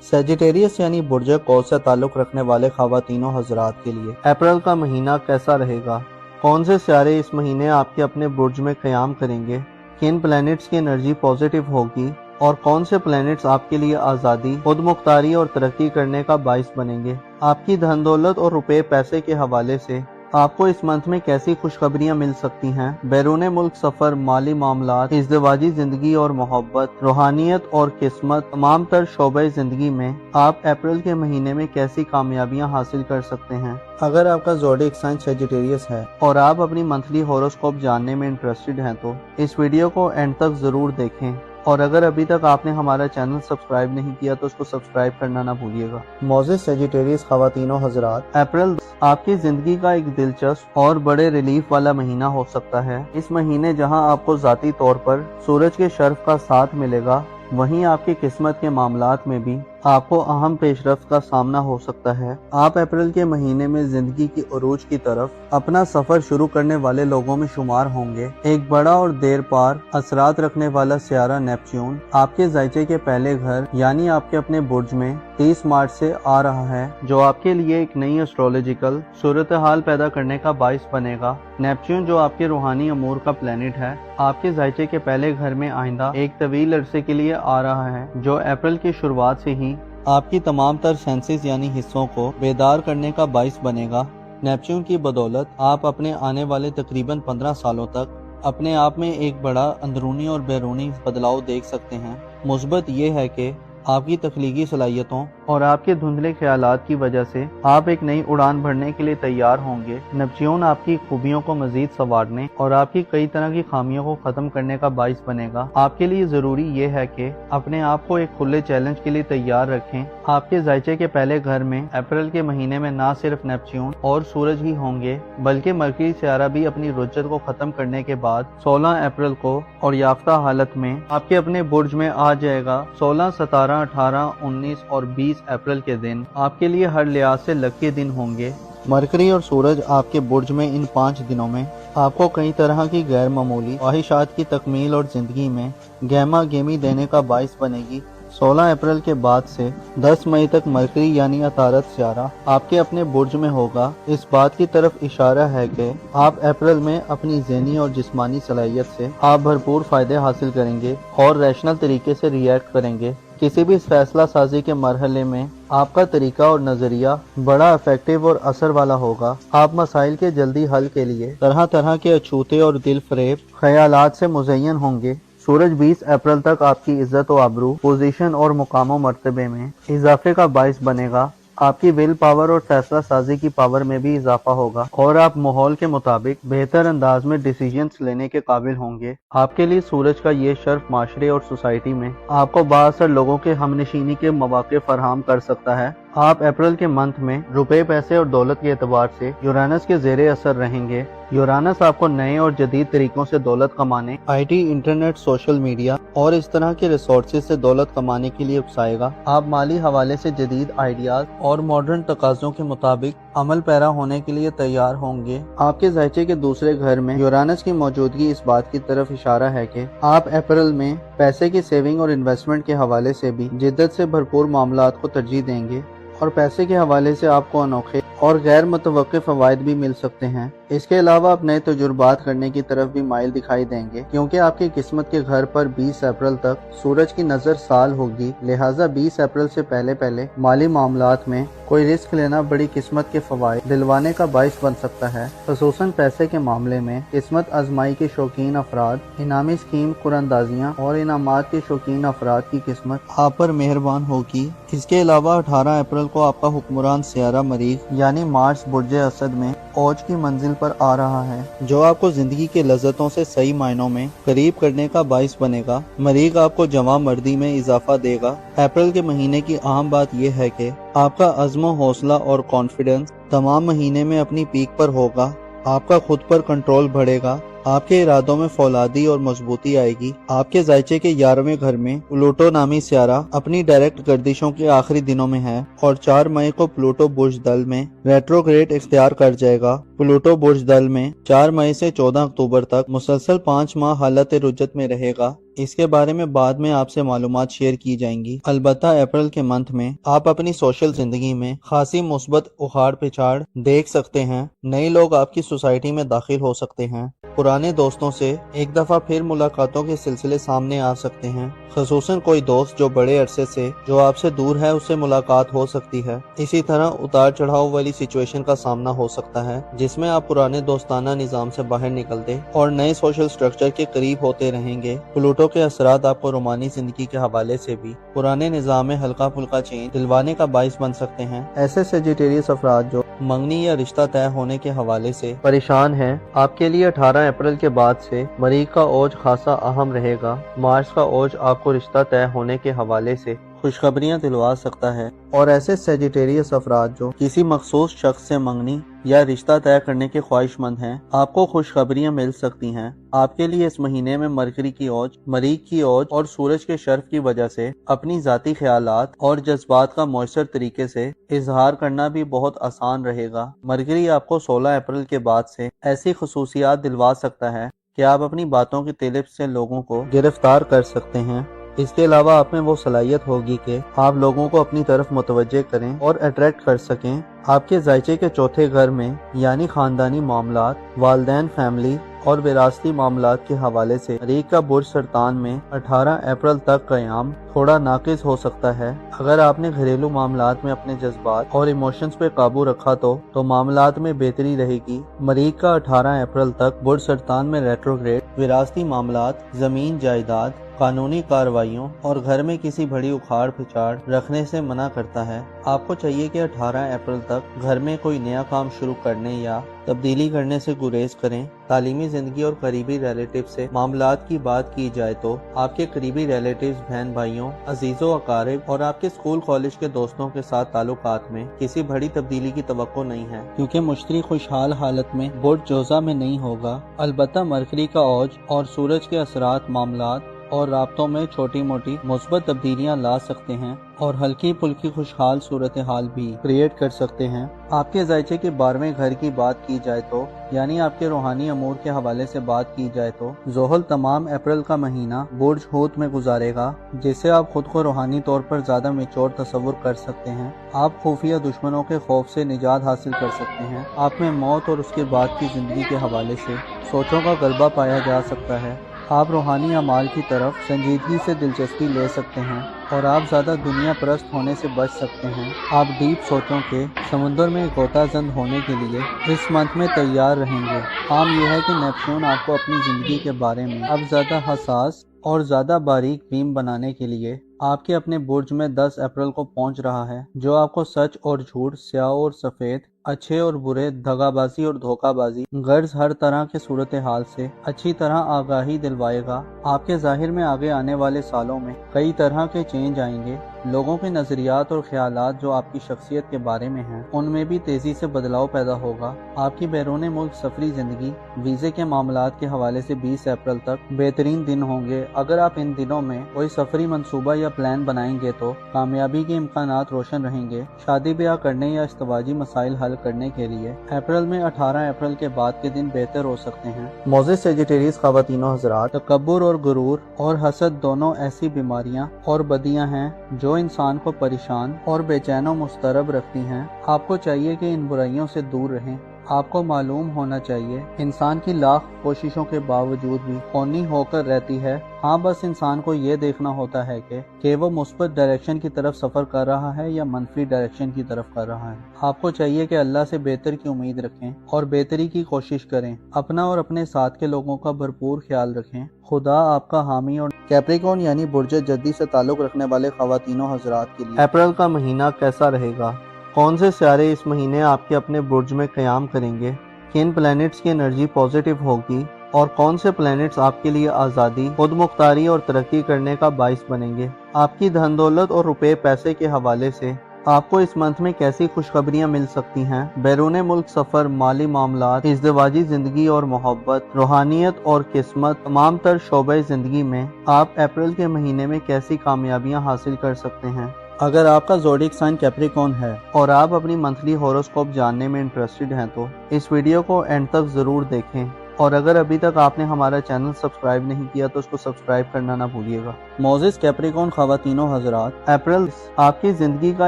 سیجیٹیریس یعنی برج قوس سے تعلق رکھنے والے خواتین و حضرات کے لیے اپریل کا مہینہ کیسا رہے گا؟ کون سے سیارے اس مہینے آپ کے اپنے برج میں قیام کریں گے؟ کن پلینٹس کی انرجی پازیٹیو ہوگی اور کون سے پلینٹس آپ کے لیے آزادی، خود مختاری اور ترقی کرنے کا باعث بنیں گے؟ آپ کی دھن دولت اور روپے پیسے کے حوالے سے آپ کو اس منتھ میں کیسی خوشخبریاں مل سکتی ہیں؟ بیرون ملک سفر، مالی معاملات، ازدواجی زندگی اور محبت، روحانیت اور قسمت، تمام تر شعبۂ زندگی میں آپ اپریل کے مہینے میں کیسی کامیابیاں حاصل کر سکتے ہیں؟ اگر آپ کا زوڈیک سائن سیجیٹیریس ہے اور آپ اپنی منتھلی ہوروسکوپ جاننے میں انٹرسٹڈ ہیں تو اس ویڈیو کو اینڈ تک ضرور دیکھیں، اور اگر ابھی تک آپ نے ہمارا چینل سبسکرائب نہیں کیا تو اس کو سبسکرائب کرنا نہ بھولیے گا۔ معزز سیجیٹیریس خواتین و حضرات، اپریل آپ کی زندگی کا ایک دلچسپ اور بڑے ریلیف والا مہینہ ہو سکتا ہے۔ اس مہینے جہاں آپ کو ذاتی طور پر سورج کے شرف کا ساتھ ملے گا، وہیں آپ کی قسمت کے معاملات میں بھی آپ کو اہم پیش رفت کا سامنا ہو سکتا ہے۔ آپ اپریل کے مہینے میں زندگی کی عروج کی طرف اپنا سفر شروع کرنے والے لوگوں میں شمار ہوں گے۔ ایک بڑا اور دیر پار اثرات رکھنے والا سیارہ نیپچون آپ کے ذائچے کے پہلے گھر یعنی آپ کے اپنے برج میں 30 مارچ سے آ رہا ہے، جو آپ کے لیے ایک نئی ایسٹرولوجیکل صورتحال پیدا کرنے کا باعث بنے گا۔ نیپچون جو آپ کے روحانی امور کا پلینٹ ہے، آپ کے ذائچے کے پہلے گھر میں آئندہ ایک طویل عرصے کے لیے آ رہا ہے، جو اپریل کی شروعات سے ہی آپ کی تمام تر سینسز یعنی حصوں کو بیدار کرنے کا باعث بنے گا۔ نیپچون کی بدولت آپ اپنے آنے والے تقریباً 15 سالوں تک اپنے آپ میں ایک بڑا اندرونی اور بیرونی بدلاؤ دیکھ سکتے ہیں۔ مثبت یہ ہے کہ آپ کی تخلیقی صلاحیتوں اور آپ کے دھندلے خیالات کی وجہ سے آپ ایک نئی اڑان بھرنے کے لیے تیار ہوں گے۔ نیپچون آپ کی خوبیوں کو مزید سنوارنے اور آپ کی کئی طرح کی خامیوں کو ختم کرنے کا باعث بنے گا۔ آپ کے لیے ضروری یہ ہے کہ اپنے آپ کو ایک کھلے چیلنج کے لیے تیار رکھیں۔ آپ کے ذائچے کے پہلے گھر میں اپریل کے مہینے میں نہ صرف نیپچون اور سورج ہی ہوں گے بلکہ مرکری سیارہ بھی اپنی رجت کو ختم کرنے کے بعد 16 اپریل کو اور یافتہ حالت میں آپ کے اپنے برج میں آ جائے گا۔ 16، 17، 18، 19 اور 20 اپریل کے دن آپ کے لیے ہر لحاظ سے لکی دن ہوں گے۔ مرکری اور سورج آپ کے برج میں ان 5 دنوں میں آپ کو کئی طرح کی غیر معمولی خواہشات کی تکمیل اور زندگی میں گہما گہمی دینے کا باعث بنے گی۔ 16 اپریل کے بعد سے 10 مئی تک مرکری یعنی عطارد سیارہ آپ کے اپنے برج میں ہوگا۔ اس بات کی طرف اشارہ ہے کہ آپ اپریل میں اپنی ذہنی اور جسمانی صلاحیت سے آپ بھرپور فائدے حاصل کریں گے اور ریشنل طریقے سے ریئیکٹ کریں گے۔ کسی بھی فیصلہ سازی کے مرحلے میں آپ کا طریقہ اور نظریہ بڑا افیکٹو اور اثر والا ہوگا۔ آپ مسائل کے جلدی حل کے لیے طرح طرح کے اچھوتے اور دل فریب خیالات سے مزین ہوں گے۔ سورج 20 اپریل تک آپ کی عزت و آبرو، پوزیشن اور مقام و مرتبے میں اضافے کا باعث بنے گا۔ آپ کی ول پاور اور فیصلہ سازی کی پاور میں بھی اضافہ ہوگا اور آپ ماحول کے مطابق بہتر انداز میں ڈیسیژنز لینے کے قابل ہوں گے۔ آپ کے لیے سورج کا یہ شرف معاشرے اور سوسائٹی میں آپ کو بااثر لوگوں کے ہم نشینی کے مواقع فراہم کر سکتا ہے۔ آپ اپریل کے منتھ میں روپے، پیسے اور دولت کے اعتبار سے یورانس کے زیر اثر رہیں گے۔ یورانس آپ کو نئے اور جدید طریقوں سے دولت کمانے، I T, internet, social media اور اس طرح کے ریسورسز سے دولت کمانے کے لیے اکسائے گا۔ آپ مالی حوالے سے جدید آئیڈیاز اور ماڈرن تقاضوں کے مطابق عمل پیرا ہونے کے لیے تیار ہوں گے۔ آپ کے ذائچے کے دوسرے گھر میں یورانس کی موجودگی اس بات کی طرف اشارہ ہے کہ آپ اپریل میں پیسے کی سیونگ اور انویسٹمنٹ کے حوالے سے بھی جدت سے بھرپور معاملات کو ترجیح دیں گے اور پیسے کے حوالے سے آپ کو انوکھے اور غیر متوقع فوائد بھی مل سکتے ہیں۔ اس کے علاوہ آپ نئے تجربات کرنے کی طرف بھی مائل دکھائی دیں گے، کیونکہ آپ کی قسمت کے گھر پر 20 اپریل تک سورج کی نظر سال ہوگی، لہٰذا 20 اپریل سے پہلے مالی معاملات میں کوئی رسک لینا بڑی قسمت کے فوائد دلوانے کا باعث بن سکتا ہے۔ خصوصاً پیسے کے معاملے میں قسمت آزمائی کے شوقین افراد، انعامی اسکیم قراندازیاں اور انعامات کے شوقین افراد کی قسمت آپ پر مہربان ہوگی۔ اس کے علاوہ 18 اپریل کو آپ کا حکمران سیارہ مریخ یعنی مارس برج اسد میں اوج کی منزل پر آ رہا ہے، جو آپ کو زندگی کے لذتوں سے صحیح معنوں میں قریب کرنے کا باعث بنے گا۔ مریخ آپ کو جوان مردی میں اضافہ دے گا۔ اپریل کے مہینے کی اہم بات یہ ہے کہ آپ کا عزم و حوصلہ اور کانفیڈنس تمام مہینے میں اپنی پیک پر ہوگا۔ آپ کا خود پر کنٹرول بڑھے گا، آپ کے ارادوں میں فولادی اور مضبوطی آئے گی۔ آپ کے ذائچے کے 11ویں گھر میں پلوٹو نامی سیارہ اپنی ڈائریکٹ گردشوں کے آخری دنوں میں ہے اور 4 مئی کو پلوٹو برج دل میں ریٹروگریڈ اختیار کر جائے گا۔ پلوٹو برج دل میں 4 مئی سے 14 اکتوبر تک مسلسل 5 ماہ حالت رجت میں رہے گا۔ اس کے بارے میں بعد میں آپ سے معلومات شیئر کی جائیں گی۔ البتہ اپریل کے منتھ میں آپ اپنی سوشل زندگی میں خاصی مثبت اخاڑ پچھاڑ دیکھ سکتے ہیں۔ نئے لوگ آپ کی سوسائٹی میں داخل ہو سکتے ہیں۔ پرانے دوستوں سے ایک دفعہ پھر ملاقاتوں کے سلسلے سامنے آ سکتے ہیں، خصوصاً کوئی دوست جو بڑے عرصے سے جو آپ سے دور ہے اس سے ملاقات ہو سکتی ہے۔ اسی طرح اتار چڑھاؤ والی سچویشن کا سامنا ہو سکتا ہے جس میں آپ پرانے دوستانہ نظام سے باہر نکلتے اور نئے سوشل سٹرکچر کے قریب ہوتے رہیں گے۔ پلوٹو کے اثرات آپ کو رومانی زندگی کے حوالے سے بھی پرانے نظام میں ہلکا پھلکا چینج دلوانے کا باعث بن سکتے ہیں۔ ایسے سیجیٹیریس افراد جو منگنی یا رشتہ طے ہونے کے حوالے سے پریشان ہیں، آپ کے لیے 18 اپریل کے بعد سے مریخ کا اوج خاصا اہم رہے گا۔ مارس کا اوج آپ کو رشتہ طے ہونے کے حوالے سے خوشخبریاں دلوا سکتا ہے، اور ایسے سیجیٹیریس افراد جو کسی مخصوص شخص سے منگنی یا رشتہ طے کرنے کے خواہش مند ہیں، آپ کو خوشخبریاں مل سکتی ہیں۔ آپ کے لیے اس مہینے میں مرکری کی اوج، مریخ کی اوج اور سورج کے شرف کی وجہ سے اپنی ذاتی خیالات اور جذبات کا مؤثر طریقے سے اظہار کرنا بھی بہت آسان رہے گا۔ مرکری آپ کو 16 اپریل کے بعد سے ایسی خصوصیات دلوا سکتا ہے کہ آپ اپنی باتوں کی طلب سے لوگوں کو گرفتار کر سکتے ہیں۔ اس کے علاوہ آپ میں وہ صلاحیت ہوگی کہ آپ لوگوں کو اپنی طرف متوجہ کریں اور اٹریکٹ کر سکیں۔ آپ کے ذائچے کے 4تھے گھر میں یعنی خاندانی معاملات، والدین، فیملی اور وراثتی معاملات کے حوالے سے مریخ کا برج سرطان میں 18 اپریل تک قیام تھوڑا ناقص ہو سکتا ہے۔ اگر آپ نے گھریلو معاملات میں اپنے جذبات اور ایموشنز پہ قابو رکھا تو معاملات میں بہتری رہے گی۔ مریخ کا 18 اپریل تک برج سرطان میں ریٹروگریڈ وراثتی معاملات، زمین جائیداد، قانونی کارروائیوں اور گھر میں کسی بڑی اکھاڑ پچھاڑ رکھنے سے منع کرتا ہے۔ آپ کو چاہیے کہ 18 اپریل تک گھر میں کوئی نیا کام شروع کرنے یا تبدیلی کرنے سے گریز کریں۔ تعلیمی زندگی اور قریبی ریلیٹیو سے معاملات کی بات کی جائے تو آپ کے قریبی ریلیٹیوز، بہن بھائیوں، عزیز و اقارب اور آپ کے اسکول کالج کے دوستوں کے ساتھ تعلقات میں کسی بڑی تبدیلی کی توقع نہیں ہے، کیونکہ مشتری خوشحال حالت میں برج جوزہ میں نہیں ہوگا۔ البتہ مرکری کا اوج اور سورج کے اثرات معاملات اور رابطوں میں چھوٹی موٹی مثبت تبدیلیاں لا سکتے ہیں اور ہلکی پھلکی خوشحال صورتحال بھی کریٹ کر سکتے ہیں۔ آپ کے ذائچے کے 12ویں گھر کی بات کی جائے تو یعنی آپ کے روحانی امور کے حوالے سے بات کی جائے تو زحل تمام اپریل کا مہینہ برج حوت میں گزارے گا، جس سے آپ خود کو روحانی طور پر زیادہ میچور تصور کر سکتے ہیں۔ آپ خفیہ دشمنوں کے خوف سے نجات حاصل کر سکتے ہیں۔ آپ میں موت اور اس کے بعد کی زندگی کے حوالے سے سوچوں کا غلبہ پایا جا سکتا ہے۔ آپ روحانی اعمال کی طرف سنجیدگی سے دلچسپی لے سکتے ہیں اور آپ زیادہ دنیا پرست ہونے سے بچ سکتے ہیں۔ آپ ڈیپ سوچوں کے سمندر میں غوطہ زند ہونے کے لیے اس منتھ میں تیار رہیں گے۔ عام یہ ہے کہ نیپچون آپ کو اپنی زندگی کے بارے میں اب زیادہ حساس اور زیادہ باریک بیم بنانے کے لیے آپ کے اپنے برج میں 10 اپریل کو پہنچ رہا ہے، جو آپ کو سچ اور جھوٹ، سیاہ اور سفید، اچھے اور برے، دغا بازی اور دھوکہ بازی، غرض ہر طرح کے صورتحال سے اچھی طرح آگاہی دلوائے گا۔ آپ کے ظاہر میں آگے آنے والے سالوں میں کئی طرح کے چینج آئیں گے۔ لوگوں کے نظریات اور خیالات جو آپ کی شخصیت کے بارے میں ہیں ان میں بھی تیزی سے بدلاؤ پیدا ہوگا۔ آپ کی بیرون ملک سفری زندگی، ویزے کے معاملات کے حوالے سے 20 اپریل تک بہترین دن ہوں گے۔ اگر آپ ان دنوں میں کوئی سفری منصوبہ یا پلان بنائیں گے تو کامیابی کے امکانات روشن رہیں گے۔ شادی بیاہ کرنے یا ازدواجی مسائل حل کرنے کے لیے اپریل میں 18 اپریل کے بعد کے دن بہتر ہو سکتے ہیں۔ معزز سیجیٹیریس خواتین و حضرات، تکبر اور غرور اور حسد دونوں ایسی بیماریاں اور بدیاں ہیں جو انسان کو پریشان اور بے چین و مضطرب رکھتی ہیں۔ آپ کو چاہیے کہ ان برائیوں سے دور رہیں۔ آپ کو معلوم ہونا چاہیے انسان کی لاکھ کوششوں کے باوجود بھی خونی ہو کر رہتی ہے۔ ہاں، بس انسان کو یہ دیکھنا ہوتا ہے کہ وہ مثبت ڈائریکشن کی طرف سفر کر رہا ہے یا منفی ڈائریکشن کی طرف کر رہا ہے۔ آپ کو چاہیے کہ اللہ سے بہتر کی امید رکھیں اور بہتری کی کوشش کریں۔ اپنا اور اپنے ساتھ کے لوگوں کا بھرپور خیال رکھیں۔ خدا آپ کا حامی اور کیپریکون یعنی برج جدی سے تعلق رکھنے والے خواتین و حضرات کے لیے اپریل کا مہینہ کیسا رہے گا؟ کون سے سیارے اس مہینے آپ کے اپنے برج میں قیام کریں گے؟ کن پلینٹس کی انرجی پازیٹیو ہوگی اور کون سے پلینٹس آپ کے لیے آزادی، خود مختاری اور ترقی کرنے کا باعث بنیں گے؟ آپ کی دھن دولت اور روپے پیسے کے حوالے سے آپ کو اس منتھ میں کیسی خوشخبریاں مل سکتی ہیں؟ بیرون ملک سفر، مالی معاملات، ازدواجی زندگی اور محبت، روحانیت اور قسمت، تمام تر شعبۂ زندگی میں آپ اپریل کے مہینے میں کیسی کامیابیاں حاصل کر سکتے ہیں؟ اگر آپ کا زوڈیک سائن کیپریکون ہے اور آپ اپنی منتھلی ہوروسکوپ جاننے میں انٹرسٹڈ ہیں تو اس ویڈیو کو اینڈ تک ضرور دیکھیں، اور اگر ابھی تک آپ نے ہمارا چینل سبسکرائب نہیں کیا تو اس کو سبسکرائب کرنا نہ بھولیے گا۔ معزز کیپریکون خواتین و حضرات، اپریل آپ کی زندگی کا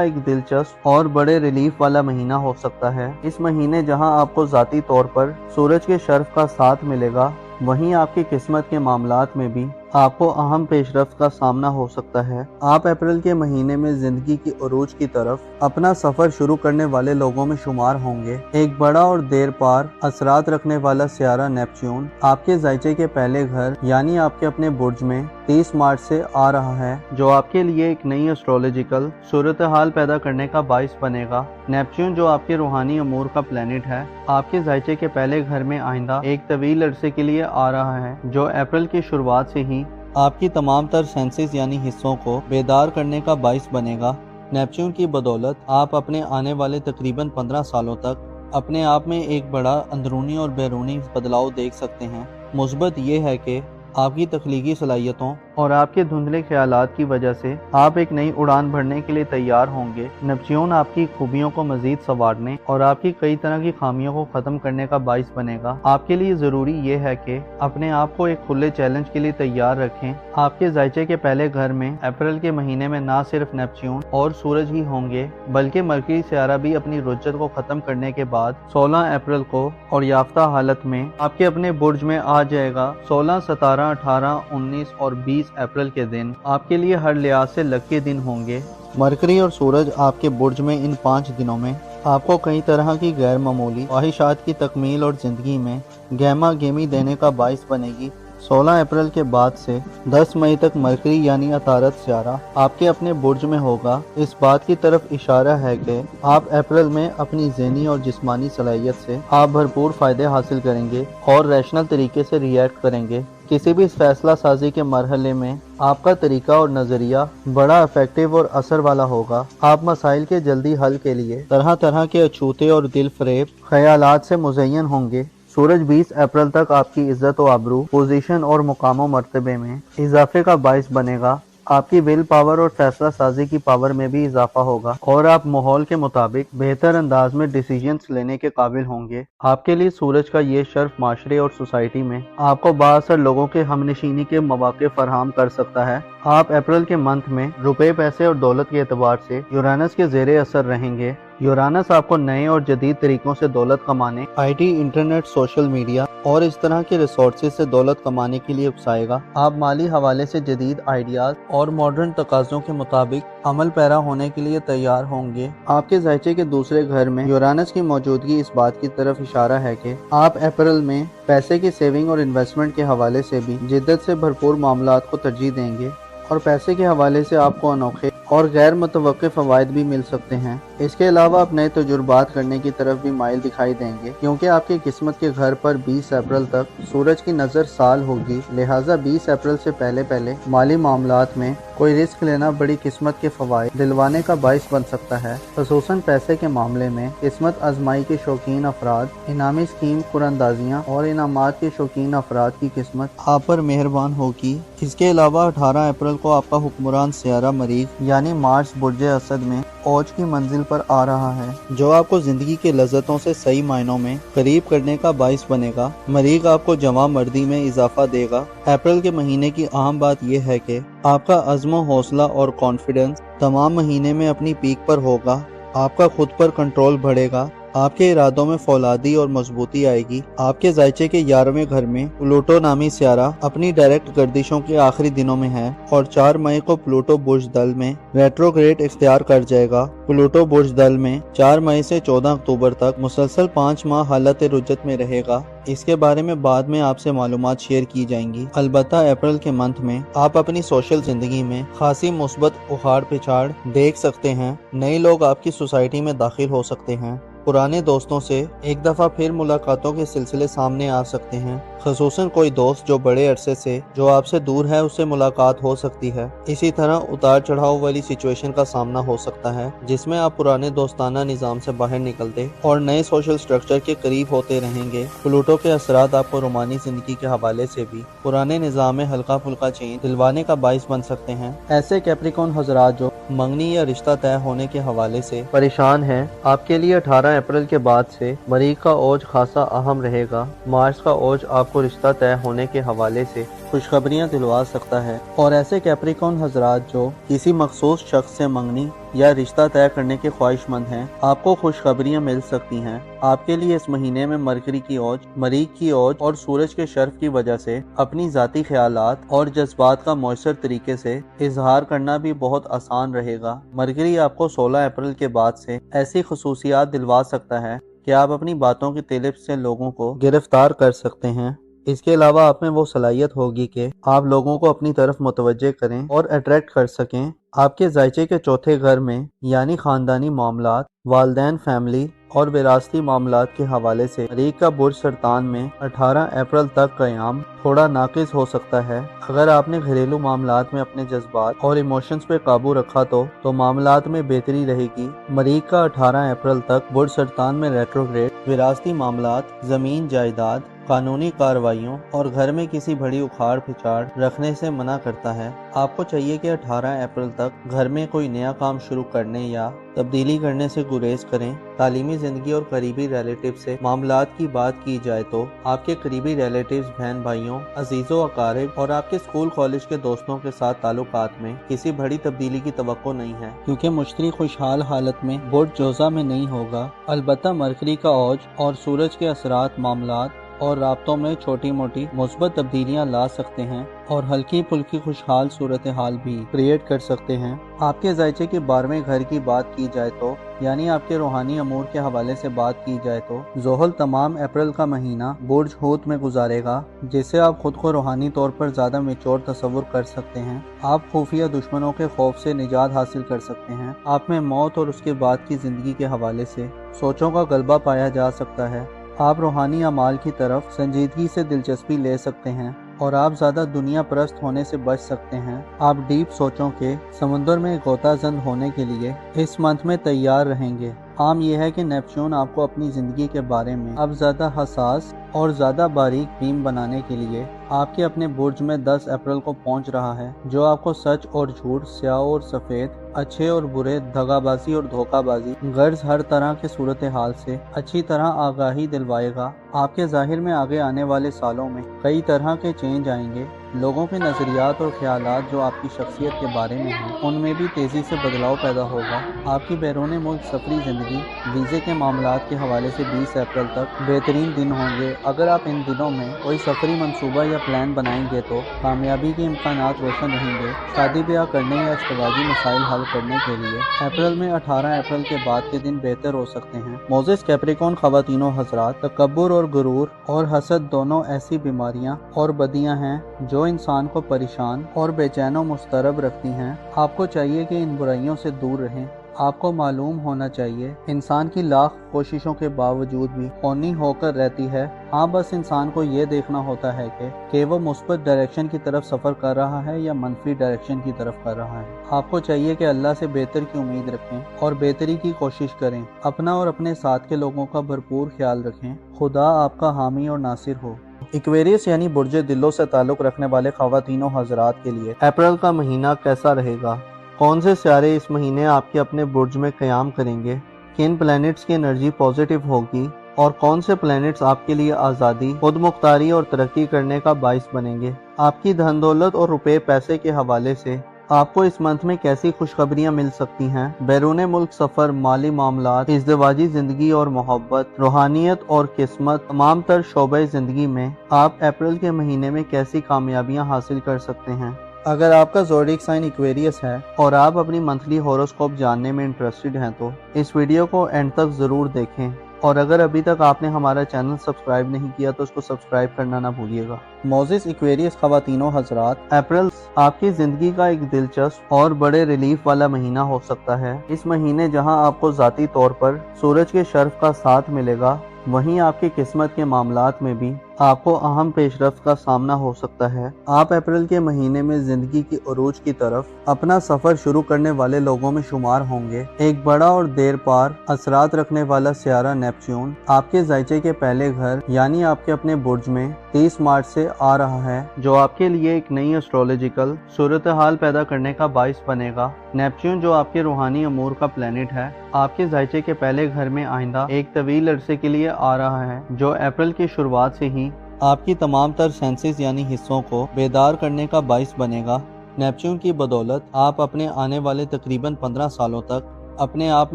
ایک دلچسپ اور بڑے ریلیف والا مہینہ ہو سکتا ہے۔ اس مہینے جہاں آپ کو ذاتی طور پر سورج کے شرف کا ساتھ ملے گا، وہیں آپ کی قسمت کے معاملات میں بھی آپ کو اہم پیش رفت کا سامنا ہو سکتا ہے۔ آپ اپریل کے مہینے میں زندگی کی عروج کی طرف اپنا سفر شروع کرنے والے لوگوں میں شمار ہوں گے۔ ایک بڑا اور دیر پار اثرات رکھنے والا سیارہ نیپچون آپ کے ذائچے کے پہلے گھر یعنی آپ کے اپنے برج میں 30 مارچ سے آ رہا ہے، جو آپ کے لیے ایک نئی ایسٹرولوجیکل صورتحال پیدا کرنے کا باعث بنے گا۔ نیپچون جو آپ کے روحانی امور کا پلینٹ ہے، آپ کے ذائچے کے پہلے گھر میں آئندہ ایک طویل عرصے کے لیے آ رہا ہے، جو اپریل کی شروعات سے ہی آپ کی تمام تر سینسز یعنی حصوں کو بیدار کرنے کا باعث بنے گا۔ نیپچون کی بدولت آپ اپنے آنے والے تقریباً 15 سالوں تک اپنے آپ میں ایک بڑا اندرونی اور بیرونی بدلاؤ دیکھ سکتے ہیں۔ مثبت یہ ہے کہ آپ کی تخلیقی صلاحیتوں اور آپ کے دھندلے خیالات کی وجہ سے آپ ایک نئی اڑان بھرنے کے لیے تیار ہوں گے۔ نیپچون آپ کی خوبیوں کو مزید سنوارنے اور آپ کی کئی طرح کی خامیوں کو ختم کرنے کا باعث بنے گا۔ آپ کے لیے ضروری یہ ہے کہ اپنے آپ کو ایک کھلے چیلنج کے لیے تیار رکھیں۔ آپ کے ذائچے کے پہلے گھر میں اپریل کے مہینے میں نہ صرف نیپچون اور سورج ہی ہوں گے، بلکہ مرکری سیارہ بھی اپنی رجت کو ختم کرنے کے بعد 16 اپریل کو اور یافتہ حالت میں آپ کے اپنے برج میں آ جائے گا۔ 16، 17، 18، 19 اور 20 اپریل کے دن آپ کے لیے ہر لحاظ سے لکی دن ہوں گے۔ مرکری اور سورج آپ کے برج میں ان 5 دنوں میں آپ کو کئی طرح کی غیر معمولی خواہشات کی تکمیل اور زندگی میں گہما گہمی دینے کا باعث بنے گی۔ 16 اپریل کے بعد سے 10 مئی تک مرکری یعنی عطارد سیارہ آپ کے اپنے برج میں ہوگا۔ اس بات کی طرف اشارہ ہے کہ آپ اپریل میں اپنی ذہنی اور جسمانی صلاحیت سے آپ بھرپور فائدے حاصل کریں گے اور ریشنل طریقے سے ریئیکٹ کریں گے۔ کسی بھی فیصلہ سازی کے مرحلے میں آپ کا طریقہ اور نظریہ بڑا افیکٹو اور اثر والا ہوگا۔ آپ مسائل کے جلدی حل کے لیے طرح طرح کے اچھوتے اور دل فریب خیالات سے مزین ہوں گے۔ سورج 20 اپریل تک آپ کی عزت و آبرو، پوزیشن اور مقام و مرتبے میں اضافے کا باعث بنے گا۔ آپ کی ول پاور اور فیصلہ سازی کی پاور میں بھی اضافہ ہوگا اور آپ ماحول کے مطابق بہتر انداز میں ڈیسیژنز لینے کے قابل ہوں گے۔ آپ کے لیے سورج کا یہ شرف معاشرے اور سوسائٹی میں آپ کو بااثر لوگوں کے ہم نشینی کے مواقع فراہم کر سکتا ہے۔ آپ اپریل کے منتھ میں روپے، پیسے اور دولت کے اعتبار سے یورانس کے زیر اثر رہیں گے۔ یورانس آپ کو نئے اور جدید طریقوں سے دولت کمانے، I T, internet, social media اور اس طرح کے ریسورسز سے دولت کمانے کے لیے اکسائے گا۔ آپ مالی حوالے سے جدید آئیڈیاز اور ماڈرن تقاضوں کے مطابق عمل پیرا ہونے کے لیے تیار ہوں گے۔ آپ کے ذائچے کے دوسرے گھر میں یورانس کی موجودگی اس بات کی طرف اشارہ ہے کہ آپ اپریل میں پیسے کی سیونگ اور انویسٹمنٹ کے حوالے سے بھی جدت سے بھرپور معاملات کو ترجیح دیں گے اور پیسے کے حوالے سے آپ کو انوکھے اور غیر متوقع فوائد بھی مل سکتے ہیں۔ اس کے علاوہ آپ نئے تجربات کرنے کی طرف بھی مائل دکھائی دیں گے، کیونکہ آپ کی قسمت کے گھر پر 20 اپریل تک سورج کی نظر سال ہوگی، لہٰذا 20 اپریل سے پہلے مالی معاملات میں کوئی رسک لینا بڑی قسمت کے فوائد دلوانے کا باعث بن سکتا ہے۔ خصوصاً پیسے کے معاملے میں قسمت آزمائی کے شوقین افراد، انعامی اسکیم قراندازیاں اور انعامات کے شوقین افراد کی قسمت آپ پر مہربان ہوگی۔ اس کے علاوہ 18 اپریل کو آپ کا حکمران سیارہ مریخ یعنی مارس برج اسد میں اوج کی منزل پر آ رہا ہے، جو آپ کو زندگی کے لذتوں سے صحیح معنوں میں قریب کرنے کا باعث بنے گا۔ مریخ آپ کو جوان مردی میں اضافہ دے گا۔ اپریل کے مہینے کی اہم بات یہ ہے کہ آپ کا عزم و حوصلہ اور کانفیڈنس تمام مہینے میں اپنی پیک پر ہوگا۔ آپ کا خود پر کنٹرول بڑھے گا، آپ کے ارادوں میں فولادی اور مضبوطی آئے گی۔ آپ کے ذائچے کے 11ویں گھر میں پلوٹو نامی سیارہ اپنی ڈائریکٹ گردشوں کے آخری دنوں میں ہے اور 4 مئی کو پلوٹو برج دل میں ریٹروگریڈ اختیار کر جائے گا۔ پلوٹو برج دل میں 4 مئی سے 14 اکتوبر تک مسلسل 5 ماہ حالت رجت میں رہے گا۔ اس کے بارے میں بعد میں آپ سے معلومات شیئر کی جائیں گی۔ البتہ اپریل کے منتھ میں آپ اپنی سوشل زندگی میں خاصی مثبت اخاڑ پچھاڑ دیکھ سکتے ہیں۔ نئے لوگ آپ کی سوسائٹی میں داخل ہو سکتے ہیں۔ پرانے دوستوں سے ایک دفعہ پھر ملاقاتوں کے سلسلے سامنے آ سکتے ہیں، خصوصاً کوئی دوست جو بڑے عرصے سے جو آپ سے دور ہے اس سے ملاقات ہو سکتی ہے۔ اسی طرح اتار چڑھاؤ والی سچویشن کا سامنا ہو سکتا ہے جس میں آپ پرانے دوستانہ نظام سے باہر نکلتے اور نئے سوشل سٹرکچر کے قریب ہوتے رہیں گے۔ پلوٹو کے اثرات آپ کو رومانی زندگی کے حوالے سے بھی پرانے نظام میں ہلکا پھلکا چینج دلوانے کا باعث بن سکتے ہیں۔ ایسے کیپریکون حضرات جو منگنی یا رشتہ طے ہونے کے حوالے سے پریشان ہیں، آپ کے لیے 18 اپریل کے بعد سے مریخ کا اوج خاصا اہم رہے گا۔ مارس کا اوج آپ کو رشتہ طے ہونے کے حوالے سے خوشخبریاں دلوا سکتا ہے، اور ایسے کیپریکون حضرات جو کسی مخصوص شخص سے منگنی یا رشتہ طے کرنے کے خواہش مند ہیں، آپ کو خوشخبریاں مل سکتی ہیں۔ آپ کے لیے اس مہینے میں مرکری کی اوج، مریخ کی اوج اور سورج کے شرف کی وجہ سے اپنی ذاتی خیالات اور جذبات کا مؤثر طریقے سے اظہار کرنا بھی بہت آسان رہے گا۔ مرکری آپ کو 16 اپریل کے بعد سے ایسی خصوصیات دلوا سکتا ہے کہ آپ اپنی باتوں کی طلب سے لوگوں کو گرفتار کر سکتے ہیں۔ اس کے علاوہ آپ میں وہ صلاحیت ہوگی کہ آپ لوگوں کو اپنی طرف متوجہ کریں اور اٹریکٹ کر سکیں۔ آپ کے ذائچے کے 4تھے گھر میں یعنی خاندانی معاملات، والدین، فیملی اور وراثتی معاملات کے حوالے سے مریخ کا برج سرطان میں 18 اپریل تک قیام تھوڑا ناقص ہو سکتا ہے۔ اگر آپ نے گھریلو معاملات میں اپنے جذبات اور ایموشنز پہ قابو رکھا تو معاملات میں بہتری رہے گی۔ مریخ کا 18 اپریل تک برج سرطان میں ریٹروگریڈ وراثتی معاملات، زمین جائیداد، قانونی کارروائیوں اور گھر میں کسی بڑی اکھاڑ پھچاڑ رکھنے سے منع کرتا ہے۔ آپ کو چاہیے کہ 18 اپریل تک گھر میں کوئی نیا کام شروع کرنے یا تبدیلی کرنے سے گریز کریں۔ تعلیمی زندگی اور قریبی ریلیٹیو سے معاملات کی بات کی جائے تو آپ کے قریبی ریلیٹیوز، بہن بھائیوں، عزیزوں و اقارب اور آپ کے اسکول کالج کے دوستوں کے ساتھ تعلقات میں کسی بڑی تبدیلی کی توقع نہیں ہے، کیونکہ مشتری خوشحال حالت میں برج جوزہ میں نہیں ہوگا۔ البتہ مرکری کا اوج اور سورج کے اثرات معاملات اور رابطوں میں چھوٹی موٹی مثبت تبدیلیاں لا سکتے ہیں اور ہلکی پھلکی خوشحال صورتحال بھی کریٹ کر سکتے ہیں۔ آپ کے ذائچے کے 12ویں گھر کی بات کی جائے تو یعنی آپ کے روحانی امور کے حوالے سے بات کی جائے تو زحل تمام اپریل کا مہینہ برج حوت میں گزارے گا، جس سے آپ خود کو روحانی طور پر زیادہ میچور تصور کر سکتے ہیں۔ آپ خفیہ دشمنوں کے خوف سے نجات حاصل کر سکتے ہیں۔ آپ میں موت اور اس کے بعد کی زندگی کے حوالے سے سوچوں کا غلبہ پایا جا سکتا ہے۔ آپ روحانی اعمال کی طرف سنجیدگی سے دلچسپی لے سکتے ہیں اور آپ زیادہ دنیا پرست ہونے سے بچ سکتے ہیں۔ آپ ڈیپ سوچوں کے سمندر میں غوطہ زن ہونے کے لیے اس منتھ میں تیار رہیں گے۔ عام یہ ہے کہ نیپچون آپ کو اپنی زندگی کے بارے میں اب زیادہ حساس اور زیادہ باریک بین بنانے کے لیے آپ کے اپنے برج میں 10 اپریل کو پہنچ رہا ہے، جو آپ کو سچ اور جھوٹ، سیاہ اور سفید، اچھے اور برے، دغا بازی اور دھوکہ بازی، غرض ہر طرح کے صورتحال سے اچھی طرح آگاہی دلوائے گا۔ آپ کے ظاہر میں آگے آنے والے سالوں میں کئی طرح کے چینج آئیں گے۔ لوگوں کے نظریات اور خیالات جو آپ کی شخصیت کے بارے میں ہیں، ان میں بھی تیزی سے بدلاؤ پیدا ہوگا۔ آپ کی بیرون ملک سفری زندگی، ویزے کے معاملات کے حوالے سے 20 اپریل تک بہترین دن ہوں گے۔ اگر آپ ان دنوں میں کوئی سفری منصوبہ یا پلان بنائیں گے تو کامیابی کے امکانات روشن رہیں گے۔ شادی بیاہ کرنے یا ازدواجی مسائل حل کرنے کے لیے اپریل میں 18 اپریل کے بعد کے دن بہتر ہو سکتے ہیں۔ موزس کیپریکون خواتین و حضرات، تکبر اور غرور اور حسد دونوں ایسی بیماریاں اور بدیاں ہیں جو انسان کو پریشان اور بے چین و مضطرب رکھتی ہیں۔ آپ کو چاہیے کہ ان برائیوں سے دور رہیں۔ آپ کو معلوم ہونا چاہیے انسان کی لاکھ کوششوں کے باوجود بھی کونی ہو کر رہتی ہے۔ ہاں، بس انسان کو یہ دیکھنا ہوتا ہے کہ وہ مثبت ڈائریکشن کی طرف سفر کر رہا ہے یا منفی ڈائریکشن کی طرف کر رہا ہے۔ آپ کو چاہیے کہ اللہ سے بہتر کی امید رکھیں اور بہتری کی کوشش کریں۔ اپنا اور اپنے ساتھ کے لوگوں کا بھرپور خیال رکھیں۔ خدا آپ کا حامی اور ناصر ہو۔ ایکویریس یعنی برج دلو سے تعلق رکھنے والے خواتین و حضرات کے لیے اپریل کا مہینہ کیسا رہے گا؟ कौन से सितारे इस महीने आपके अपने बुर्ज में क़याम करेंगे, किन प्लैनेट्स की एनर्जी पॉजिटिव होगी और कौन से प्लैनेट्स आपके लिए आज़ादी, खुद मुख्तारी और तरक्की करने का बाइस बनेंगे। आपकी धन दौलत और रुपए पैसे के हवाले से आपको इस मंथ में कैसी खुशखबरियां मिल सकती हैं। बैरून मुल्क सफ़र, माली मामलात, इज़्दिवाजी ज़िंदगी और मोहब्बत, रूहानियत और किस्मत, तमाम तर शोबे ज़िंदगी में आप अप्रैल के महीने में कैसी कामयाबियां हासिल कर सकते हैं। अगर आपका ज़ोडिएक साइन एक्वेरियस है और आप अपनी मंथली हॉरोस्कोप जानने में इंटरेस्टेड हैं तो इस वीडियो को एंड तक ज़रूर देखें, और अगर अभी तक आपने हमारा चैनल सब्सक्राइब नहीं किया तो उसको सब्सक्राइब करना ना भूलिएगा। मोज़िस एक्वेरियस ख़वातीनो हज़रात, अप्रैल आपकी ज़िंदगी का एक दिलचस्प और बड़े रिलीफ वाला महीना हो सकता है। इस महीने जहां आपको ज़ाती तौर पर सूरज के शर्फ का साथ मिलेगा, वहीं आपकी किस्मत के मामलात में भी आपको अहम पेशरफ्त का सामना हो सकता है। आप अप्रैल के महीने में जिंदगी की उरूज की तरफ अपना सफर शुरू करने वाले लोगों में शुमार होंगे। एक बड़ा और देर पार असरात रखने वाला सियारा नेपच्यून आपके ज़ायचे के पहले घर यानी आपके अपने बुर्ज में 30 मार्च से आ रहा है, जो आपके लिए एक नई एस्ट्रोलॉजिकल सूरत हाल पैदा करने का बाइस बनेगा। नेपच्यून जो आपके रूहानी अमूर का प्लेनेट है, आपके ज़ायचे के पहले घर में आइंदा एक तवील अरसे के लिए आ रहा है, जो अप्रैल की शुरुआत से ही आपकी तमाम तर सेंसेस यानी हिस्सों को बेदार करने का बाइस बनेगा। नेपच्यून की बदौलत आप अपने आने वाले तकरीबन 15 सालों तक अपने आप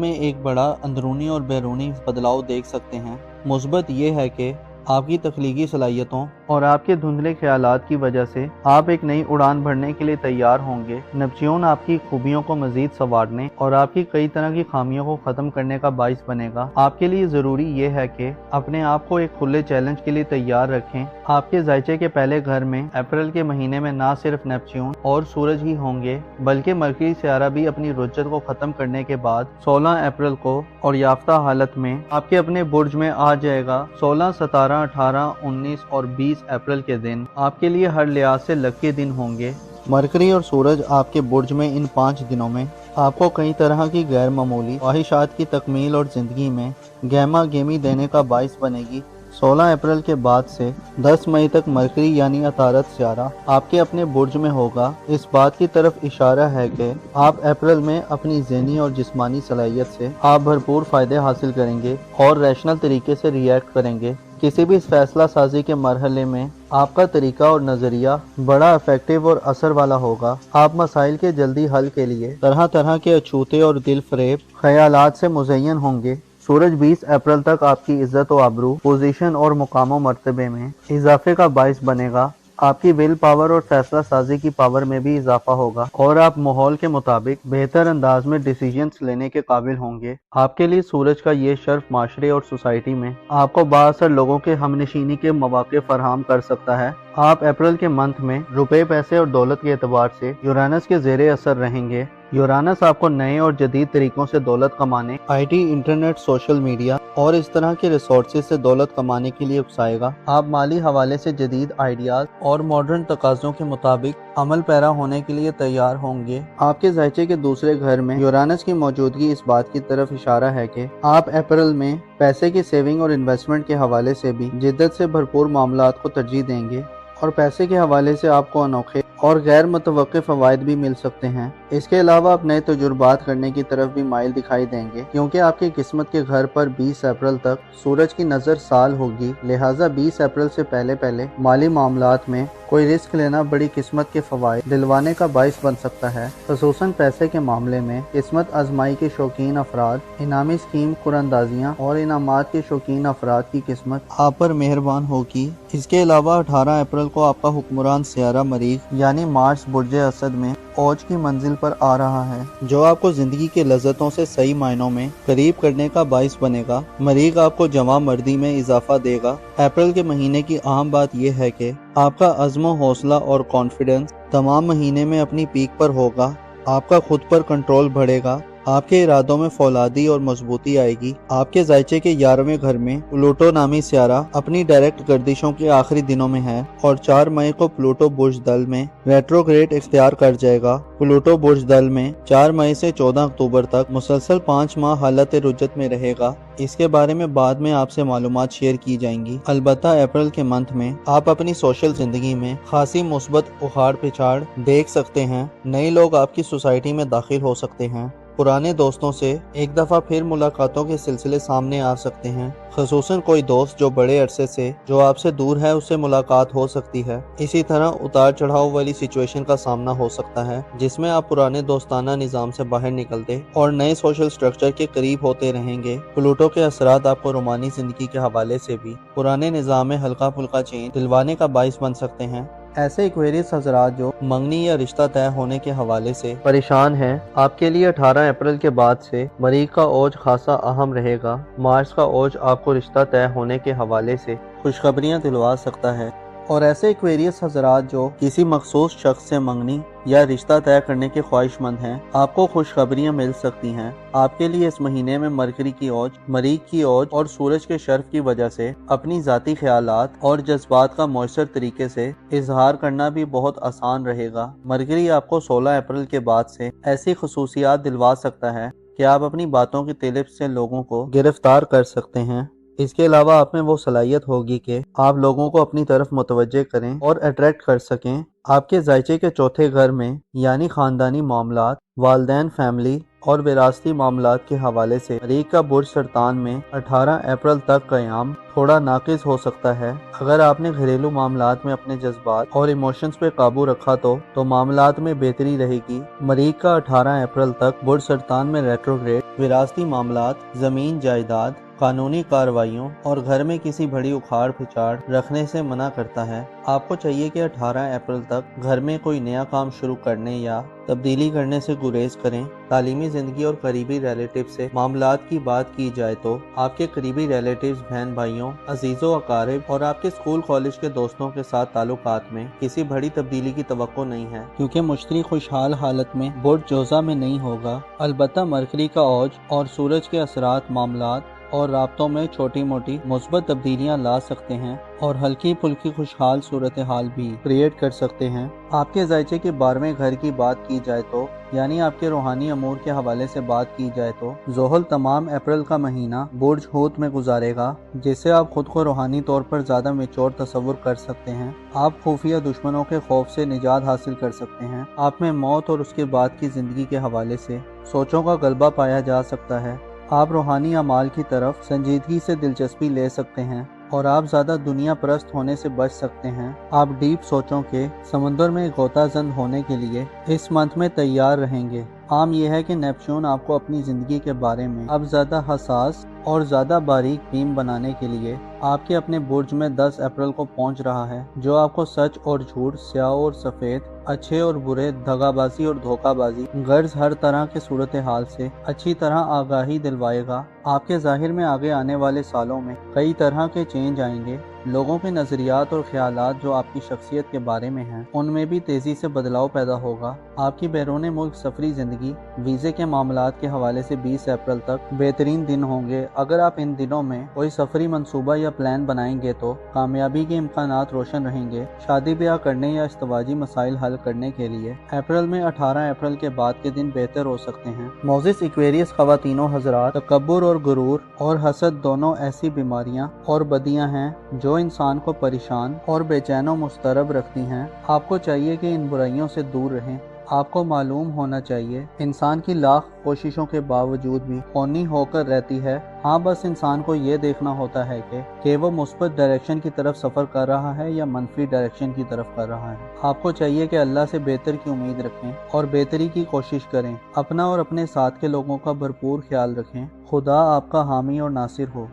में एक बड़ा अंदरूनी और बैरूनी बदलाव देख सकते हैं। मुस्बत ये है कि आपकी तख्लीकी सलाहियतों और आपके धुंधले ख्यालात की वजह से आप एक नई उड़ान भरने के लिए तैयार होंगे। नेपच्यून आपकी खूबियों को मजीद संवारने और आपकी कई तरह की खामियों को ख़त्म करने का बाइस बनेगा। आपके लिए ज़रूरी ये है कि अपने आप को एक खुले चैलेंज के लिए तैयार रखें। आपके ज़ायचे के पहले घर में अप्रैल के महीने में ना सिर्फ नेपच्यून और सूरज ही होंगे, बल्कि मरकरी सियारा भी अपनी रुज्जत को ख़त्म करने के बाद 16 अप्रैल को और याफ्ता हालत में आपके अपने बुर्ज में आ जाएगा। 16, 17, 18, 19 और 20 अप्रैल के दिन आपके लिए हर लिहाज से लकी दिन होंगे। मरकरी और सूरज आपके बुर्ज में इन 5 दिनों में आपको कई तरह की गैर मामूली ख्वाहिशात की तकमील और ज़िंदगी में गहमा गेमी देने का बाइस बनेगी। 16 अप्रैल के बाद से 10 मई तक मरकरी यानी अतारत सियारा आपके अपने बुर्ज में होगा। इस बात की तरफ इशारा है कि आप अप्रैल में अपनी ज़हनी और जिस्मानी सलाहियत से आप भरपूर फ़ायदे हासिल करेंगे और रैशनल तरीके से रिएक्ट करेंगे। किसी भी फैसला साजी के मरहले में आपका तरीका और नज़रिया बड़ा इफेक्टिव और असर वाला होगा। आप मसाइल के जल्दी हल के लिए तरह तरह के अछूते और दिल फरेब ख्यालात से मुज़य्यन होंगे। सूरज 20 अप्रैल तक आपकी इज्जत और आबरू, पोजीशन और मुकाम मर्तबे में इजाफे का बाइस बनेगा। आपकी विल पावर और फैसला साजी की पावर में भी इजाफा होगा और आप माहौल के मुताबिक बेहतर अंदाज में डिसीजंस लेने के काबिल होंगे। आपके लिए सूरज का ये शर्फ माशरे और सोसाइटी में आपको बाअसर लोगों के हमनशीनी के मौके फराहम कर सकता है। आप अप्रैल के मंथ में रुपए, पैसे और दौलत के एतबार से यूरानस के ज़ेरे असर रहेंगे। यूरानस आपको नए और जदीद तरीकों से दौलत कमाने, आईटी, इंटरनेट, सोशल मीडिया और इस तरह के रिसोर्सेज से दौलत कमाने के लिए उकसाएगा। आप माली हवाले से जदीद आइडियाज और मॉडर्न तकाज़ों के मुताबिक अमल पैरा होने के लिए तैयार होंगे। आपके ज़ायचे के दूसरे घर में यूरानस की मौजूदगी इस बात की तरफ इशारा है कि आप अप्रैल में पैसे की सेविंग और इन्वेस्टमेंट के हवाले से भी जिद्दत से भरपूर मामलात को तरजीह देंगे और पैसे के हवाले से आपको अनोखे और गैर मुतवक्किफ़ फ़वाइद भी मिल सकते हैं। इसके अलावा आप नए तजुर्बात करने की तरफ भी माइल दिखाई देंगे, क्योंकि आपकी किस्मत के घर पर 20 अप्रैल तक सूरज की नज़र साल होगी। लिहाजा 20 अप्रैल से पहले पहले माली मामलात में कोई रिस्क लेना बड़ी किस्मत के फ़वाइद दिलवाने का बाइस बन सकता है। ख़ुसूसन पैसे के मामले में किस्मत आजमाई के शौकीन अफराद, इनामी स्कीम कुरानंदाजियाँ और इनामात के शौकीन अफराद की किस्मत आप पर मेहरबान होगी। इसके अलावा 18 अप्रैल को आपका हुक्मरान सियारा मरीख यानी मार्स बुर्जे असद में औज की मंजिल पर आ रहा है, जो आपको जिंदगी के लज़्ज़तों से सही मायनों में करीब करने का बाइस बनेगा। मरीख आपको जवां मर्दी में इजाफा देगा। अप्रैल के महीने की अहम बात यह है कि आपका अज़्म, हौसला और कॉन्फिडेंस तमाम महीने में अपनी पीक पर होगा। आपका खुद पर कंट्रोल बढ़ेगा آپ کے ارادوں میں فولادی اور مضبوطی آئے گی۔ آپ کے ذائچے کے 11ویں گھر میں پلوٹو نامی سیارہ اپنی ڈائریکٹ گردشوں کے آخری دنوں میں ہے اور 4 مئی کو پلوٹو برج دل میں ریٹروگریڈ اختیار کر جائے گا۔ پلوٹو برج دل میں 4 مئی سے 14 اکتوبر تک مسلسل 5 ماہ حالت رجت میں رہے گا۔ اس کے بارے میں بعد میں آپ سے معلومات شیئر کی جائیں گی۔ البتہ اپریل کے منتھ میں آپ اپنی سوشل زندگی میں خاصی مثبت اخاڑ پچھاڑ دیکھ سکتے ہیں۔ نئے لوگ آپ کی سوسائٹی میں داخل ہو سکتے ہیں۔ پرانے دوستوں سے ایک دفعہ پھر ملاقاتوں کے سلسلے سامنے آ سکتے ہیں، خصوصاً کوئی دوست جو بڑے عرصے سے جو آپ سے دور ہے اس سے ملاقات ہو سکتی ہے۔ اسی طرح اتار چڑھاؤ والی سچویشن کا سامنا ہو سکتا ہے جس میں آپ پرانے دوستانہ نظام سے باہر نکلتے اور نئے سوشل سٹرکچر کے قریب ہوتے رہیں گے۔ پلوٹو کے اثرات آپ کو رومانی زندگی کے حوالے سے بھی پرانے نظام میں ہلکا پھلکا چینج دلوانے کا باعث بن سکتے ہیں۔ ایسے ایکویریس حضرات جو منگنی یا رشتہ طے ہونے کے حوالے سے پریشان ہیں، آپ کے لیے 18 اپریل کے بعد سے مریخ کا اوج خاصا اہم رہے گا۔ مارس کا اوج آپ کو رشتہ طے ہونے کے حوالے سے خوشخبریاں دلوا سکتا ہے۔ اور ایسے ایکویریس حضرات جو کسی مخصوص شخص سے منگنی یا رشتہ طے کرنے کے خواہش مند ہیں، آپ کو خوشخبریاں مل سکتی ہیں۔ آپ کے لیے اس مہینے میں مرکری کی اوج، مریخ کی اوج اور سورج کے شرف کی وجہ سے اپنی ذاتی خیالات اور جذبات کا مؤثر طریقے سے اظہار کرنا بھی بہت آسان رہے گا۔ مرکری آپ کو 16 اپریل کے بعد سے ایسی خصوصیات دلوا سکتا ہے کہ آپ اپنی باتوں کی طلب سے لوگوں کو گرفتار کر سکتے ہیں۔ اس کے علاوہ آپ میں وہ صلاحیت ہوگی کہ آپ لوگوں کو اپنی طرف متوجہ کریں اور اٹریکٹ کر سکیں۔ آپ کے ذائچے کے 4تھے گھر میں یعنی خاندانی معاملات، والدین، فیملی اور وراثتی معاملات کے حوالے سے مریخ کا برج سرطان میں 18 اپریل تک قیام تھوڑا ناقص ہو سکتا ہے۔ اگر آپ نے گھریلو معاملات میں اپنے جذبات اور ایموشنز پہ قابو رکھا تو معاملات میں بہتری رہے گی۔ مریخ کا 18 اپریل تک برج سرطان میں ریٹروگریڈ وراثتی معاملات، زمین جائیداد، قانونی کارروائیوں اور گھر میں کسی بڑی اکھاڑ پھچاڑ رکھنے سے منع کرتا ہے۔ آپ کو چاہیے کہ 18 اپریل تک گھر میں کوئی نیا کام شروع کرنے یا تبدیلی کرنے سے گریز کریں۔ تعلیمی زندگی اور قریبی ریلیٹیو سے معاملات کی بات کی جائے تو آپ کے قریبی ریلیٹیوز، بہن بھائیوں، عزیز و اقارب اور آپ کے اسکول کالج کے دوستوں کے ساتھ تعلقات میں کسی بڑی تبدیلی کی توقع نہیں ہے، کیونکہ مشتری خوشحال حالت میں برج جوزہ میں نہیں ہوگا۔ البتہ مرکری کا اوج اور سورج کے اثرات معاملات اور رابطوں میں چھوٹی موٹی مثبت تبدیلیاں لا سکتے ہیں اور ہلکی پھلکی خوشحال صورتحال بھی کریٹ کر سکتے ہیں۔ آپ کے ذائچے کے 12ویں گھر کی بات کی جائے تو یعنی آپ کے روحانی امور کے حوالے سے بات کی جائے تو زحل تمام اپریل کا مہینہ برج حوت میں گزارے گا، جس سے آپ خود کو روحانی طور پر زیادہ میچور تصور کر سکتے ہیں۔ آپ خفیہ دشمنوں کے خوف سے نجات حاصل کر سکتے ہیں۔ آپ میں موت اور اس کے بعد کی زندگی کے حوالے سے سوچوں کا غلبہ پایا جا سکتا ہے۔ آپ روحانی اعمال کی طرف سنجیدگی سے دلچسپی لے سکتے ہیں اور آپ زیادہ دنیا پرست ہونے سے بچ سکتے ہیں۔ آپ ڈیپ سوچوں کے سمندر میں غوطہ زن ہونے کے لیے اس منتھ میں تیار رہیں گے۔ عام یہ ہے کہ نیپچون آپ کو اپنی زندگی کے بارے میں اب زیادہ حساس اور زیادہ باریک بین بنانے کے لیے آپ کے اپنے برج میں 10 اپریل کو پہنچ رہا ہے، جو آپ کو سچ اور جھوٹ، سیاہ اور سفید، اچھے اور برے، دغا بازی اور دھوکہ بازی، غرض ہر طرح کے صورتحال سے اچھی طرح آگاہی دلوائے گا۔ آپ کے ظاہر میں آگے آنے والے سالوں میں کئی طرح کے چینج آئیں گے۔ لوگوں کے نظریات اور خیالات جو آپ کی شخصیت کے بارے میں ہیں، ان میں بھی تیزی سے بدلاؤ پیدا ہوگا۔ آپ کی بیرون ملک سفری زندگی، ویزے کے معاملات کے حوالے سے 20 اپریل تک بہترین دن ہوں گے۔ اگر آپ ان دنوں میں کوئی سفری منصوبہ یا پلان بنائیں گے تو کامیابی کے امکانات روشن رہیں گے۔ شادی بیاہ کرنے یا ازدواجی مسائل حل کرنے کے لیے اپریل میں 18 اپریل کے بعد کے دن بہتر ہو سکتے ہیں۔ معزز ایکویریس خواتین و حضرات، تکبر اور غرور اور حسد دونوں ایسی بیماریاں اور بدیاں ہیں جو انسان کو پریشان اور بے چین و مضطرب رکھتی ہیں۔ آپ کو چاہیے کہ ان برائیوں سے دور رہیں۔ آپ کو معلوم ہونا چاہیے انسان کی لاکھ کوششوں کے باوجود بھی خونی ہو کر رہتی ہے۔ ہاں، بس انسان کو یہ دیکھنا ہوتا ہے کہ وہ مثبت ڈائریکشن کی طرف سفر کر رہا ہے یا منفی ڈائریکشن کی طرف کر رہا ہے۔ آپ کو چاہیے کہ اللہ سے بہتر کی امید رکھیں اور بہتری کی کوشش کریں۔ اپنا اور اپنے ساتھ کے لوگوں کا بھرپور خیال رکھیں۔ خدا آپ کا حامی اور ناصر ہو۔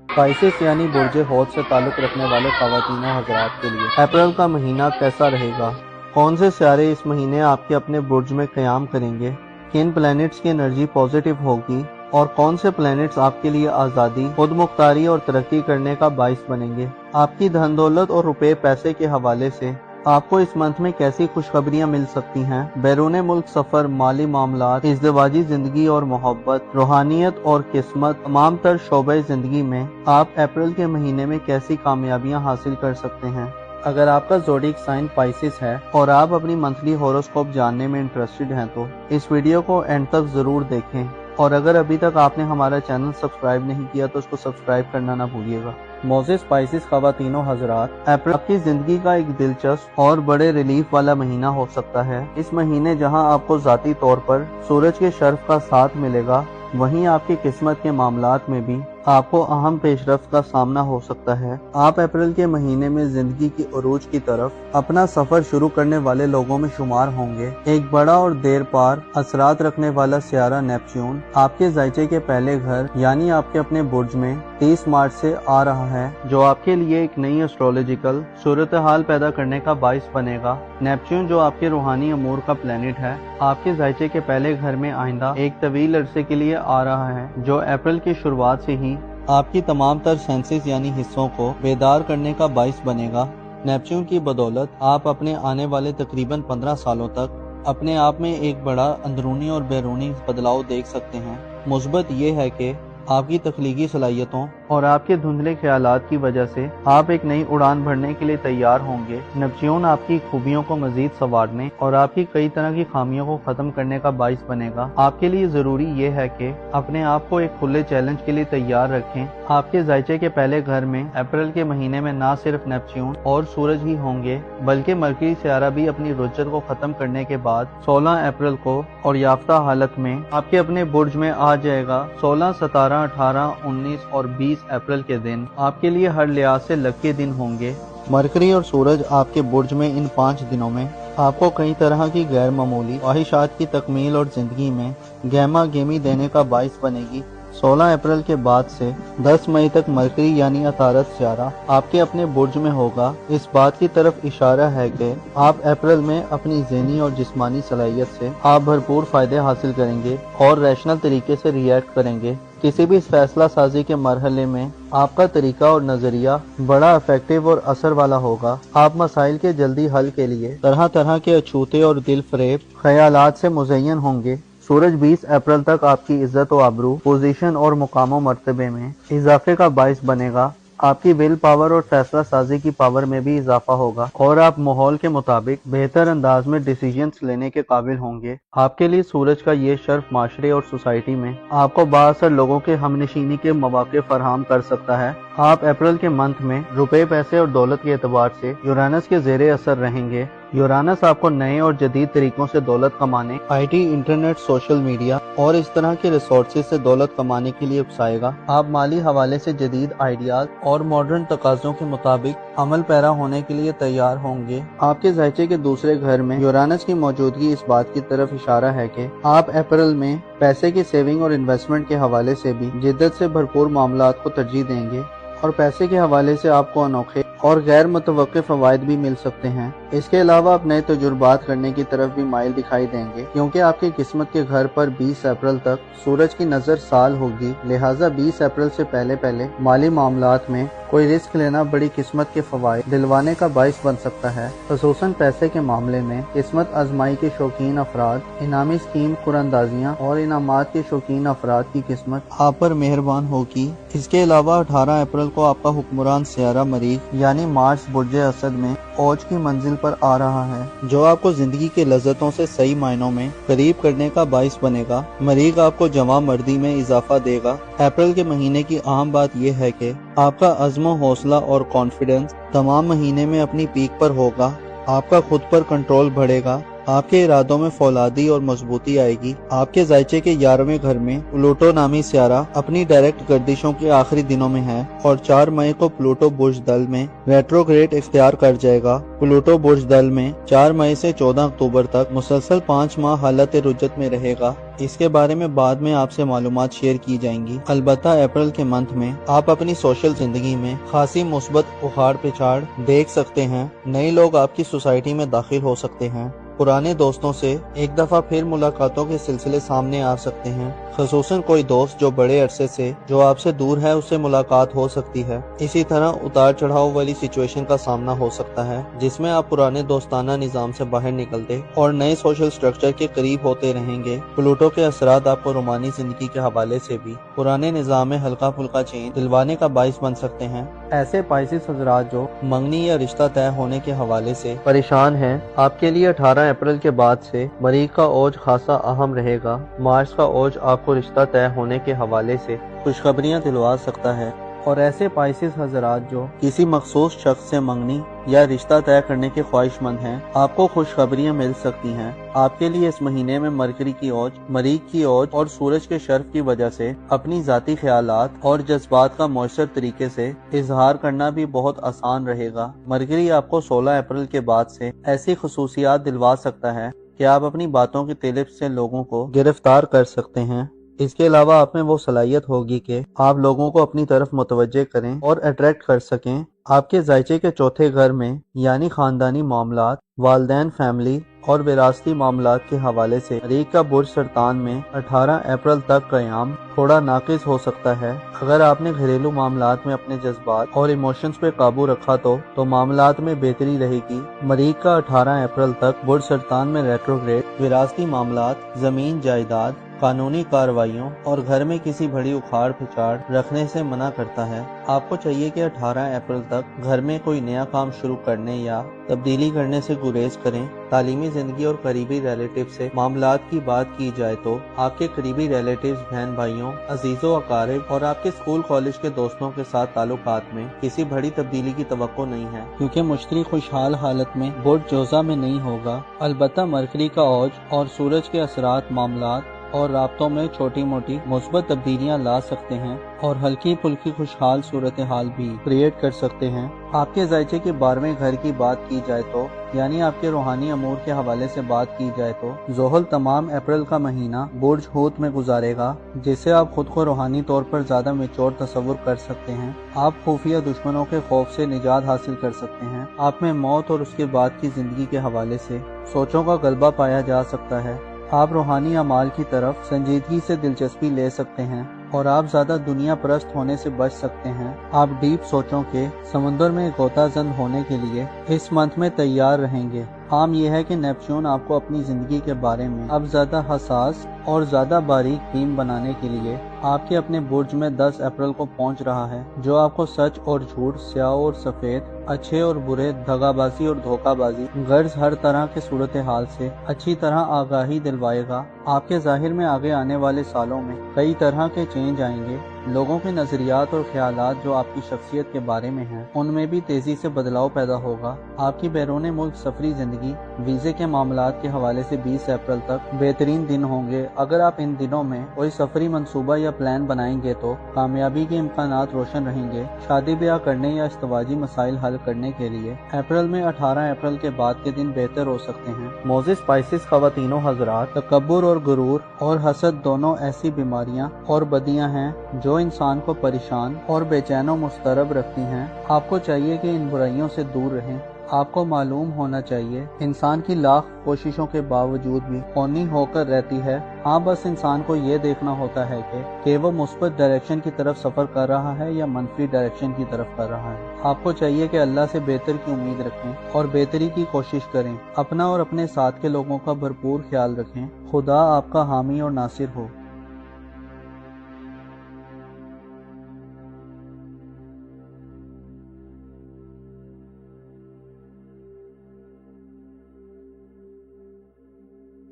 پائسس یعنی برج حوت سے تعلق رکھنے والے خواتین و حضرات کے لیے اپریل کا مہینہ کیسا رہے گا؟ کون سے سیارے اس مہینے آپ کے اپنے برج میں قیام کریں گے؟ کن پلینٹس کی انرجی پازیٹیو ہوگی اور کون سے پلینٹس آپ کے لیے آزادی، خود مختاری اور ترقی کرنے کا باعث بنیں گے؟ آپ کی دھن دولت اور روپے پیسے کے حوالے سے آپ کو اس منتھ میں کیسی خوشخبریاں مل سکتی ہیں؟ بیرون ملک سفر، مالی معاملات، ازدواجی زندگی اور محبت، روحانیت اور قسمت، تمام تر شعبۂ زندگی میں آپ اپریل کے مہینے میں کیسی کامیابیاں حاصل کر سکتے ہیں؟ اگر آپ کا زوڈیک سائن پائسس ہے اور آپ اپنی منتھلی ہوروسکوپ جاننے میں انٹرسٹڈ ہیں تو اس ویڈیو کو اینڈ تک ضرور دیکھیں، اور اگر ابھی تک آپ نے ہمارا چینل سبسکرائب نہیں کیا تو اس کو سبسکرائب کرنا نہ بھولیے گا۔ موزس پائسس خواتین و حضرات، اپریل آپ کی زندگی کا ایک دلچسپ اور بڑے ریلیف والا مہینہ ہو سکتا ہے۔ اس مہینے جہاں آپ کو ذاتی طور پر سورج کے شرف کا ساتھ ملے گا، وہیں آپ کی قسمت کے معاملات میں بھی آپ کو اہم پیش رفت کا سامنا ہو سکتا ہے۔ آپ اپریل کے مہینے میں زندگی کی عروج کی طرف اپنا سفر شروع کرنے والے لوگوں میں شمار ہوں گے۔ ایک بڑا اور دیر پار اثرات رکھنے والا سیارہ نیپچون آپ کے زائچے کے پہلے گھر یعنی آپ کے اپنے برج میں 30 مارچ سے آ رہا ہے، جو آپ کے لیے ایک نئی ایسٹرولوجیکل صورتحال پیدا کرنے کا باعث بنے گا۔ نیپچون جو آپ کے روحانی امور کا پلینٹ ہے، آپ کے زائچے کے پہلے گھر میں آئندہ ایک طویل عرصے کے لیے آ رہا ہے، جو اپریل کی شروعات سے ہی آپ کی تمام تر سینسز یعنی حصوں کو بیدار کرنے کا باعث بنے گا۔ نیپچون کی بدولت آپ اپنے آنے والے تقریباً 15 سالوں تک اپنے آپ میں ایک بڑا اندرونی اور بیرونی بدلاؤ دیکھ سکتے ہیں۔ مثبت یہ ہے کہ آپ کی تخلیقی صلاحیتوں اور آپ کے دھندلے خیالات کی وجہ سے آپ ایک نئی اڑان بھرنے کے لیے تیار ہوں گے۔ نیپچون آپ کی خوبیوں کو مزید سنوارنے اور آپ کی کئی طرح کی خامیوں کو ختم کرنے کا باعث بنے گا۔ آپ کے لیے ضروری یہ ہے کہ اپنے آپ کو ایک کھلے چیلنج کے لیے تیار رکھیں۔ آپ کے زائچے کے پہلے گھر میں اپریل کے مہینے میں نہ صرف نیپچون اور سورج ہی ہوں گے، بلکہ مرکری سیارہ بھی اپنی رجت کو ختم کرنے کے بعد 16 اپریل کو اور یافتہ حالت میں آپ کے اپنے برج میں آ جائے گا۔ 16، 17، 18، 19 اور 20 اپریل کے دن آپ کے لیے ہر لحاظ سے لکی دن ہوں گے۔ مرکری اور سورج آپ کے برج میں ان 5 دنوں میں آپ کو کئی طرح کی غیر معمولی خواہشات کی تکمیل اور زندگی میں گہما گہمی دینے کا باعث بنے گی۔ 16 اپریل کے بعد سے 10 مئی تک مرکری یعنی عطارد سیارہ آپ کے اپنے برج میں ہوگا۔ اس بات کی طرف اشارہ ہے کہ آپ اپریل میں اپنی ذہنی اور جسمانی صلاحیت سے آپ بھرپور فائدے حاصل کریں گے اور ریشنل طریقے سے ریئیکٹ کریں گے۔ کسی بھی فیصلہ سازی کے مرحلے میں آپ کا طریقہ اور نظریہ بڑا افیکٹو اور اثر والا ہوگا۔ آپ مسائل کے جلدی حل کے لیے طرح طرح کے اچھوتے اور دل فریب خیالات سے مزین ہوں گے۔ سورج 20 اپریل تک آپ کی عزت و آبرو، پوزیشن اور مقام و مرتبے میں اضافے کا باعث بنے گا۔ آپ کی ول پاور اور فیصلہ سازی کی پاور میں بھی اضافہ ہوگا اور آپ ماحول کے مطابق بہتر انداز میں ڈیسیژنز لینے کے قابل ہوں گے۔ آپ کے لیے سورج کا یہ شرف معاشرے اور سوسائٹی میں آپ کو بااثر لوگوں کے ہم نشینی کے مواقع فراہم کر سکتا ہے۔ آپ اپریل کے منتھ میں روپے، پیسے اور دولت کے اعتبار سے یورانس کے زیر اثر رہیں گے۔ یورانس آپ کو نئے اور جدید طریقوں سے دولت کمانے، IT، انٹرنیٹ، سوشل میڈیا اور اس طرح کے ریسورسز سے دولت کمانے کے لیے اکسائے گا۔ آپ مالی حوالے سے جدید آئیڈیاز اور ماڈرن تقاضوں کے مطابق عمل پیرا ہونے کے لیے تیار ہوں گے۔ آپ کے زائچے کے دوسرے گھر میں یورانس کی موجودگی اس بات کی طرف اشارہ ہے کہ آپ اپریل میں پیسے کی سیونگ اور انویسٹمنٹ کے حوالے سے بھی جدت سے بھرپور معاملات کو ترجیح دیں گے، اور پیسے کے حوالے سے آپ کو انوکھے اور غیر متوقع فوائد بھی مل سکتے ہیں۔ اس کے علاوہ آپ نئے تجربات کرنے کی طرف بھی مائل دکھائی دیں گے، کیونکہ آپ کی قسمت کے گھر پر 20 اپریل تک سورج کی نظر سال ہوگی، لہٰذا 20 اپریل سے پہلے مالی معاملات میں کوئی رسک لینا بڑی قسمت کے فوائد دلوانے کا باعث بن سکتا ہے۔ خصوصاً پیسے کے معاملے میں قسمت آزمائی کے شوقین افراد، انعامی اسکیم قراندازیاں اور انعامات کے شوقین افراد کی قسمت آپ پر مہربان ہوگی۔ اس کے علاوہ 18 اپریل کو آپ کا حکمران سیارہ مریخ یعنی مارس برج اسد میں اوج کی منزل پر آ رہا ہے، جو آپ کو زندگی کے لذتوں سے صحیح معنوں میں قریب کرنے کا باعث بنے گا۔ مریخ آپ کو جوان مردی میں اضافہ دے گا۔ اپریل کے مہینے کی اہم بات یہ ہے کہ آپ کا عزم و حوصلہ اور کانفیڈنس تمام مہینے میں اپنی پیک پر ہوگا۔ آپ کا خود پر کنٹرول بڑھے گا، آپ کے ارادوں میں فولادی اور مضبوطی آئے گی۔ آپ کے زائچے کے 11ویں گھر میں پلوٹو نامی سیارہ اپنی ڈائریکٹ گردشوں کے آخری دنوں میں ہے اور 4 مئی کو پلوٹو برج دل میں ریٹروگریڈ اختیار کر جائے گا۔ پلوٹو برج دل میں 4 مئی سے 14 اکتوبر تک مسلسل 5 ماہ حالت رجت میں رہے گا۔ اس کے بارے میں بعد میں آپ سے معلومات شیئر کی جائیں گی۔ البتہ اپریل کے منتھ میں آپ اپنی سوشل زندگی میں خاصی مثبت اخاڑ پچھاڑ دیکھ سکتے ہیں۔ نئے لوگ آپ کی سوسائٹی میں داخل ہو سکتے ہیں पुराने दोस्तों से एक दफा फिर मुलाकातों के सिलसिले सामने आ सकते हैं। खसूसन कोई दोस्त जो बड़े अरसे से जो आपसे दूर है उससे मुलाकात हो सकती है। इसी तरह उतार चढ़ाव वाली सिचुएशन का सामना हो सकता है जिसमें आप पुराने दोस्ताना निजाम से बाहर निकलते और नए सोशल स्ट्रक्चर के करीब होते रहेंगे। प्लूटो के असरात आपको रोमानी जिंदगी के हवाले से भी पुराने निजाम में हल्का फुल्का चेंज दिलवाने का बाइस बन सकते हैं। ऐसे पाइसिस हजरात जो मंगनी या रिश्ता तय होने के हवाले से परेशान हैं, आपके लिए 18 अप्रैल के बाद से मरीख का ओज खासा अहम रहेगा। मार्च का ओज आपको रिश्ता तय होने के हवाले से खुशखबरियां दिलवा सकता है। और ऐसे पाइसिस हजरात जो किसी मखसूस शख्स से मंगनी या रिश्ता तय करने के ख्वाहिशमंद हैं, आपको खुशखबरियां मिल सकती हैं। आपके लिए इस महीने में मरकरी की ओज, मरीख की ओज और सूरज के शर्फ की वजह से अपनी जाती ख्यालात और जज्बात का मौसर तरीके से इजहार करना भी बहुत आसान रहेगा। मरकरी आपको 16 अप्रैल के बाद से ऐसी खसूसियात दिलवा सकता है कि आप अपनी बातों की तिलिप से लोगों को गिरफ्तार कर सकते हैं। इसके अलावा आप में वो सलाहियत होगी कि आप लोगों को अपनी तरफ मुतवज्जे करें और अट्रैक्ट कर सकें। आपके जायचे के चौथे घर में यानी खानदानी मामलात, वालदैन फैमिली और विरासती मामलात के हवाले से मरीख का बुर्ज सरतान में 18 अप्रैल तक क़याम थोड़ा नाकिस हो सकता है। अगर आपने घरेलू मामलात में अपने जज्बात और इमोशंस पे काबू रखा तो मामलात में बेहतरी रहेगी। मरीख का 18 अप्रैल तक बुर्ज सरतान में रेट्रोग्रेड विरासती मामलात, जमीन जायदाद, कानूनी कार्रवाइयों और घर में किसी बड़ी उखाड़ पिछाड़ रखने से मना करता है। आपको चाहिए कि 18 अप्रैल तक घर में कोई नया काम शुरू करने या तब्दीली करने से गुरेज करें। तालीमी जिंदगी और करीबी रिलेटिव से मामलात की बात की जाए तो आपके करीबी रिलेटिव्स, बहन भाइयों, अजीजों अकारिब और आपके स्कूल कॉलेज के दोस्तों के साथ ताल्लुकात में किसी बड़ी तब्दीली की तवक्को नहीं है, क्योंकि मुश्तरी खुशहाल हालत में बुर्ज जोजा में नहीं होगा। अलबत्ता मरकरी का ओज और सूरज के असरात मामलात और राब्तों में छोटी मोटी मुस्बत तब्दीलियां ला सकते हैं और हल्की फुल्की खुशहाल सूरत हाल भी क्रिएट कर सकते हैं। आपके जायचे के 12वें घर की बात की जाए तो यानी आपके रूहानी अमूर के हवाले से बात की जाए तो ज़ोहल तमाम अप्रैल का महीना बुर्ज हूत में गुजारेगा, जिससे आप खुद को रूहानी तौर पर ज्यादा मेच्योर तस्वुर कर सकते हैं। आप खुफिया दुश्मनों के खौफ से निजात हासिल कर सकते हैं। आप में मौत और उसके बाद की जिंदगी के हवाले से सोचों का गलबा पाया जा सकता है। आप रूहानी अमाल की तरफ संजीदगी से दिलचस्पी ले सकते हैं और आप ज्यादा दुनिया परस्त होने से बच सकते हैं। आप डीप सोचों के समुद्र में गोताजंद होने के लिए इस मंथ में तैयार रहेंगे। आम यह है कि नेपच्यून आपको अपनी जिंदगी के बारे में अब ज्यादा हसास और ज्यादा बारीक टीम बनाने के लिए आपके अपने बुर्ज में 10 अप्रैल को पहुंच रहा है, जो आपको सच और झूठ, स्याह और सफेद, अच्छे और बुरे, दगाबाजी और धोखाबाजी, गर्ज हर तरह के सूरत हाल से अच्छी तरह आगाही दिलवाएगा। आपके जाहिर में आगे आने वाले सालों में कई तरह के चेंज आएंगे। लोगों के नजरियात और ख्यालात जो आपकी शख्सियत के बारे में हैं, उनमें भी तेजी से बदलाव पैदा होगा। आपकी बैरून मुल्क सफरी जिंदगी, वीजे के मामलात के हवाले से 20 अप्रैल तक बेहतरीन दिन होंगे। अगर आप इन दिनों में कोई सफरी मंसूबा या प्लान बनाएंगे तो कामयाबी के इम्कानात रोशन रहेंगे। शादी ब्याह करने या इस्तवाजी मसाइल हल करने के लिए अप्रैल में 18 अप्रैल के बाद के दिन बेहतर हो सकते हैं। मोजिस स्पाइसिस खवातीनों हजरात, तकब्बुर और गुरूर और हसद दोनों ऐसी बीमारियां और बदियां हैं जो इंसान को परेशान और बेचैन और मुस्तरब रखती हैं। आपको चाहिए कि इन बुराइयों से दूर रहें। आपको मालूम होना चाहिए इंसान की लाख कोशिशों के बावजूद भी कौनी होकर रहती है। हाँ, बस इंसान को ये देखना होता है कि वो मुस्बत डायरेक्शन की तरफ सफर कर रहा है या मनफी डायरेक्शन की तरफ कर रहा है। आपको चाहिए कि अल्लाह से बेहतर की उम्मीद रखें और बेहतरी की कोशिश करें। अपना और अपने साथ के लोगों का भरपूर ख्याल रखें। खुदा आपका हामी और नासिर हो।